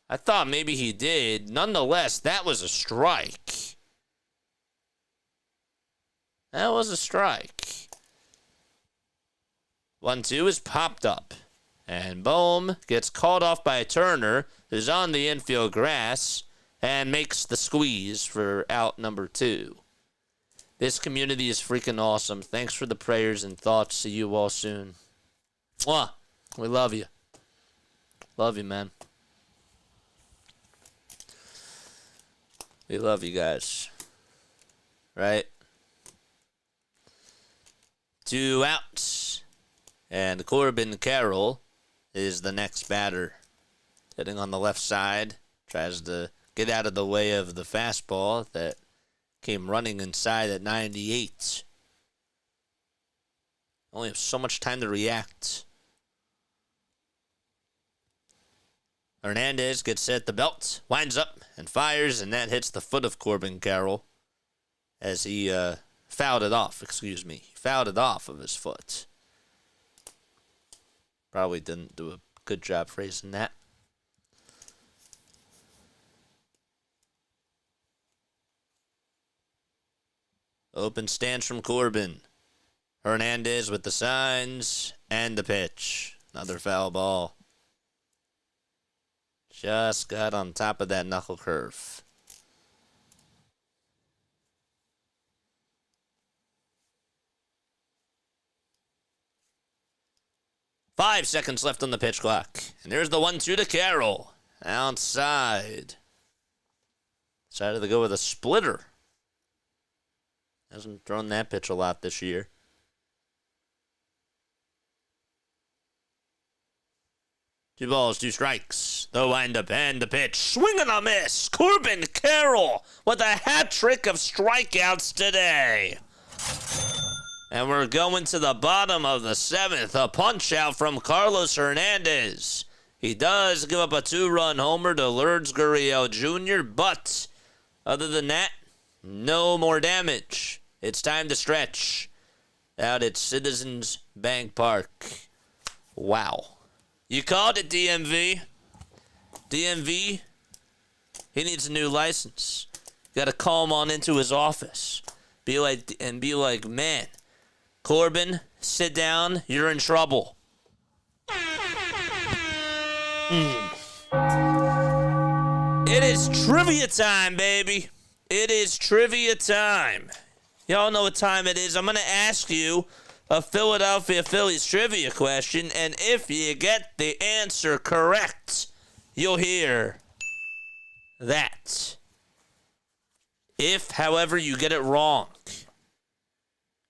I thought maybe he did. Nonetheless, that was a strike. That was a strike. 1-2 is popped up. And Bohm gets called off by Turner, who's on the infield grass, and makes the squeeze for out number 2. This community is freaking awesome. Thanks for the prayers and thoughts. See you all soon. Mwah. We love you. Love you, man. We love you guys. Right? 2 outs. And Corbin Carroll is the next batter. Hitting on the left side. Tries to get out of the way of the fastball that came running inside at 98. Only have so much time to react. Hernandez gets set at the belt, winds up and fires, and that hits the foot of Corbin Carroll as he fouled it off. He fouled it off of his foot. Probably didn't do a good job phrasing that. Open stance from Corbin. Hernandez with the signs and the pitch. Another foul ball. Just got on top of that knuckle curve. Five seconds left on the pitch clock. And there's the 1-2 to Carroll. Outside. Decided to go with a splitter. Hasn't thrown that pitch a lot this year. Two balls, 2 strikes. The windup and the pitch. Swing and a miss. Corbin Carroll with a hat trick of strikeouts today. And we're going to the bottom of the 7th. A punch out from Carlos Hernandez. He does give up a 2-run homer to Lourdes Gurriel Jr., but other than that, no more damage. It's time to stretch out at Citizens Bank Park. Wow. You called it, DMV. DMV, he needs a new license. You got to call him on into his office. Be like, man, Corbin, sit down. You're in trouble. It is trivia time, baby. It is trivia time. Y'all know what time it is. I'm going to ask you a Philadelphia Phillies trivia question, and if you get the answer correct, you'll hear that. If, however, you get it wrong,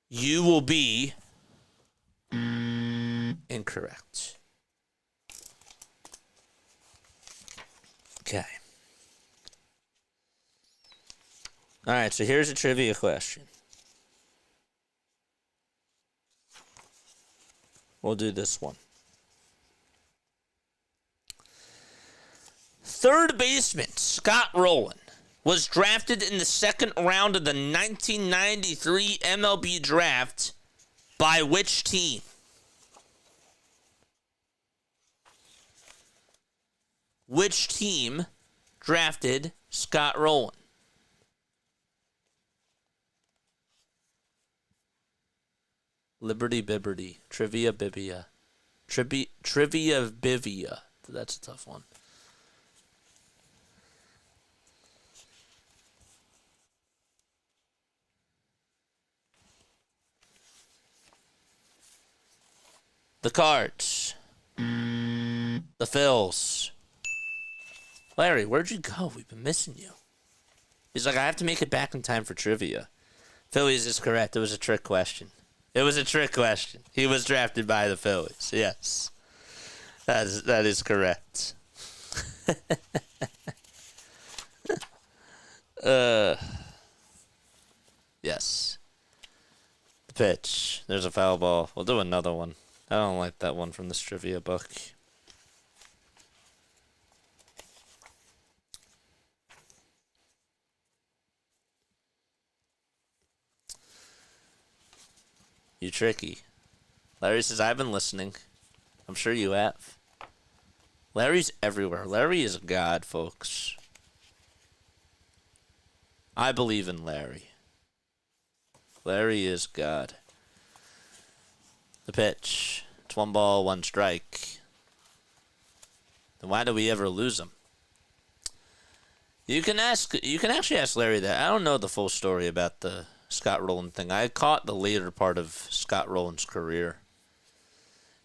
you will be incorrect. Okay. All right, so here's a trivia question. We'll do this one. Third baseman Scott Rowland was drafted in the second round of the 1993 MLB draft by which team? Which team drafted Scott Rowland? Liberty Bibberty. Trivia Bibia. Trivia Bivia. That's a tough one. The Cards. The Phils. Larry, where'd you go? We've been missing you. He's like, I have to make it back in time for trivia. Phillies is correct. It was a trick question. It was a trick question. He was drafted by the Phillies. Yes. That is correct. Yes. The pitch. There's a foul ball. We'll do another one. I don't like that one from this trivia book. You tricky. Larry says, I've been listening. I'm sure you have. Larry's everywhere. Larry is God, folks. I believe in Larry. Larry is God. The pitch. It's 1 ball, 1 strike. Then why do we ever lose him? You can actually ask Larry that. I don't know the full story about the Scott Rowland thing. I caught the later part of Scott Rowland's career.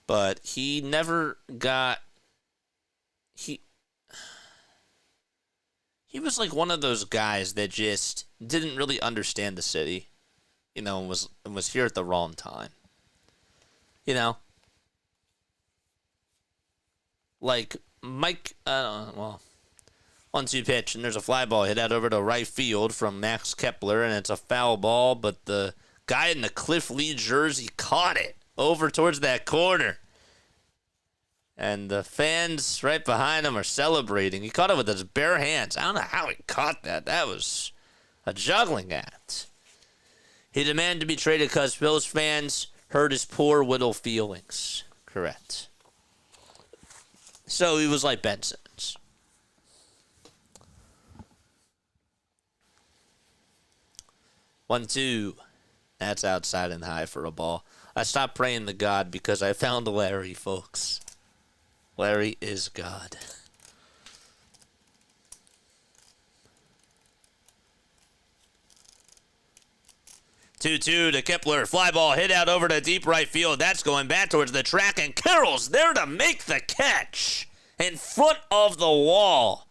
But he never got... He was like one of those guys that just didn't really understand the city, you know, and was here at the wrong time. You know? Like, Mike, 1-2 pitch, and there's a fly ball hit out over to right field from Max Kepler, and it's a foul ball, but the guy in the Cliff Lee jersey caught it over towards that corner. And the fans right behind him are celebrating. He caught it with his bare hands. I don't know how he caught that. That was a juggling act. He demanded to be traded because Phillies fans hurt his poor little feelings. Correct. So he was like Ben Simmons. One, two. That's outside and high for a ball. I stopped praying to God because I found Larry, folks. Larry is God. Two to Kepler. Fly ball hit out over to deep right field. That's going back towards the track, and Carroll's there to make the catch in front of the wall.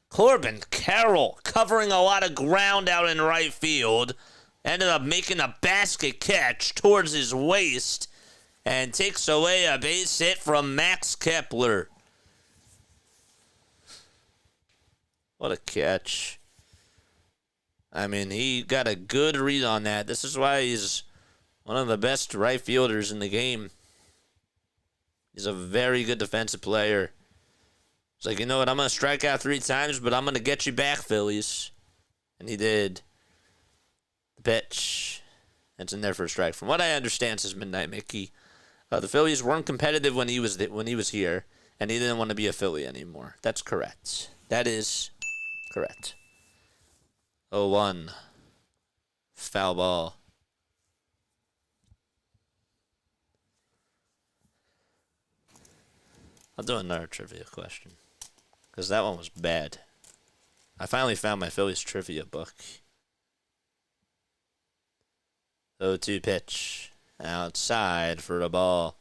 Corbin Carroll covering a lot of ground out in right field. Ended up making a basket catch towards his waist and takes away a base hit from Max Kepler. What a catch. I mean, he got a good read on that. This is why he's one of the best right fielders in the game. He's a very good defensive player. He's like, you know what, I'm going to strike out 3 times, but I'm going to get you back, Phillies. And he did. The pitch. It's in there for a strike. From what I understand, says Midnight Mickey, the Phillies weren't competitive when he was here, and he didn't want to be a Philly anymore. That's correct. That is correct. 0-1. Foul ball. I'll do another trivia question, because that one was bad. I finally found my Phillies trivia book. 0-2 pitch. Outside for a ball.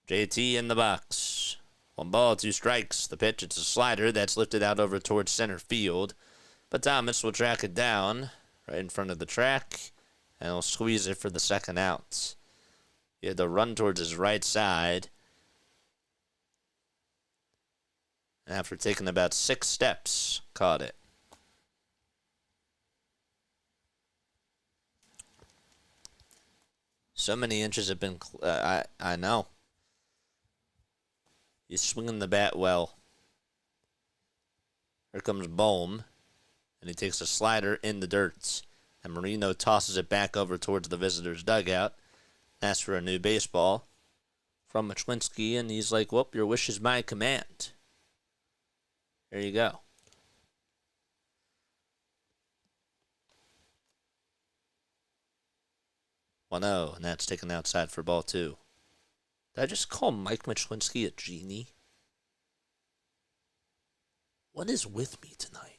JT in the box. 1 ball, 2 strikes. The pitch, it's a slider that's lifted out over towards center field. But Thomas will track it down right in front of the track, and he'll squeeze it for the second out. He had to run towards his right side. And after taking about 6 steps, caught it. So many inches have been... I know. He's swinging the bat well. Here comes Bohm. And he takes a slider in the dirt. And Marino tosses it back over towards the visitor's dugout. Asks for a new baseball from Machlinski. And he's like, well, your wish is my command. There you go. 1-0, and that's taken outside for ball 2. Did I just call Mike Machlinski a genie? What is with me tonight?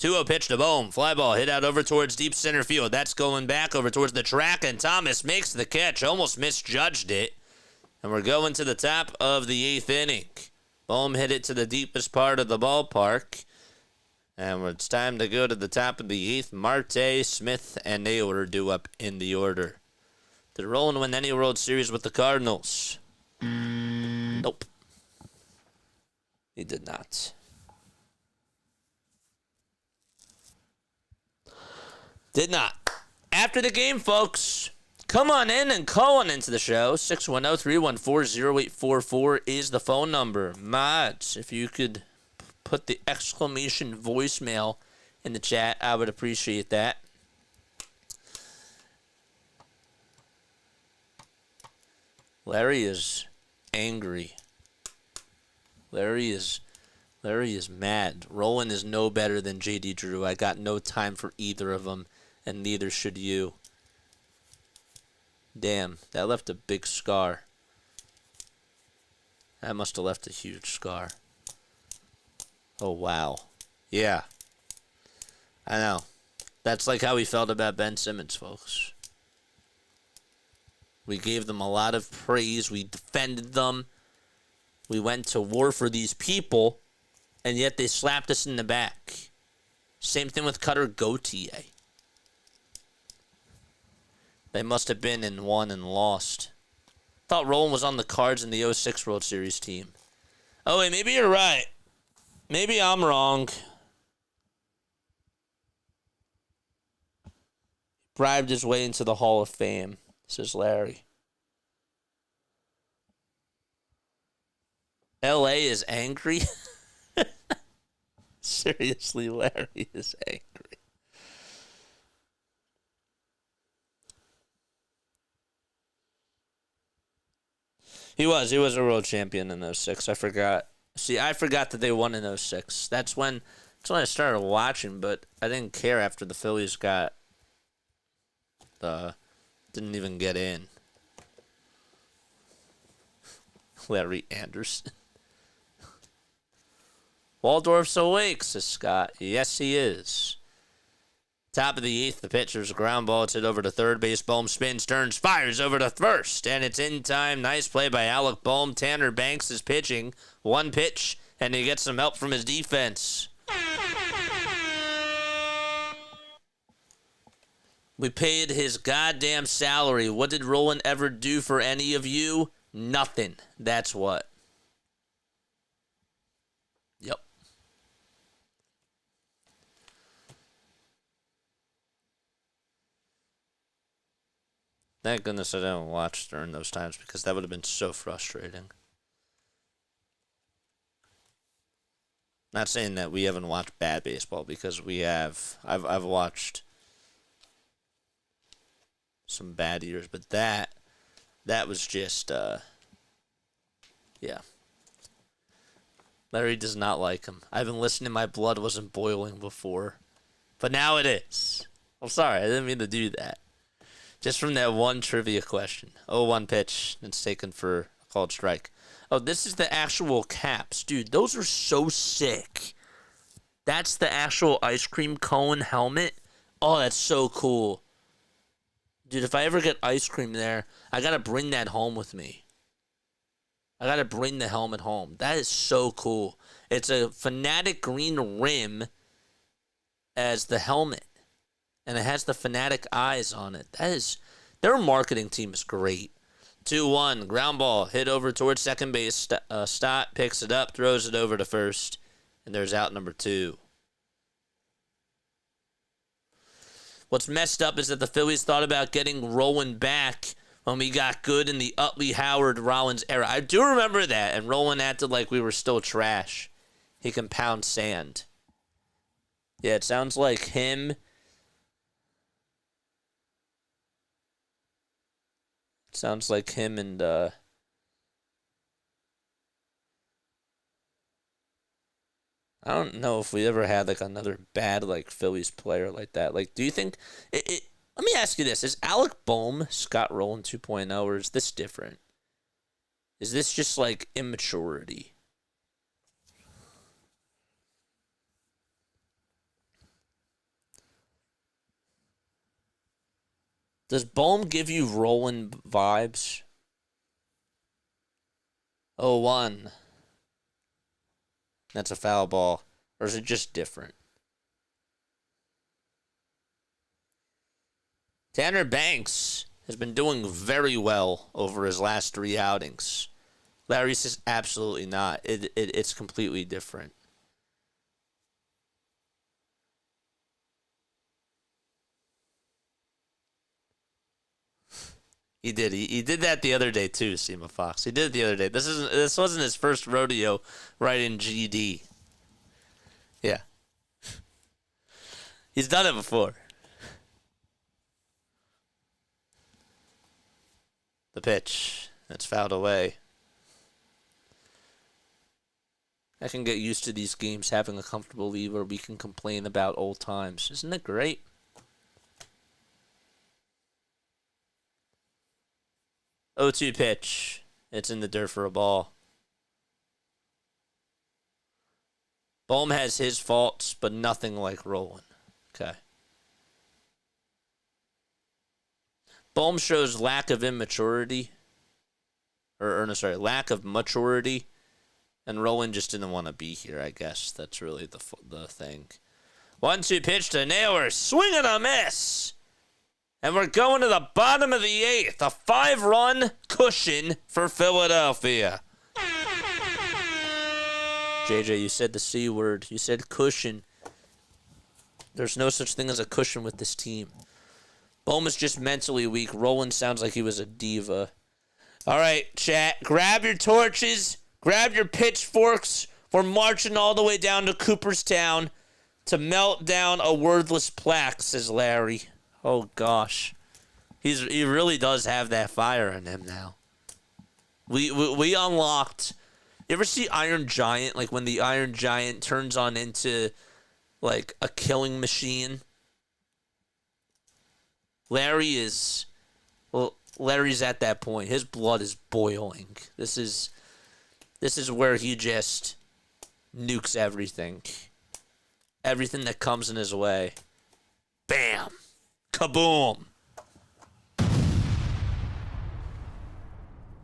2-0 pitch to Bohm. Fly ball hit out over towards deep center field. That's going back over towards the track, and Thomas makes the catch. Almost misjudged it. And we're going to the top of the 8th inning. Bohm hit it to the deepest part of the ballpark. And it's time to go to the top of the 8th. Marte, Smith, and Naylor due up in the order. Did Roland win any World Series with the Cardinals? Nope. He did not. Did not. After the game, folks, come on in and call on into the show. 610-314-0844 is the phone number. Mods, if you could put the exclamation voicemail in the chat, I would appreciate that. Larry is angry. Larry is mad. Roland is no better than JD Drew. I got no time for either of them, and neither should you. Damn, that left a big scar. That must have left a huge scar. Oh, wow. Yeah. I know. That's like how we felt about Ben Simmons, folks. We gave them a lot of praise. We defended them. We went to war for these people, and yet they slapped us in the back. Same thing with Cutter Gauthier. They must have been in won and lost. Thought Roland was on the Cards in the 06 World Series team. Oh, wait, maybe you're right. Maybe I'm wrong. Bribed his way into the Hall of Fame, says Larry. L.A. is angry? Seriously, Larry is angry. He was a world champion in 06. I forgot. See, I forgot that they won in 06. That's when I started watching, but I didn't care after the Phillies didn't even get in. Larry Anderson. Waldorf's awake, says Scott. Yes, he is. Top of the 8th, the pitcher's ground ball. It's hit over to third base. Bohm spins, turns, fires over to first. And it's in time. Nice play by Alec Bohm. Tanner Banks is pitching. 1 pitch, and he gets some help from his defense. We paid his goddamn salary. What did Roland ever do for any of you? Nothing. That's what. Yep. Thank goodness I didn't watch during those times, because that would have been so frustrating. Not saying that we haven't watched bad baseball, because we have. I've watched some bad years, but that was just yeah. Larry does not like him. I've been listening. My blood wasn't boiling before, but now it is. I'm sorry. I didn't mean to do that. Just from that one trivia question. 0-1 pitch. It's taken for a called strike. Oh, this is the actual caps. Dude, those are so sick. That's the actual ice cream cone helmet. Oh, that's so cool. Dude, if I ever get ice cream there, I gotta bring that home with me. I gotta bring the helmet home. That is so cool. It's a Fanatic green rim as the helmet. And it has the Fanatic eyes on it. Their marketing team is great. 2-1, ground ball, hit over towards second base. Stott picks it up, throws it over to first. And there's out number 2. What's messed up is that the Phillies thought about getting Rowan back when we got good in the Utley, Howard, Rollins era. I do remember that, and Rowan acted like we were still trash. He can pound sand. Yeah, it sounds like him. It sounds like him and I don't know if we ever had like another bad like Phillies player like that. Like, do you think let me ask you this: is Alec Bohm Scott Rowland 2.0, or is this different? Is this just like immaturity? Does Bohm give you Rowland vibes? 0-1. That's a foul ball. Or is it just different? Tanner Banks has been doing very well over his last 3 outings. Larry says absolutely not. It's completely different. He did. He did that the other day too, Sema Fox. He did it the other day. This wasn't his first rodeo right in GD. Yeah. He's done it before. The pitch. That's fouled away. I can get used to these games having a comfortable lead where we can complain about old times. Isn't it great? O2 pitch. It's in the dirt for a ball. Bohm has his faults, but nothing like Rowland. Okay. Bohm shows lack of immaturity. Lack of maturity. And Rowland just didn't want to be here, I guess. That's really the thing. 1-2 pitch to Naylor. Swing and a miss. And we're going to the bottom of the 8th. A 5-run cushion for Philadelphia. JJ, you said the C word. You said cushion. There's no such thing as a cushion with this team. Bohm is just mentally weak. Rowland sounds like he was a diva. All right, chat. Grab your torches. Grab your pitchforks. We're marching all the way down to Cooperstown to melt down a worthless plaque, says Larry. Oh, gosh. He really does have that fire in him now. We unlocked... You ever see Iron Giant? Like, when the Iron Giant turns on into, like, a killing machine? Larry's at that point. His blood is boiling. This is where he just nukes everything. Everything that comes in his way. Bam! Kaboom!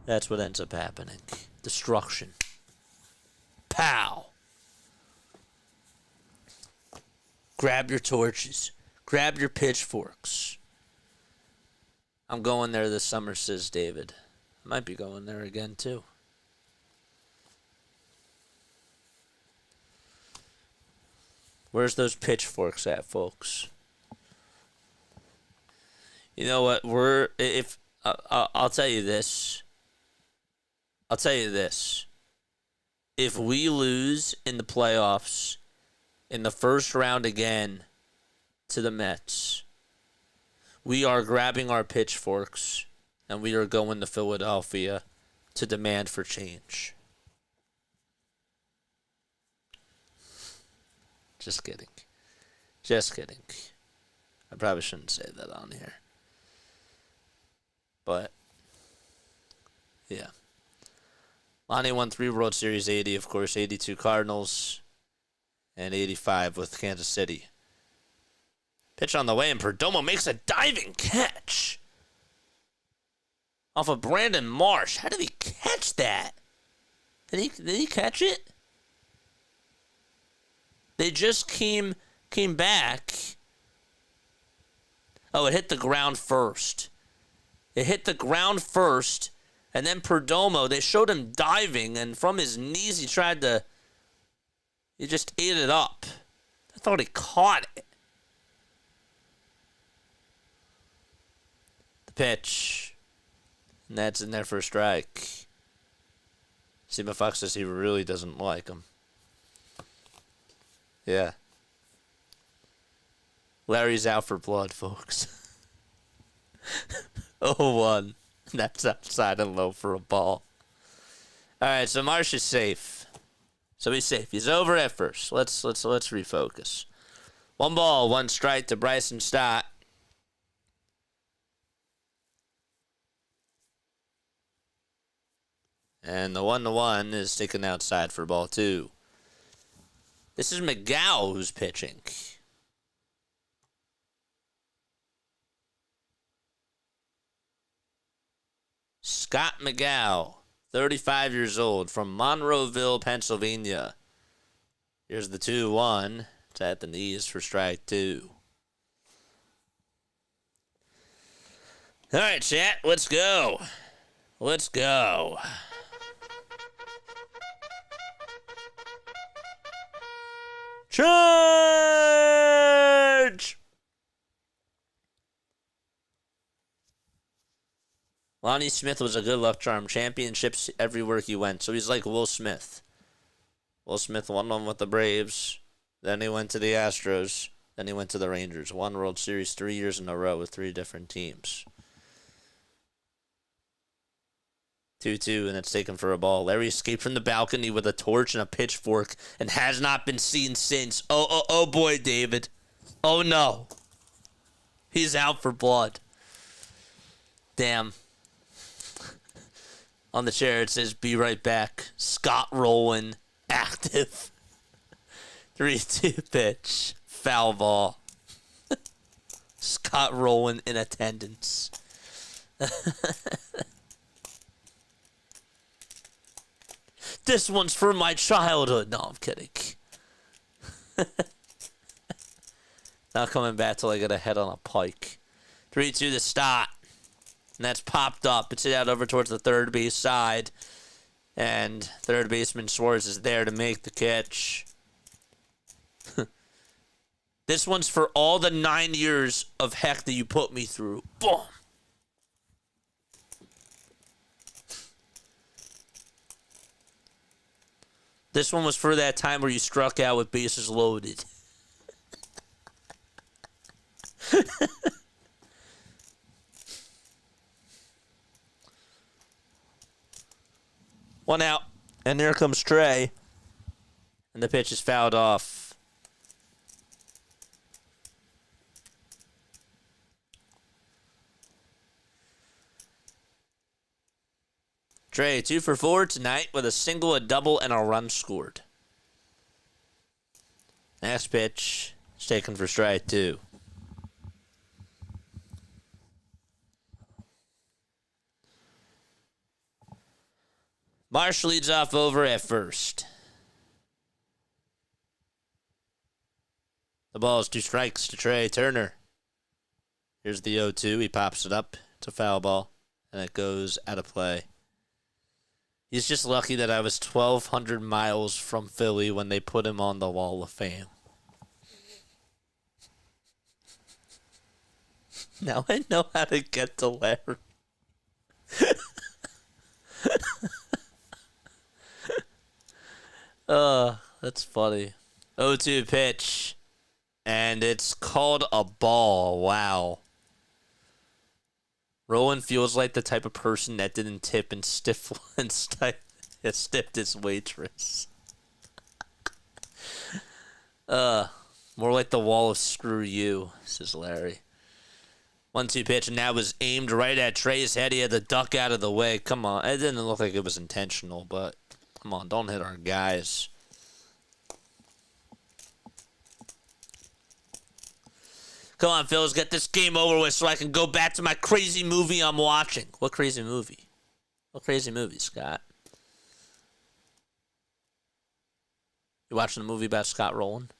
That's what ends up happening. Destruction. Pow! Grab your torches. Grab your pitchforks. I'm going there this summer, says David. I might be going there again, too. Where's those pitchforks at, folks? You know what? I'll tell you this. If we lose in the playoffs in the first round again to the Mets, we are grabbing our pitchforks and we are going to Philadelphia to demand for change. Just kidding. I probably shouldn't say that on here. But, yeah. Lonnie won 3 World Series, 80, of course, 82 Cardinals, and 85 with Kansas City. Pitch on the way, and Perdomo makes a diving catch off of Brandon Marsh. How did he catch that? Did he catch it? They just came back. Oh, it hit the ground first. It hit the ground first, and then Perdomo, they showed him diving, and from his knees he just ate it up. I thought he caught it. The pitch. And that's in there for a strike. Steven Fox says he really doesn't like him. Yeah. Larry's out for blood, folks. 0-1. That's outside and low for a ball. All right, so Marsh is safe. So he's safe. He's over at first. Let's refocus. 1 ball, 1 strike to Bryson Stott. And the 1-1 is taken outside for ball 2. This is McGow who's pitching. Scott McGow, 35 years old, from Monroeville, Pennsylvania. Here's the 2-1. It's at the knees for strike 2. All right, chat, let's go. Let's go. Charge! Lonnie Smith was a good luck charm. Championships everywhere he went. So he's like Will Smith. Will Smith won one with the Braves. Then he went to the Astros. Then he went to the Rangers. Won World Series 3 years in a row with 3 different teams. 2-2, and it's taken for a ball. Larry escaped from the balcony with a torch and a pitchfork and has not been seen since. Oh boy, David. Oh, no. He's out for blood. Damn. On the chair, it says, be right back. Scott Rowland, active. 3-2 pitch. Foul ball. Scott Rowland in attendance. This one's for my childhood. No, I'm kidding. Not coming back till I get a head on a pike. 3-2 to Stott. And that's popped up. It's hit out over towards the third base side. And third baseman Schwartz is there to make the catch. This one's for all the 9 years of heck that you put me through. Boom. This one was for that time where you struck out with bases loaded. One out, and there comes Trey. And the pitch is fouled off. Trey, 2 for 4 tonight with a single, a double, and a run scored. Next pitch is taken for strike 2. Marsh leads off over at first. The ball is 2 strikes to Trey Turner. Here's the 0-2. He pops it up. It's a foul ball, and it goes out of play. He's just lucky that I was 1,200 miles from Philly when they put him on the Wall of Fame. Now I know how to get to Larry. That's funny. 0-2 pitch. And it's called a ball. Wow. Rowan feels like the type of person that didn't tip and stiffed his waitress. More like the wall of screw you, says Larry. 1-2 pitch, and that was aimed right at Trey's head. He had to duck out of the way. Come on. It didn't look like it was intentional, but come on, don't hit our guys. Come on, Phillies, get this game over with so I can go back to my crazy movie I'm watching. What crazy movie? What crazy movie, Scott? You watching a movie about Scott Rowland?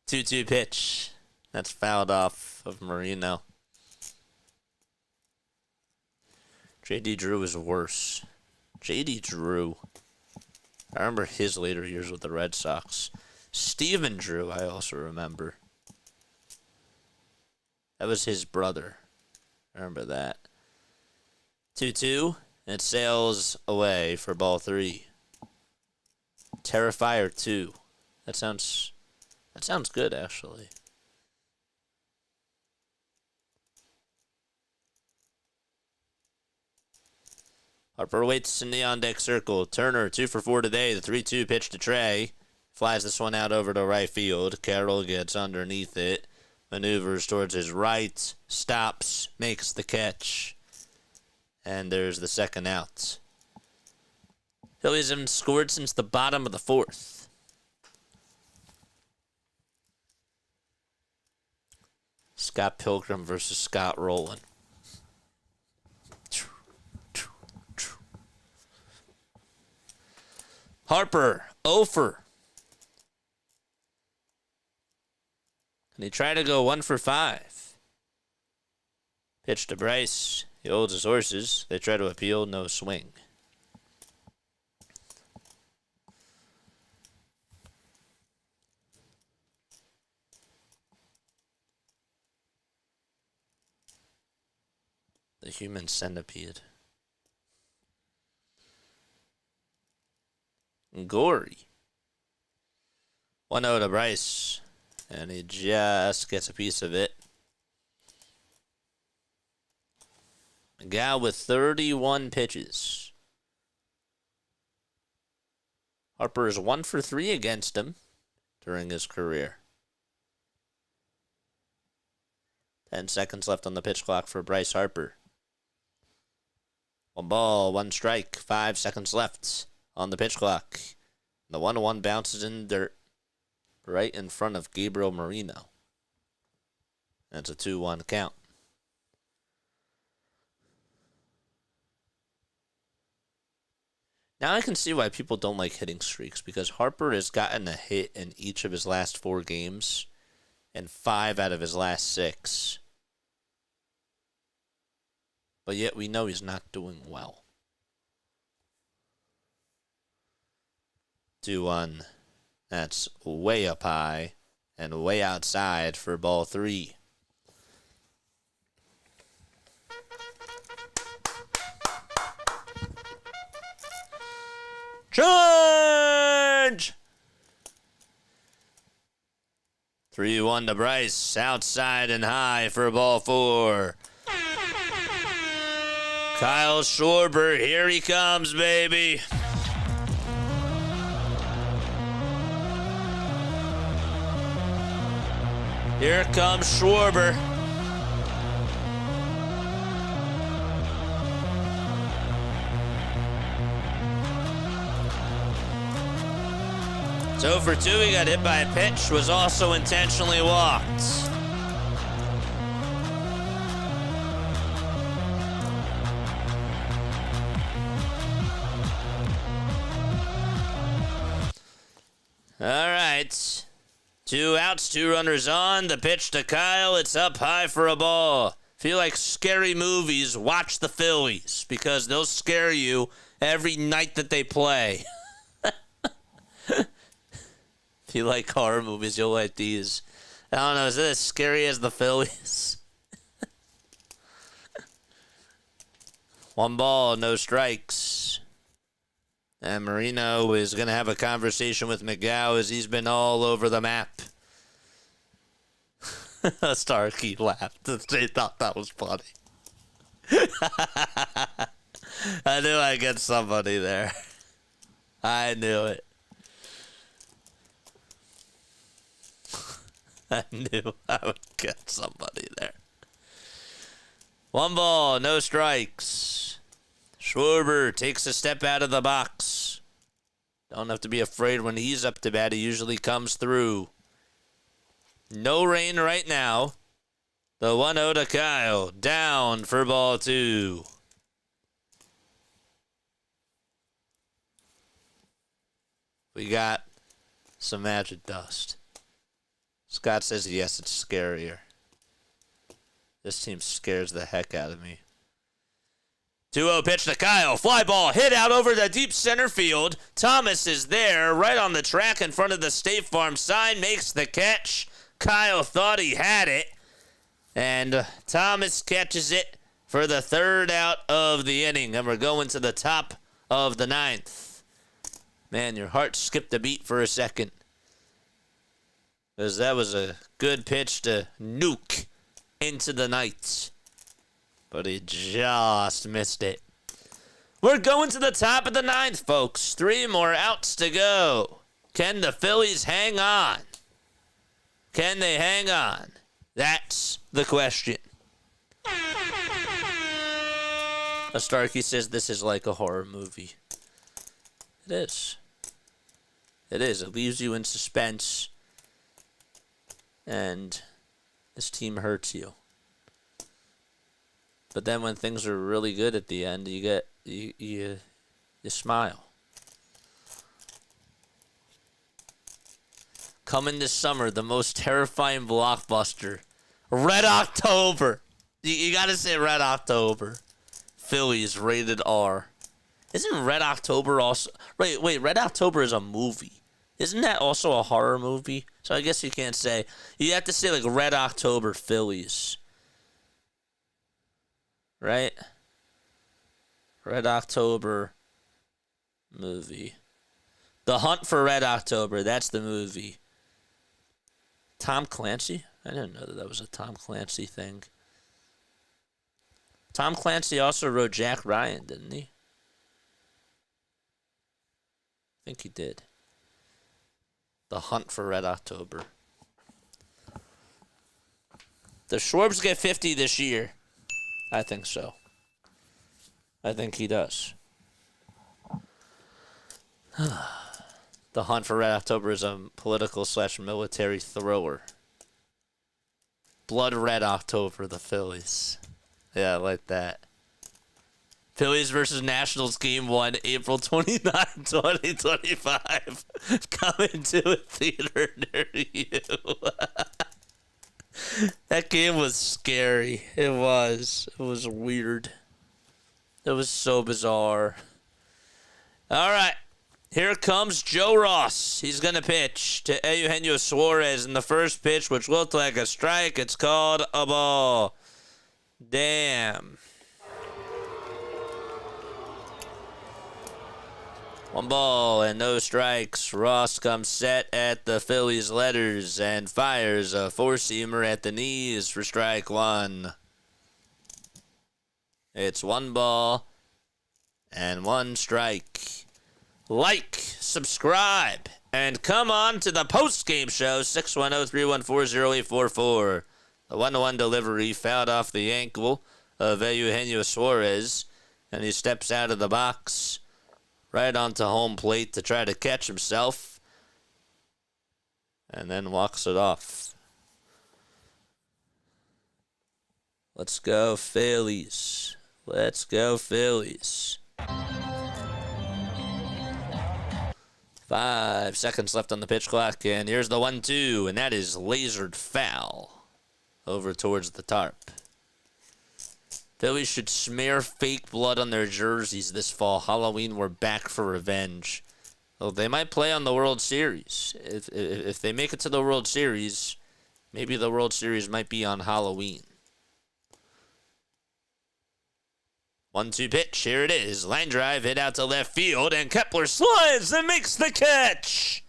2-2 pitch. That's fouled off of Marino. J.D. Drew is worse. J.D. Drew. I remember his later years with the Red Sox. Steven Drew, I also remember. That was his brother. I remember that. 2-2. And it sails away for ball 3. Terrifier 2. That sounds good, actually. Harper waits in the on-deck circle. Turner, 2 for 4 today. The 3-2 pitch to Trey. Flies this one out over to right field. Carroll gets underneath it. Maneuvers towards his right. Stops. Makes the catch. And there's the second out. Phillies haven't scored since the bottom of the 4th. Scott Pilgrim versus Scott Rowland. Harper, 0 for. And he tried to go 1 for 5. Pitch to Bryce. He holds his horses. They try to appeal, no swing. The human centipede. Gory. 1-0 to Bryce. And he just gets a piece of it. Gal with 31 pitches. Harper is 1 for 3 against him during his career. 10 seconds left on the pitch clock for Bryce Harper. 1 ball, 1 strike, 5 seconds left on the pitch clock. The 1-1 bounces in dirt right in front of Gabriel Marino. That's a 2-1 count. Now I can see why people don't like hitting streaks, because Harper has gotten a hit in each of his last 4 games and 5 out of his last 6. But yet we know he's not doing well. 2-1. That's way up high and way outside for ball 3. Charge! 3-1 to Bryce. Outside and high for ball 4. Kyle Schwarber, here he comes, baby. Here comes Schwarber. So for 2, he got hit by a pitch, was also intentionally walked. All right. 2 outs, 2 runners on. The pitch to Kyle. It's up high for a ball. Feel like scary movies, watch the Phillies, because they'll scare you every night that they play. If you like horror movies, you'll like these. I don't know, is it as scary as the Phillies? 1 ball, no strikes. And Marino is going to have a conversation with McGow as he's been all over the map. Starkey laughed. They thought that was funny. I knew I'd get somebody there. I knew it. I knew I would get somebody there. 1 ball, no strikes. Schwarber takes a step out of the box. Don't have to be afraid when he's up to bat. He usually comes through. No rain right now. The 1-0 to Kyle. Down for ball 2. We got some magic dust. Scott says yes, it's scarier. This team scares the heck out of me. 2-0 pitch to Kyle. Fly ball hit out over the deep center field. Thomas is there right on the track in front of the State Farm sign. Makes the catch. Kyle thought he had it. And Thomas catches it for the 3rd out of the inning. And we're going to the top of the 9th. Man, your heart skipped a beat for a second. Because that was a good pitch to nuke into the night. But he just missed it. We're going to the top of the 9th, folks. 3 more outs to go. Can the Phillies hang on? Can they hang on? That's the question. A Starkey says this is like a horror movie. It is. It is. It leaves you in suspense. And this team hurts you. But then when things are really good at the end, you smile. Coming this summer, the most terrifying blockbuster. Red October. You gotta say Red October. Phillies rated R. Isn't Red October also... Wait, Red October is a movie. Isn't that also a horror movie? So I guess you can't say... You have to say like Red October Phillies. Right? Red October movie. The Hunt for Red October. That's the movie. Tom Clancy? I didn't know that was a Tom Clancy thing. Tom Clancy also wrote Jack Ryan, didn't he? I think he did. The Hunt for Red October. The Schwarbs get 50 this year. I think so. I think he does. The Hunt for Red October is a political/military thriller. Blood Red October, the Phillies. Yeah, I like that. Phillies versus Nationals Game 1, April 29, 2025. Coming to a theater near you. That game was scary. It was. It was weird. It was so bizarre. All right. Here comes Joe Ross. He's going to pitch to Eugenio Suarez in the first pitch, which looked like a strike. It's called a ball. Damn. 1 ball and no strikes. Ross comes set at the Phillies letters and fires a 4-seamer at the knees for strike 1. It's 1 ball and 1 strike. Like, subscribe, and come on to the Postgame show, 610-314-0844. The 1-1 delivery fouled off the ankle of Eugenio Suarez, and he steps out of the box right onto home plate to try to catch himself, and then walks it off. Let's go, Phillies. Let's go, Phillies. 5 seconds left on the pitch clock, and here's the 1-2, and that is lasered foul over towards the tarp. Phillies should smear fake blood on their jerseys this fall. Halloween, we're back for revenge. Well, they might play on the World Series. If they make it to the World Series, maybe the World Series might be on Halloween. 1-2 pitch. Here it is. Line drive hit out to left field, and Kepler slides and makes the catch.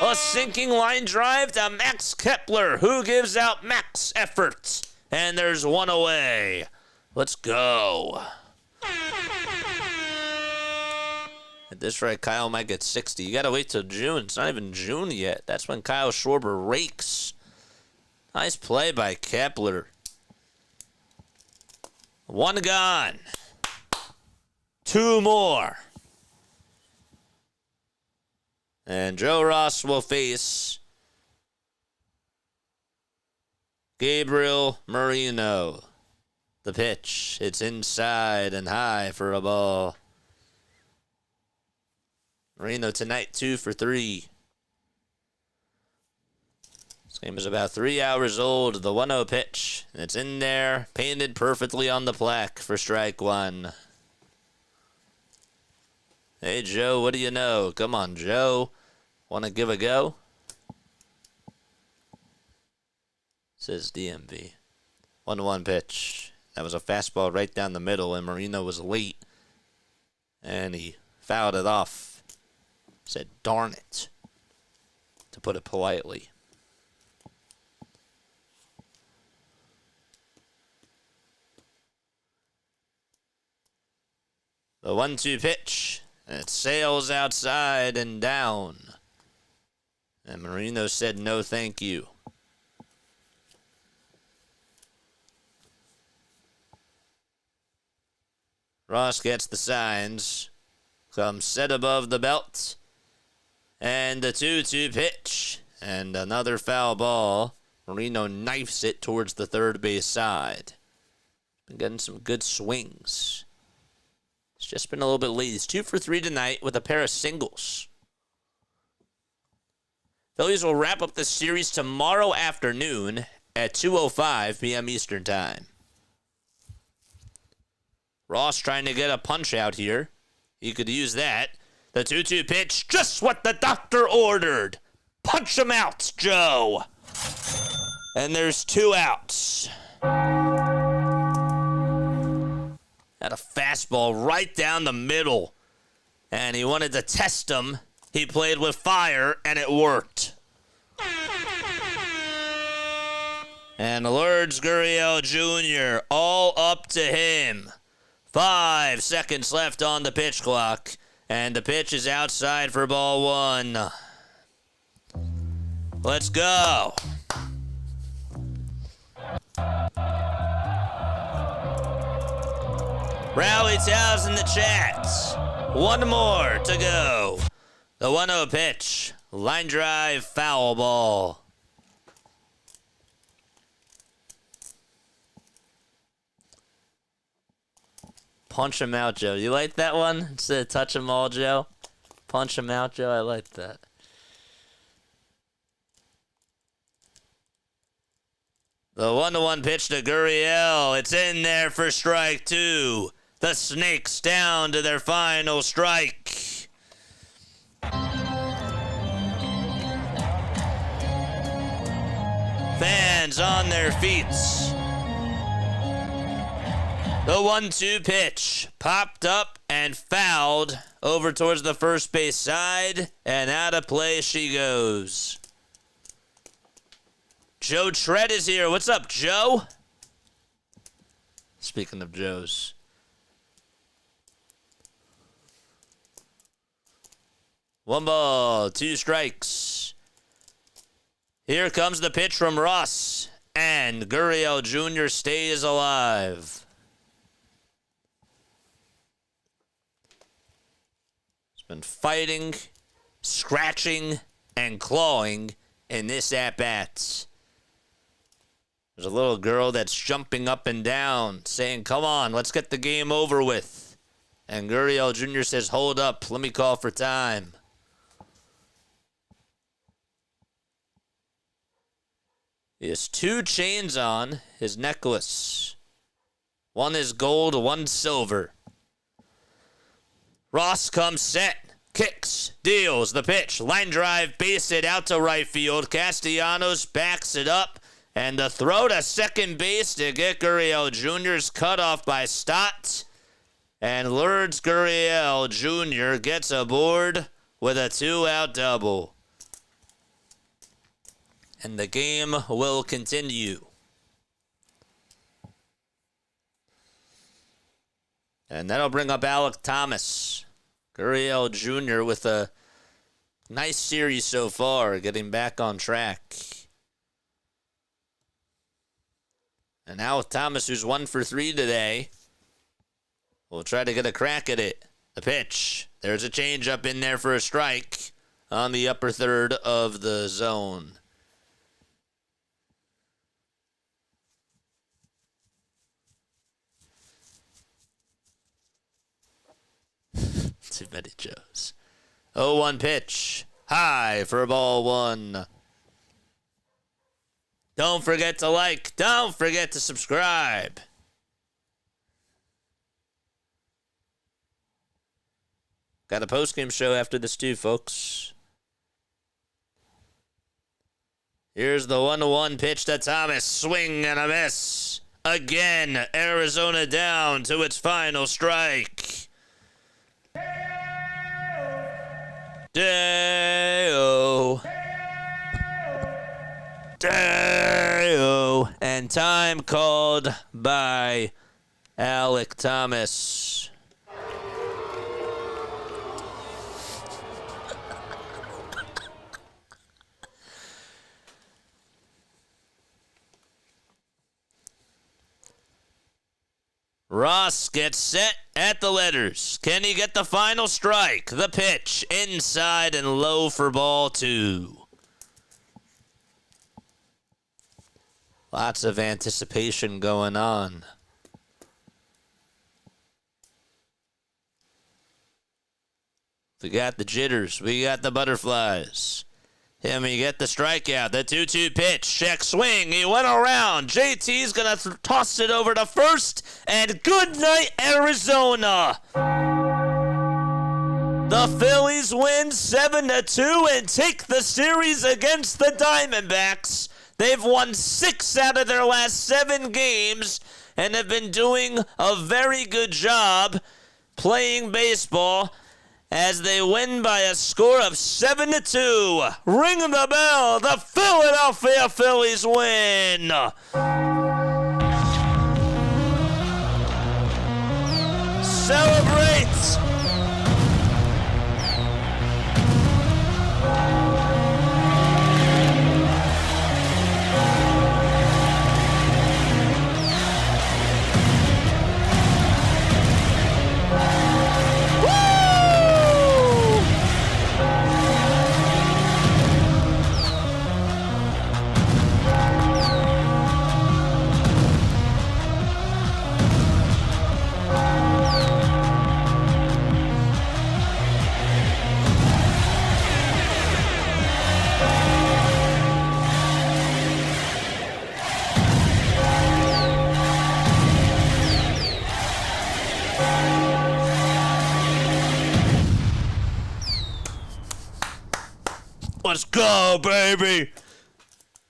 A sinking line drive to Max Kepler, who gives out max effort. And there's 1 away. Let's go. At this rate, Kyle might get 60. You got to wait till June. It's not even June yet. That's when Kyle Schwarber rakes. Nice play by Kepler. One gone. Two more. And Joe Ross will face Gabriel Marino. The pitch. It's inside and high for a ball. Marino tonight 2 for 3. This game is about 3 hours old. The 1-0 pitch. And it's in there, painted perfectly on the plaque for strike one. Hey, Joe, what do you know? Come on, Joe. Want to give a go? Says DMV. 1-1 pitch. That was a fastball right down the middle, and Marino was late. And he fouled it off. Said, darn it, to put it politely. The 1-2 pitch. And it sails outside and down. And Marino said, no, thank you. Ross gets the signs. Comes set above the belt. And the 2-2 pitch. And another foul ball. Marino knifes it towards the third base side. Been getting some good swings. It's just been a little bit late. He's 2 for 3 tonight with a pair of singles. Phillies will wrap up the series tomorrow afternoon at 2:05 p.m. Eastern Time. Ross trying to get a punch out here. He could use that. The 2-2 pitch, just what the doctor ordered. Punch him out, Joe. And there's 2 outs. Had a fastball right down the middle. And he wanted to test him. He played with fire, and it worked. And Lourdes Gurriel Jr., all up to him. 5 seconds left on the pitch clock. And the pitch is outside for ball 1. Let's go. Rally towels in the chat. 1 more to go. The 1-0 pitch. Line drive, foul ball. Punch him out, Joe. You like that one? Instead of touch him all, Joe? Punch him out, Joe. I like that. The 1-1 pitch to Gurriel. It's in there for strike 2. The Snakes down to their final strike. Fans on their feet. The 1-2 pitch popped up and fouled over towards the first base side, and out of play she goes. Joe Tread is here. What's up, Joe? Speaking of Joes. One ball, 2 strikes. Here comes the pitch from Ross, and Gurriel Jr. stays alive. He's been fighting, scratching, and clawing in this at-bat. There's a little girl that's jumping up and down, saying, come on, let's get the game over with. And Gurriel Jr. says, hold up, let me call for time. He has 2 chains on his necklace. One is gold, one silver. Ross comes set, kicks, deals the pitch, line drive, base hit out to right field. Castellanos backs it up, and the throw to second base to get Gurriel Jr.'s cut off by Stott. And Lourdes Gurriel Jr. gets aboard with a 2-out double. And the game will continue. And that'll bring up Alec Thomas. Gurriel Jr. with a nice series so far, getting back on track. And now with Thomas, who's 1 for 3 today, we'll try to get a crack at it. The pitch. There's a changeup in there for a strike on the upper third of the zone. Too many Joes. 0-1 pitch. High for ball 1. Don't forget to like. Don't forget to subscribe. Got a postgame show after this too, folks. Here's the 1-1 pitch to Thomas. Swing and a miss. Again, Arizona down to its final strike. Day-o. Day-o. And time called by Alek Thomas. Ross gets set at the letters. Can he get the final strike? The pitch inside and low for ball 2. Lots of anticipation going on. We got the jitters. We got the butterflies. And we get the strikeout. The 2-2 pitch. Check swing. He went around. JT's going to toss it over to first. And good night, Arizona. The Phillies win 7-2 and take the series against the Diamondbacks. They've won 6 out of their last 7 games and have been doing a very good job playing baseball as they win by a score of 7-2. Ring the bell. The Philadelphia Phillies win. Celebrate. Let's go, baby.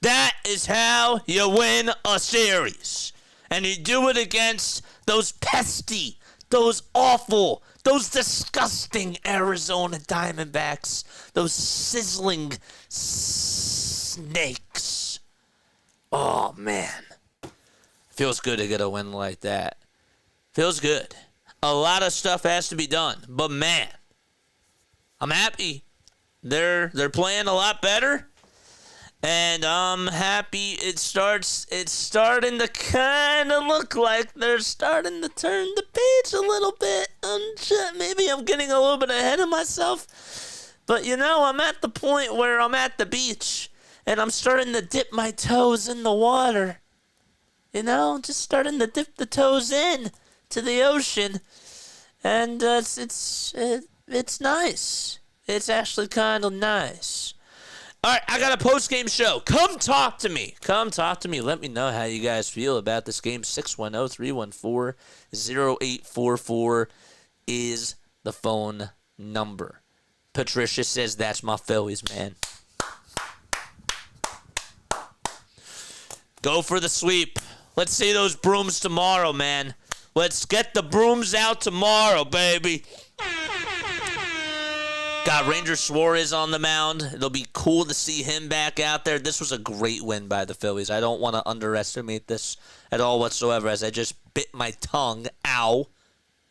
That is how you win a series. And you do it against those pesky, those awful, those disgusting Arizona Diamondbacks. Those sizzling snakes. Oh, man. Feels good to get a win like that. Feels good. A lot of stuff has to be done. But, man, I'm happy. They're playing a lot better, and I'm happy it's starting to kind of look like they're starting to turn the page a little bit. Maybe I'm getting a little bit ahead of myself, but I'm at the point where I'm at the beach, and I'm starting to dip my toes in the water. Just starting to dip the toes in to the ocean, and it's nice. It's actually kind of nice. All right, I got a post-game show. Come talk to me. Let me know how you guys feel about this game. 610-314-0844 is the phone number. Patricia says that's my Phillies, man. Go for the sweep. Let's see those brooms tomorrow, man. Let's get the brooms out tomorrow, baby. Got Ranger Suarez on the mound. It'll be cool to see him back out there. This was a great win by the Phillies. I don't want to underestimate this at all whatsoever as I just bit my tongue. Ow.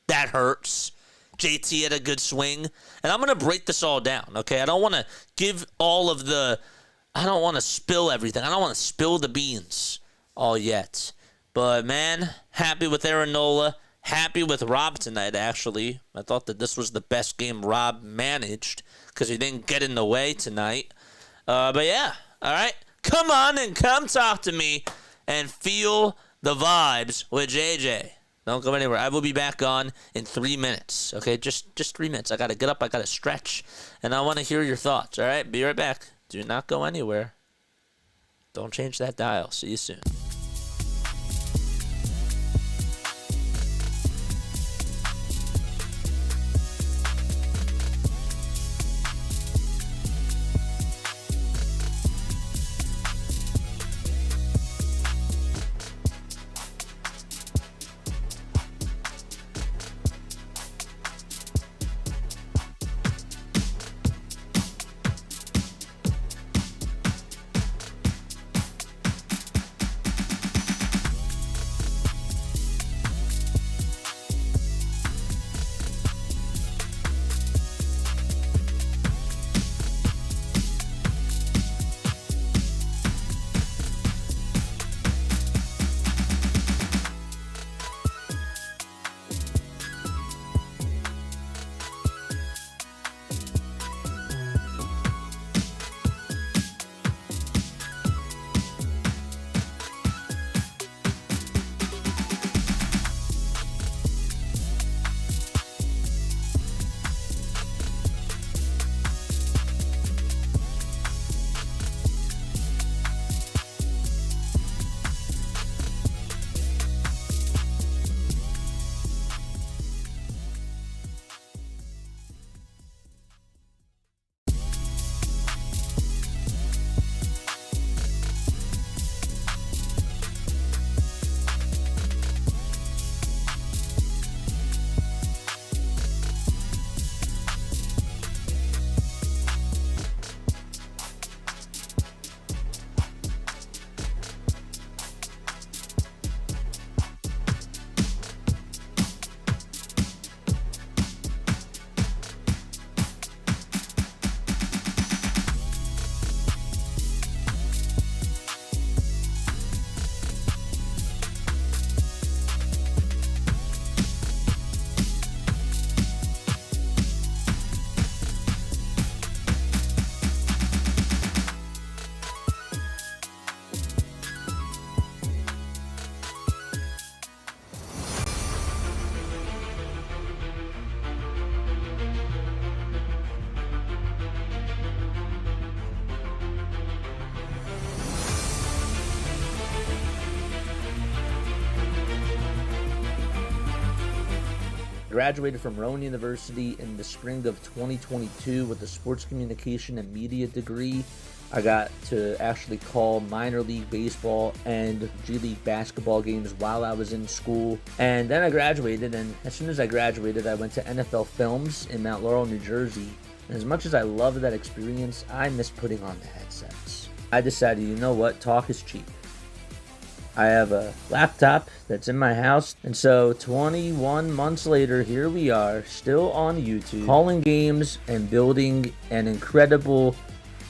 That hurts. JT had a good swing. And I'm going to break this all down, okay? I don't want to give all of I don't want to spill everything. I don't want to spill the beans all yet. But, man, happy with Aaron Nola. Happy with Rob tonight, actually. I thought that this was the best game Rob managed because he didn't get in the way tonight. But, yeah, all right. Come on and come talk to me and feel the vibes with JJ. Don't go anywhere. I will be back on in 3 minutes, okay? Just 3 minutes. I got to get up. I got to stretch. And I want to hear your thoughts, all right? Be right back. Do not go anywhere. Don't change that dial. See you soon. Graduated from Rowan University in the spring of 2022 with a sports communication and media degree. I got to actually call minor league baseball and G League basketball games while I was in school. And then I graduated, and as soon as I graduated, I went to NFL Films in Mount Laurel, New Jersey. And as much as I loved that experience, I missed putting on the headsets. I decided, you know what, talk is cheap. I have a laptop that's in my house, and so 21 months later, here we are, still on YouTube, calling games and building an incredible,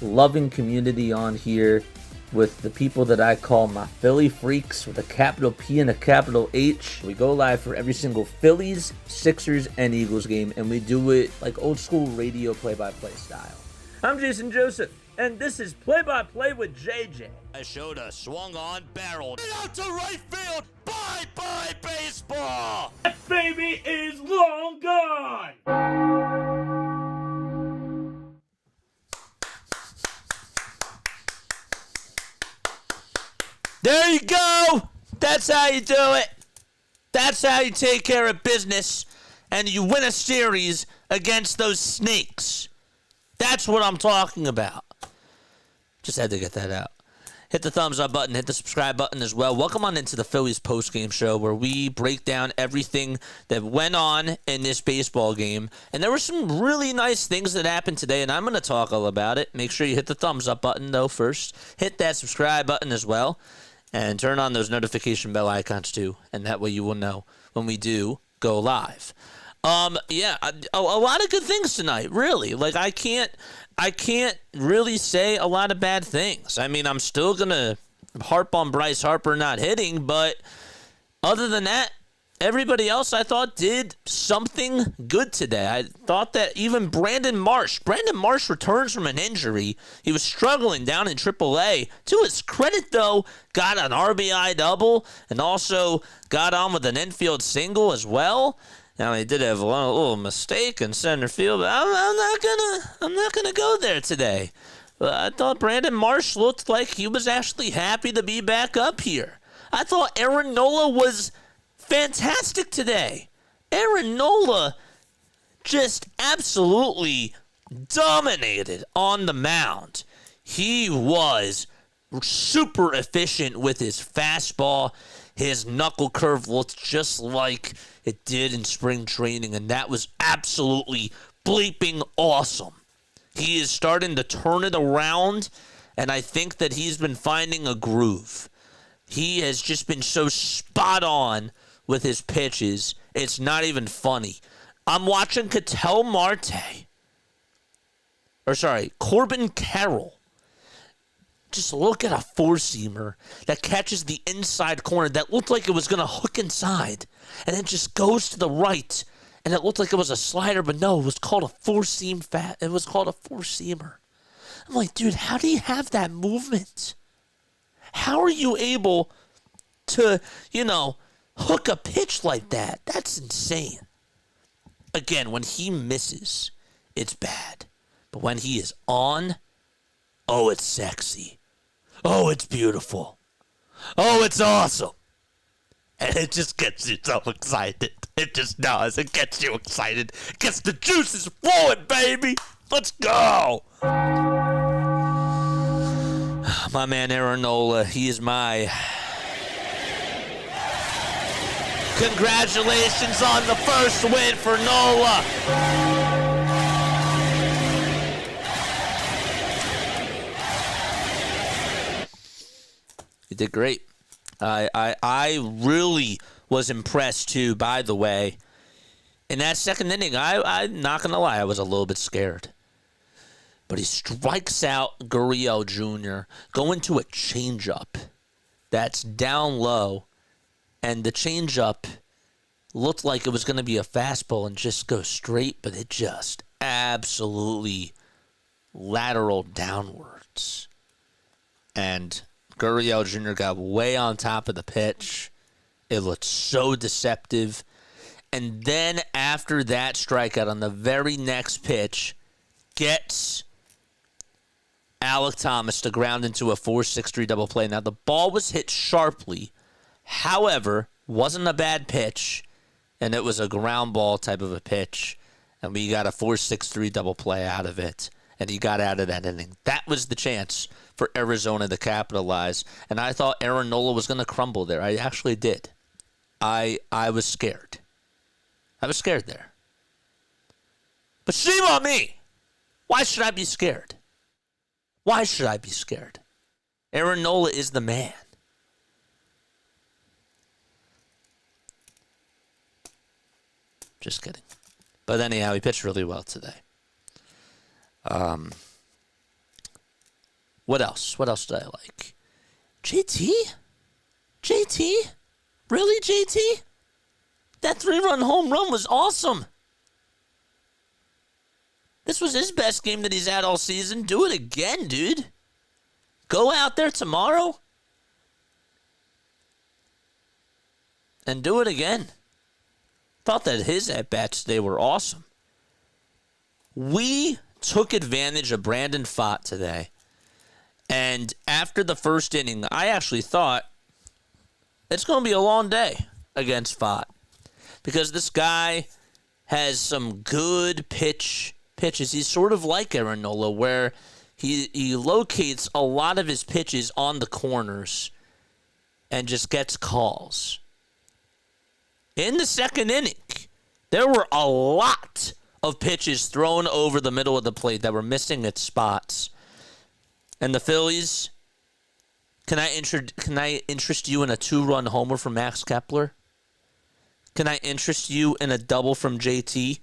loving community on here with the people that I call my Philly freaks with a capital P and a capital H. We go live for every single Phillies, Sixers, and Eagles game, and we do it like old school radio play-by-play style. I'm Jason Joseph, and this is Play-by-Play with JJ. I showed a swung on barrel. Out to right field. Bye-bye baseball. That baby is long gone. There you go. That's how you do it. That's how you take care of business and you win a series against those snakes. That's what I'm talking about. Just had to get that out. Hit the thumbs up button. Hit the subscribe button as well. Welcome on into the Phillies postgame show where we break down everything that went on in this baseball game. And there were some really nice things that happened today, and I'm going to talk all about it. Make sure you hit the thumbs up button, though, first. Hit that subscribe button as well. And turn on those notification bell icons, too. And that way you will know when we do go live. Yeah, a lot of good things tonight, really. Like, I can't really say a lot of bad things. I mean, I'm still going to harp on Bryce Harper not hitting, but other than that, everybody else I thought did something good today. I thought that even Brandon Marsh returns from an injury. He was struggling down in AAA. To his credit, though, got an RBI double and also got on with an infield single as well. Now, he did have a little mistake in center field, but I'm not gonna go there today. I thought Brandon Marsh looked like he was actually happy to be back up here. I thought Aaron Nola was fantastic today. Aaron Nola just absolutely dominated on the mound. He was super efficient with his fastball. His knuckle curve looked just like it did in spring training, and that was absolutely bleeping awesome. He is starting to turn it around, and I think that he's been finding a groove. He has just been so spot on with his pitches. It's not even funny. I'm watching Corbin Carroll. Just look at a four-seamer that catches the inside corner that looked like it was going to hook inside, and it just goes to the right, and it looked like it was a slider, but no, it was called a four-seamer. I'm like, dude, how do you have that movement? How are you able to, hook a pitch like that? That's insane. Again, when he misses, it's bad. But when he is on, oh, it's sexy. Oh, it's beautiful. Oh, it's awesome. And it just gets you so excited. It just does. It gets you excited. It gets the juices flowing, baby. Let's go. My man Aaron Nola, he is my... Congratulations on the first win for Nola. He did great. I really was impressed too, by the way. In that second inning, I'm not going to lie, I was a little bit scared. But he strikes out Gurriel Jr. going to a changeup that's down low. And the changeup looked like it was going to be a fastball and just go straight, but it just absolutely lateral downwards. And Gurriel Jr. got way on top of the pitch. It looked so deceptive. And then after that strikeout on the very next pitch, gets Alek Thomas to ground into a 4-6-3 double play. Now, the ball was hit sharply. However, wasn't a bad pitch, and it was a ground ball type of a pitch. And we got a 4-6-3 double play out of it. And he got out of that inning. That was the chance for Arizona to capitalize. And I thought Aaron Nola was going to crumble there. I actually did. I was scared. I was scared there. But shame on me. Why should I be scared? Why should I be scared? Aaron Nola is the man. Just kidding. But anyhow, he pitched really well today. What else? What else did I like? JT? JT? Really, JT? That 3-run home run was awesome. This was his best game that he's had all season. Do it again, dude. Go out there tomorrow and do it again. Thought that his at-bats today were awesome. We took advantage of Brandon Pfaadt today. And after the first inning, I actually thought it's going to be a long day against Pfaadt. Because this guy has some good pitches. He's sort of like Aaron Nola, where he locates a lot of his pitches on the corners and just gets calls. In the second inning, there were a lot of pitches thrown over the middle of the plate that were missing its spots. And the Phillies, can I interest you in a 2-run homer from Max Kepler? Can I interest you in a double from JT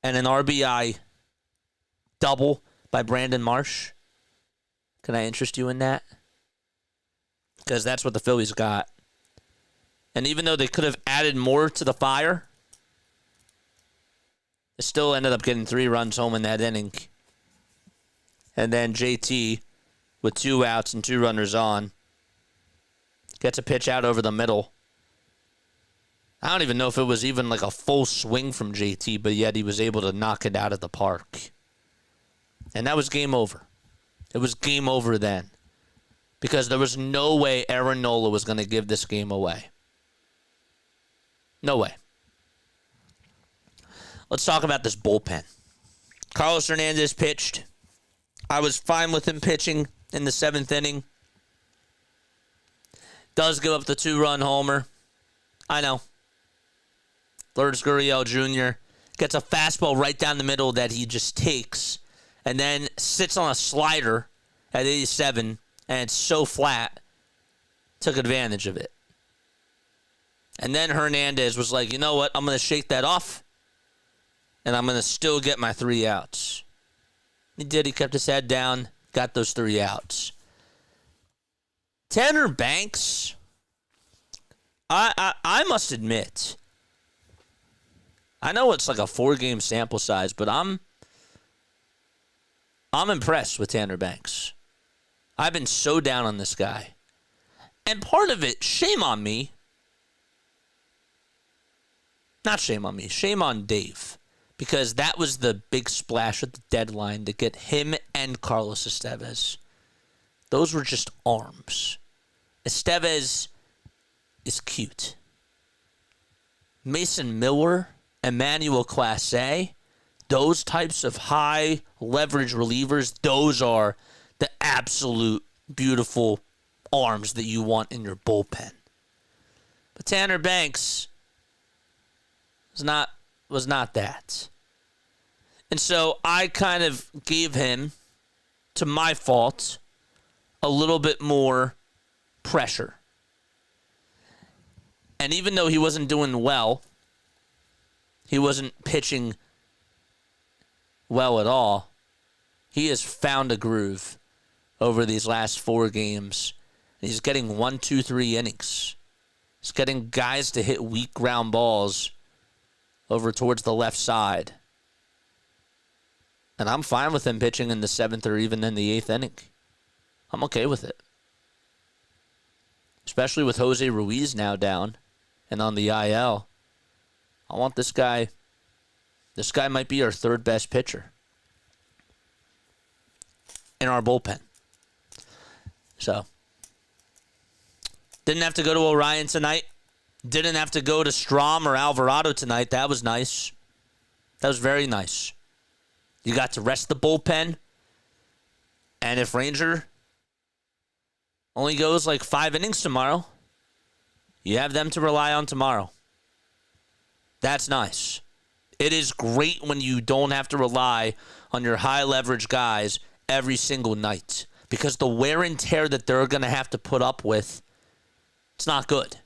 and an RBI double by Brandon Marsh? Can I interest you in that? Because that's what the Phillies got. And even though they could have added more to the fire, they still ended up getting 3 runs home in that inning. And then JT, with 2 outs and 2 runners on, gets a pitch out over the middle. I don't even know if it was even like a full swing from JT, but yet he was able to knock it out of the park. And that was game over. It was game over then. Because there was no way Aaron Nola was going to give this game away. No way. Let's talk about this bullpen. Carlos Hernandez pitched. I was fine with him pitching in the 7th inning. Does give up the 2-run homer. I know. Lourdes Gurriel Jr. gets a fastball right down the middle that he just takes and then sits on a slider at 87, and it's so flat, took advantage of it. And then Hernandez was like, you know what, I'm going to shake that off, and I'm going to still get my 3 outs. He did. He kept his head down, got those 3 outs. Tanner Banks, I must admit, I know it's like a 4-game sample size, but I'm impressed with Tanner Banks. I've been so down on this guy. And part of it, shame on me. Not shame on me, shame on Dave. Because that was the big splash at the deadline to get him and Carlos Estevez. Those were just arms. Estevez is cute. Mason Miller, Emmanuel Clase, those types of high leverage relievers, those are the absolute beautiful arms that you want in your bullpen. But Tanner Banks was not that. And so I kind of gave him, to my fault, a little bit more pressure. And even though he wasn't doing well, he wasn't pitching well at all, he has found a groove over these last 4 games. He's getting 1, 2, 3 innings. He's getting guys to hit weak ground balls over towards the left side. And I'm fine with him pitching in the 7th or even in the 8th inning. I'm okay with it. Especially with Jose Ruiz now down and on the IL. I want this guy. This guy might be our 3rd best pitcher in our bullpen. So, didn't have to go to Orion tonight. Didn't have to go to Strom or Alvarado tonight. That was nice. That was very nice. You got to rest the bullpen. And if Ranger only goes like 5 innings tomorrow, you have them to rely on tomorrow. That's nice. It is great when you don't have to rely on your high leverage guys every single night, because the wear and tear that they're going to have to put up with, it's not good.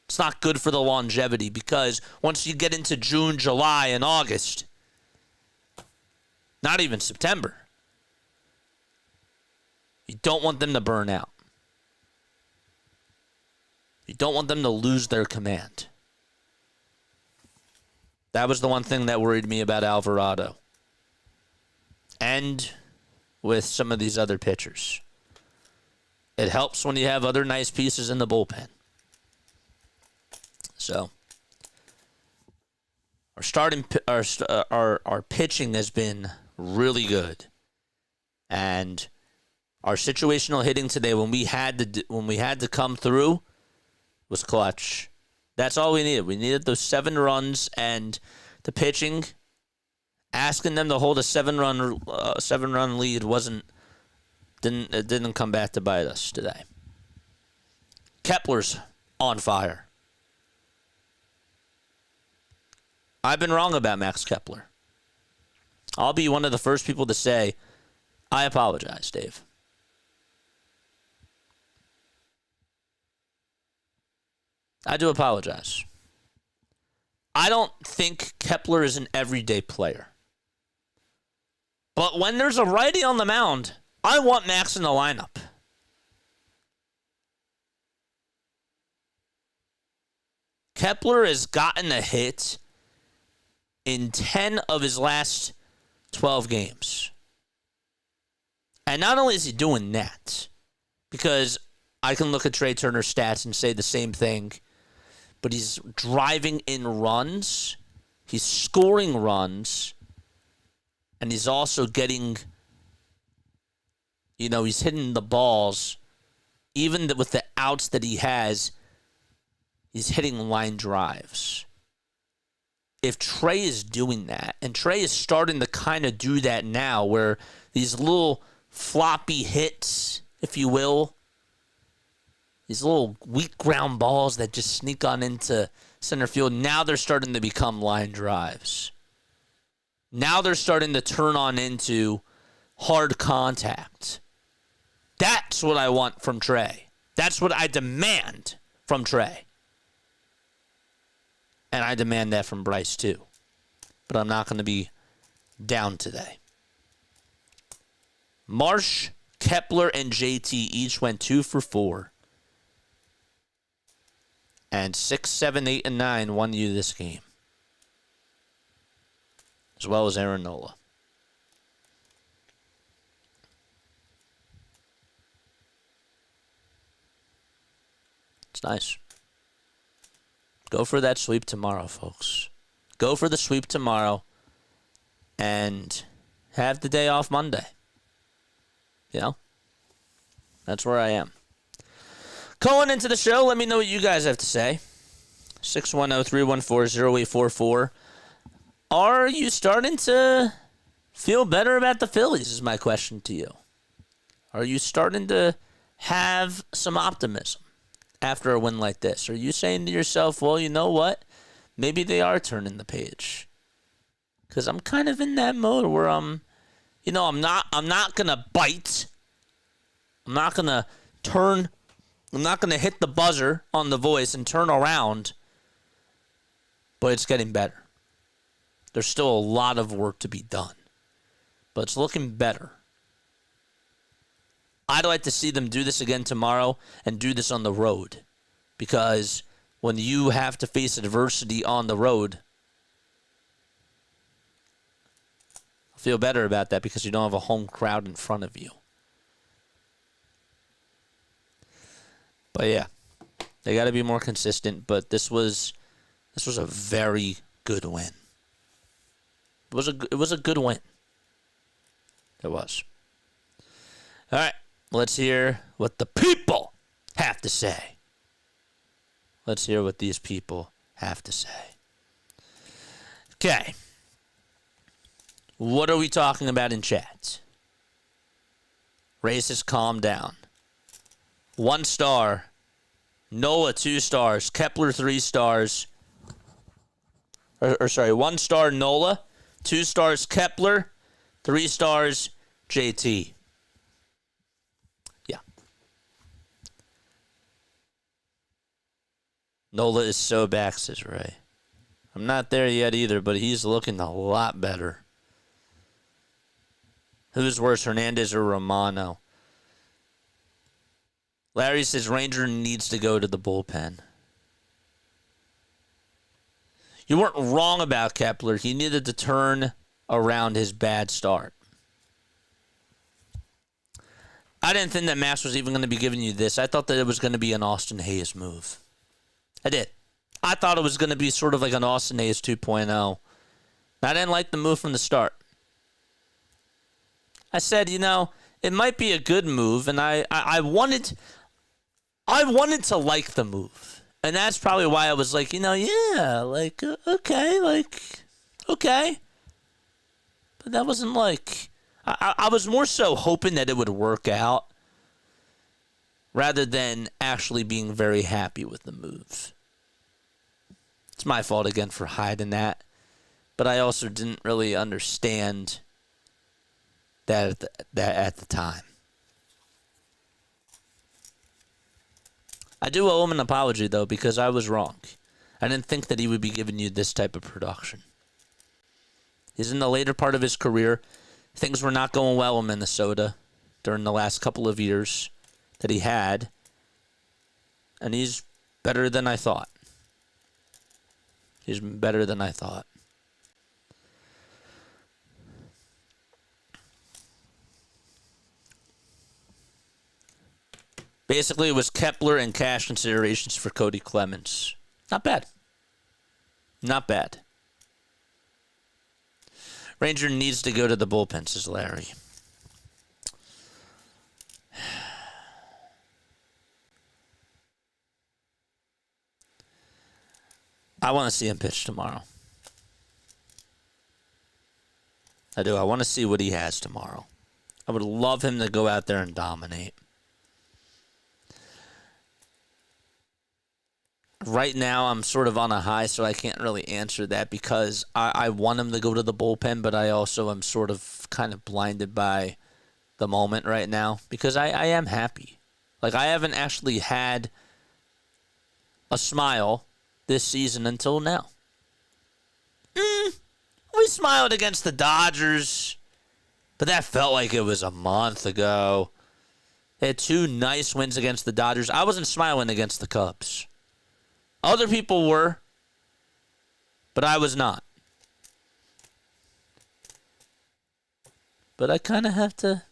It's not good for the longevity, because once you get into June, July, and August, not even September, you don't want them to burn out. You don't want them to lose their command. That was the one thing that worried me about Alvarado. And with some of these other pitchers. It helps when you have other nice pieces in the bullpen. So, our pitching has been really good. And our situational hitting today, when we had to come through, was clutch. That's all we needed. We needed those 7 runs, and the pitching, asking them to hold a 7-run lead didn't come back to bite us today. Kepler's on fire. I've been wrong about Max Kepler. I'll be one of the first people to say, I apologize, Dave. I do apologize. I don't think Kepler is an everyday player. But when there's a righty on the mound, I want Max in the lineup. Kepler has gotten a hit in 10 of his last 12 games. And not only is he doing that, because I can look at Trey Turner's stats and say the same thing, but he's driving in runs, he's scoring runs, and he's also getting, he's hitting the balls. Even with the outs that he has, he's hitting line drives. If Trey is doing that, and Trey is starting to kind of do that now, where these little floppy hits, if you will, these little weak ground balls that just sneak on into center field, now they're starting to become line drives. Now they're starting to turn on into hard contact. That's what I want from Trey. That's what I demand from Trey. And I demand that from Bryce too. But I'm not going to be down today. Marsh, Kepler, and JT each went 2 for 4. And 6, 7, 8, and 9 won you this game. As well as Aaron Nola. It's nice. Go for that sweep tomorrow, folks. Go for the sweep tomorrow and have the day off Monday. That's where I am. Calling into the show, let me know what you guys have to say. 610-314-0844. Are you starting to feel better about the Phillies is my question to you. Are you starting to have some optimism after a win like this? Are you saying to yourself, well, you know what? Maybe they are turning the page. Because I'm kind of in that mode where I'm not going to bite. I'm not going to hit the buzzer on the voice and turn around. But it's getting better. There's still a lot of work to be done. But it's looking better. I'd like to see them do this again tomorrow and do this on the road. Because when you have to face adversity on the road, I feel better about that because you don't have a home crowd in front of you. But yeah, they got to be more consistent. But this was a very good win. It was a good win. It was. All right, let's hear what the people have to say. Let's hear what these people have to say. Okay. What are we talking about in chat? Racist, calm down. 1 star. Nola, 2 stars. Kepler, 3 stars. 1 star Nola. 2 stars Kepler. 3 stars JT. Yeah. Nola is so back, says Ray. I'm not there yet either, but he's looking a lot better. Who's worse, Hernandez or Romano? Larry says Ranger needs to go to the bullpen. You weren't wrong about Kepler. He needed to turn around his bad start. I didn't think that Max was even going to be giving you this. I thought that it was going to be an Austin Hayes move. I did. I thought it was going to be sort of like an Austin Hayes 2.0. I didn't like the move from the start. I said, it might be a good move, and I wanted to like the move. And that's probably why I was like, okay. But that wasn't like, I was more so hoping that it would work out rather than actually being very happy with the move. It's my fault again for hiding that. But I also didn't really understand that at the time. I do owe him an apology, though, because I was wrong. I didn't think that he would be giving you this type of production. He's in the later part of his career. Things were not going well in Minnesota during the last couple of years that he had. And he's better than I thought. He's better than I thought. Basically, it was Kepler and cash considerations for Cody Clemens. Not bad. Not bad. Ranger needs to go to the bullpen, says Larry. I want to see him pitch tomorrow. I do. I want to see what he has tomorrow. I would love him to go out there and dominate. Right now, I'm sort of on a high, so I can't really answer that because I want him to go to the bullpen, but I also am sort of kind of blinded by the moment right now because I am happy. Like, I haven't actually had a smile this season until now. We smiled against the Dodgers, but that felt like it was a month ago. They had 2 nice wins against the Dodgers. I wasn't smiling against the Cubs. Other people were, but I was not. But I kind of have to,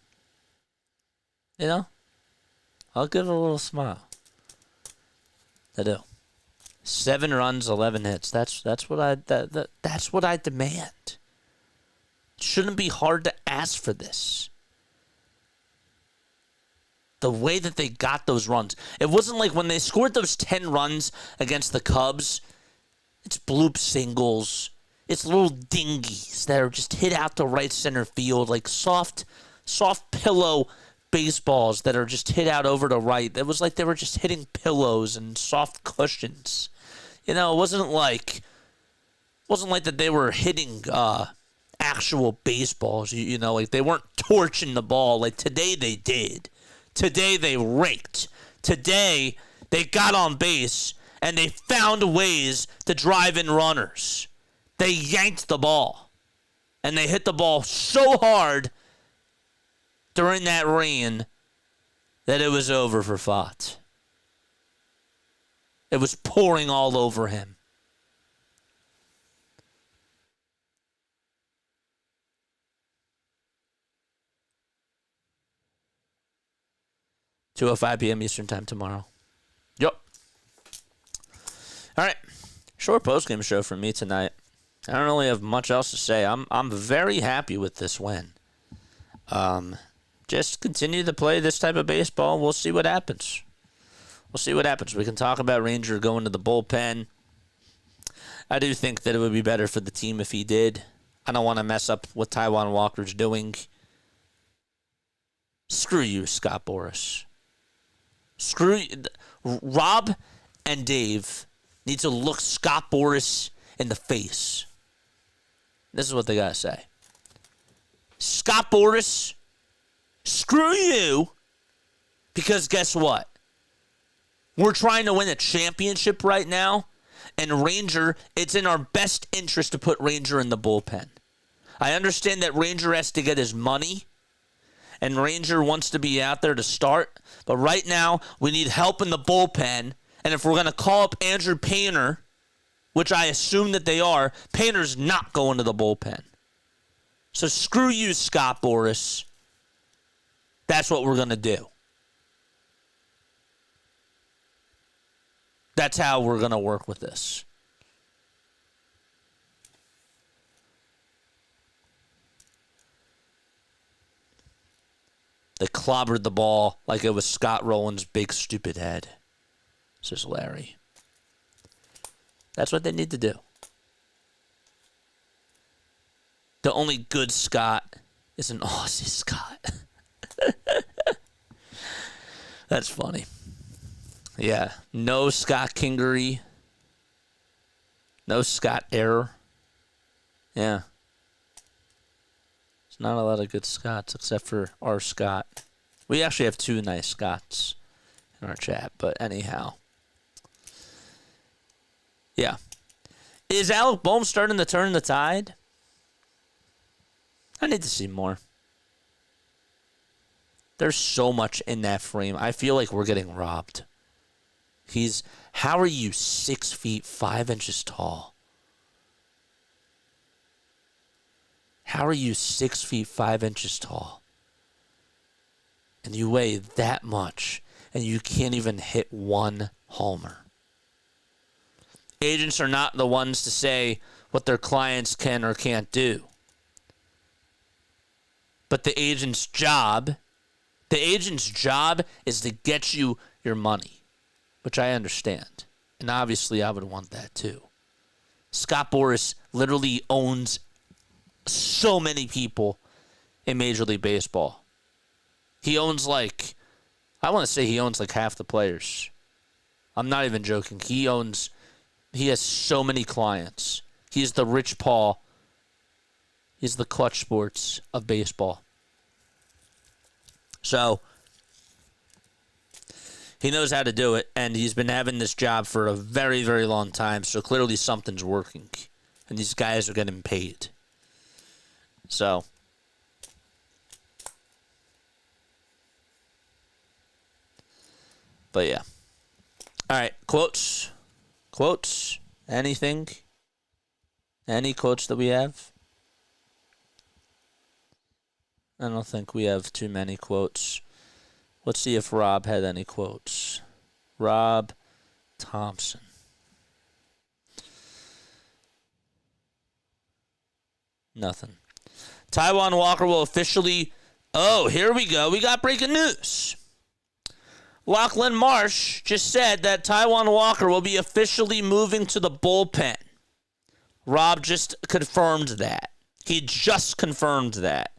I'll give it a little smile. I do. 7 runs, 11 hits. That's what I demand. It shouldn't be hard to ask for this. The way that they got those runs. It wasn't like when they scored those 10 runs against the Cubs, it's bloop singles. It's little dingies that are just hit out to right center field, like soft pillow baseballs that are just hit out over to right. It was like they were just hitting pillows and soft cushions. It wasn't like that they were hitting actual baseballs. Like they weren't torching the ball. Like today they did. Today they raked. Today they got on base and they found ways to drive in runners. They yanked the ball. And they hit the ball so hard during that rain that it was over for pfaadt. It was pouring all over him. (2:05 p.m. Eastern Time tomorrow. Yep. All right. Short postgame show for me tonight. I don't really have much else to say. I'm very happy with this win. Just continue to play this type of baseball. We'll see what happens. We can talk about Ranger going to the bullpen. I do think that it would be better for the team if he did. I don't want to mess up what Taijuan Walker's doing. Screw you, Scott Boras. Screw you. Rob and Dave need to look Scott Boras in the face. This is what they got to say. Scott Boras, screw you, because guess what? We're trying to win a championship right now, and Ranger, it's in our best interest to put Ranger in the bullpen. I understand that Ranger has to get his money, and Ranger wants to be out there to start, but right now we need help in the bullpen, and if we're going to call up Andrew Painter, which I assume that they are, Painter's not going to the bullpen. So screw you, Scott Boras. That's what we're going to do. That's how we're going to work with this. They clobbered the ball like it was Scott Rowland's big stupid head, says Larry. That's what they need to do. The only good Scott is an Aussie Scott. That's funny. Yeah, no Scott Kingery. No Scott Error. Yeah. There's not a lot of good Scots except for our Scott. We actually have 2 nice Scots in our chat, but anyhow. Yeah. Is Alec Bohm starting to turn the tide? I need to see more. There's so much in that frame. I feel like we're getting robbed. How are you 6 feet 5 inches tall? How are you 6 feet 5 inches tall? And you weigh that much, and you can't even hit one homer. Agents are not the ones to say what their clients can or can't do. But the agent's job is to get you your money, which I understand. And obviously I would want that too. Scott Boras literally owns so many people in Major League Baseball. He owns like half the players. I'm not even joking. He has so many clients. He's the Rich Paul. He's the Clutch Sports of baseball. So, he knows how to do it, and he's been having this job for a very, very long time, so clearly something's working. And these guys are getting paid. So, but yeah. All right, quotes. Anything? Any quotes that we have? I don't think we have too many quotes. Let's see if Rob had any quotes. Rob Thompson. Nothing. Taijuan Walker will officially... Oh, here we go. We got breaking news. Lachlan Marsh just said that Taijuan Walker will be officially moving to the bullpen. Rob just confirmed that. He just confirmed that.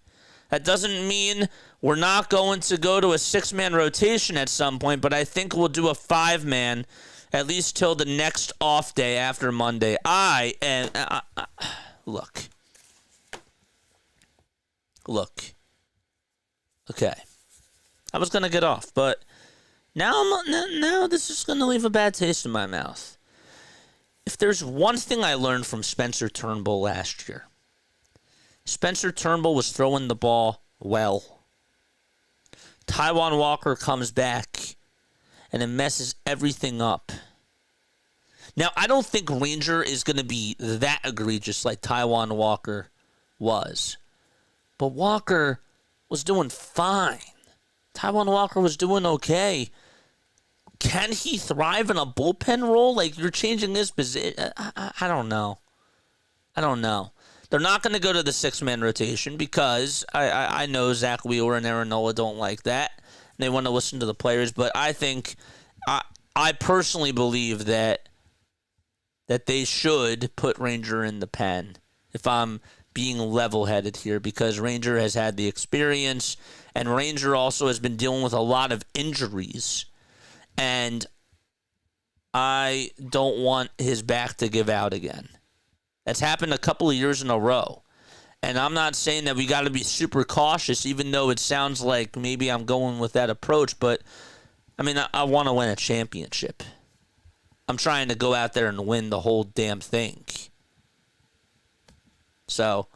That doesn't mean we're not going to go to a 6-man rotation at some point, but I think we'll do a 5-man at least till the next off day after Monday. Look. Okay. I was going to get off, but now this is going to leave a bad taste in my mouth. If there's one thing I learned from Spencer Turnbull last year, Spencer Turnbull was throwing the ball well. Taijuan Walker comes back, and it messes everything up. Now, I don't think Ranger is going to be that egregious like Taijuan Walker was. But Walker was doing fine. Taijuan Walker was doing okay. Can he thrive in a bullpen role? Like, you're changing this position. I don't know. They're not going to go to the 6-man rotation because I know Zach Wheeler and Aaron Nola don't like that. And they want to listen to the players. But I think, I personally believe that they should put Ranger in the pen, if I'm being level-headed here, because Ranger has had the experience, and Ranger also has been dealing with a lot of injuries. And I don't want his back to give out again. That's happened a couple of years in a row. And I'm not saying that we got to be super cautious, even though it sounds like maybe I'm going with that approach. But, I mean, I want to win a championship. I'm trying to go out there and win the whole damn thing. So,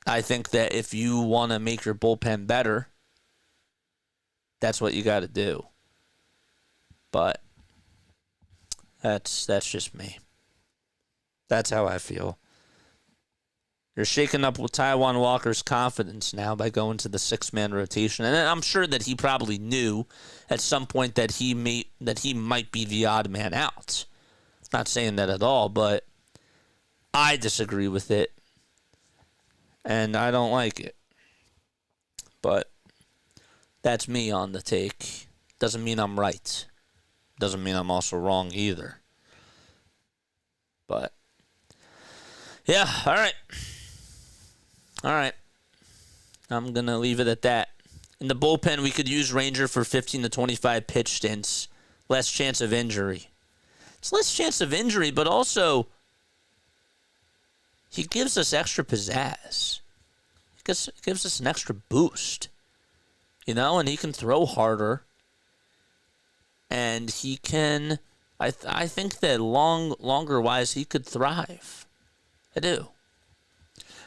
I think that if you want to make your bullpen better, that's what you got to do. But that's just me. That's how I feel. You're shaking up with Taijuan Walker's confidence now by going to the 6-man rotation. And I'm sure that he probably knew at some point that he might be the odd man out. Not saying that at all, but I disagree with it. And I don't like it. But that's me on the take. Doesn't mean I'm right. Doesn't mean I'm also wrong either. But yeah, all right. I'm going to leave it at that. In the bullpen, we could use Ranger for 15 to 25 pitch stints. Less chance of injury. It's less chance of injury, but also he gives us extra pizzazz. He gives us an extra boost. You know, and he can throw harder. And he can, I think that longer wise he could thrive. I do.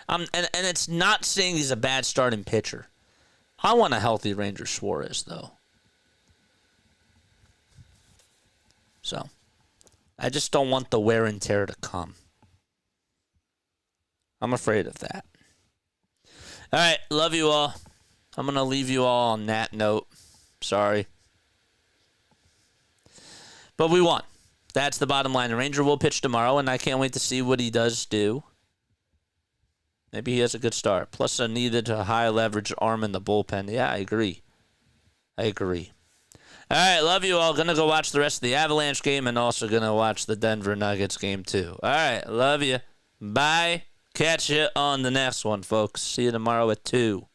And it's not saying he's a bad starting pitcher. I want a healthy Ranger Suarez though. So, I just don't want the wear and tear to come. I'm afraid of that. All right, love you all. I'm going to leave you all on that note. Sorry. But we won. That's the bottom line. The Ranger will pitch tomorrow, and I can't wait to see what he does do. Maybe he has a good start. Plus, I needed a high-leverage arm in the bullpen. Yeah, I agree. All right, love you all. Going to go watch the rest of the Avalanche game and also going to watch the Denver Nuggets game, too. All right, love you. Bye. Catch you on the next one, folks. See you tomorrow at 2.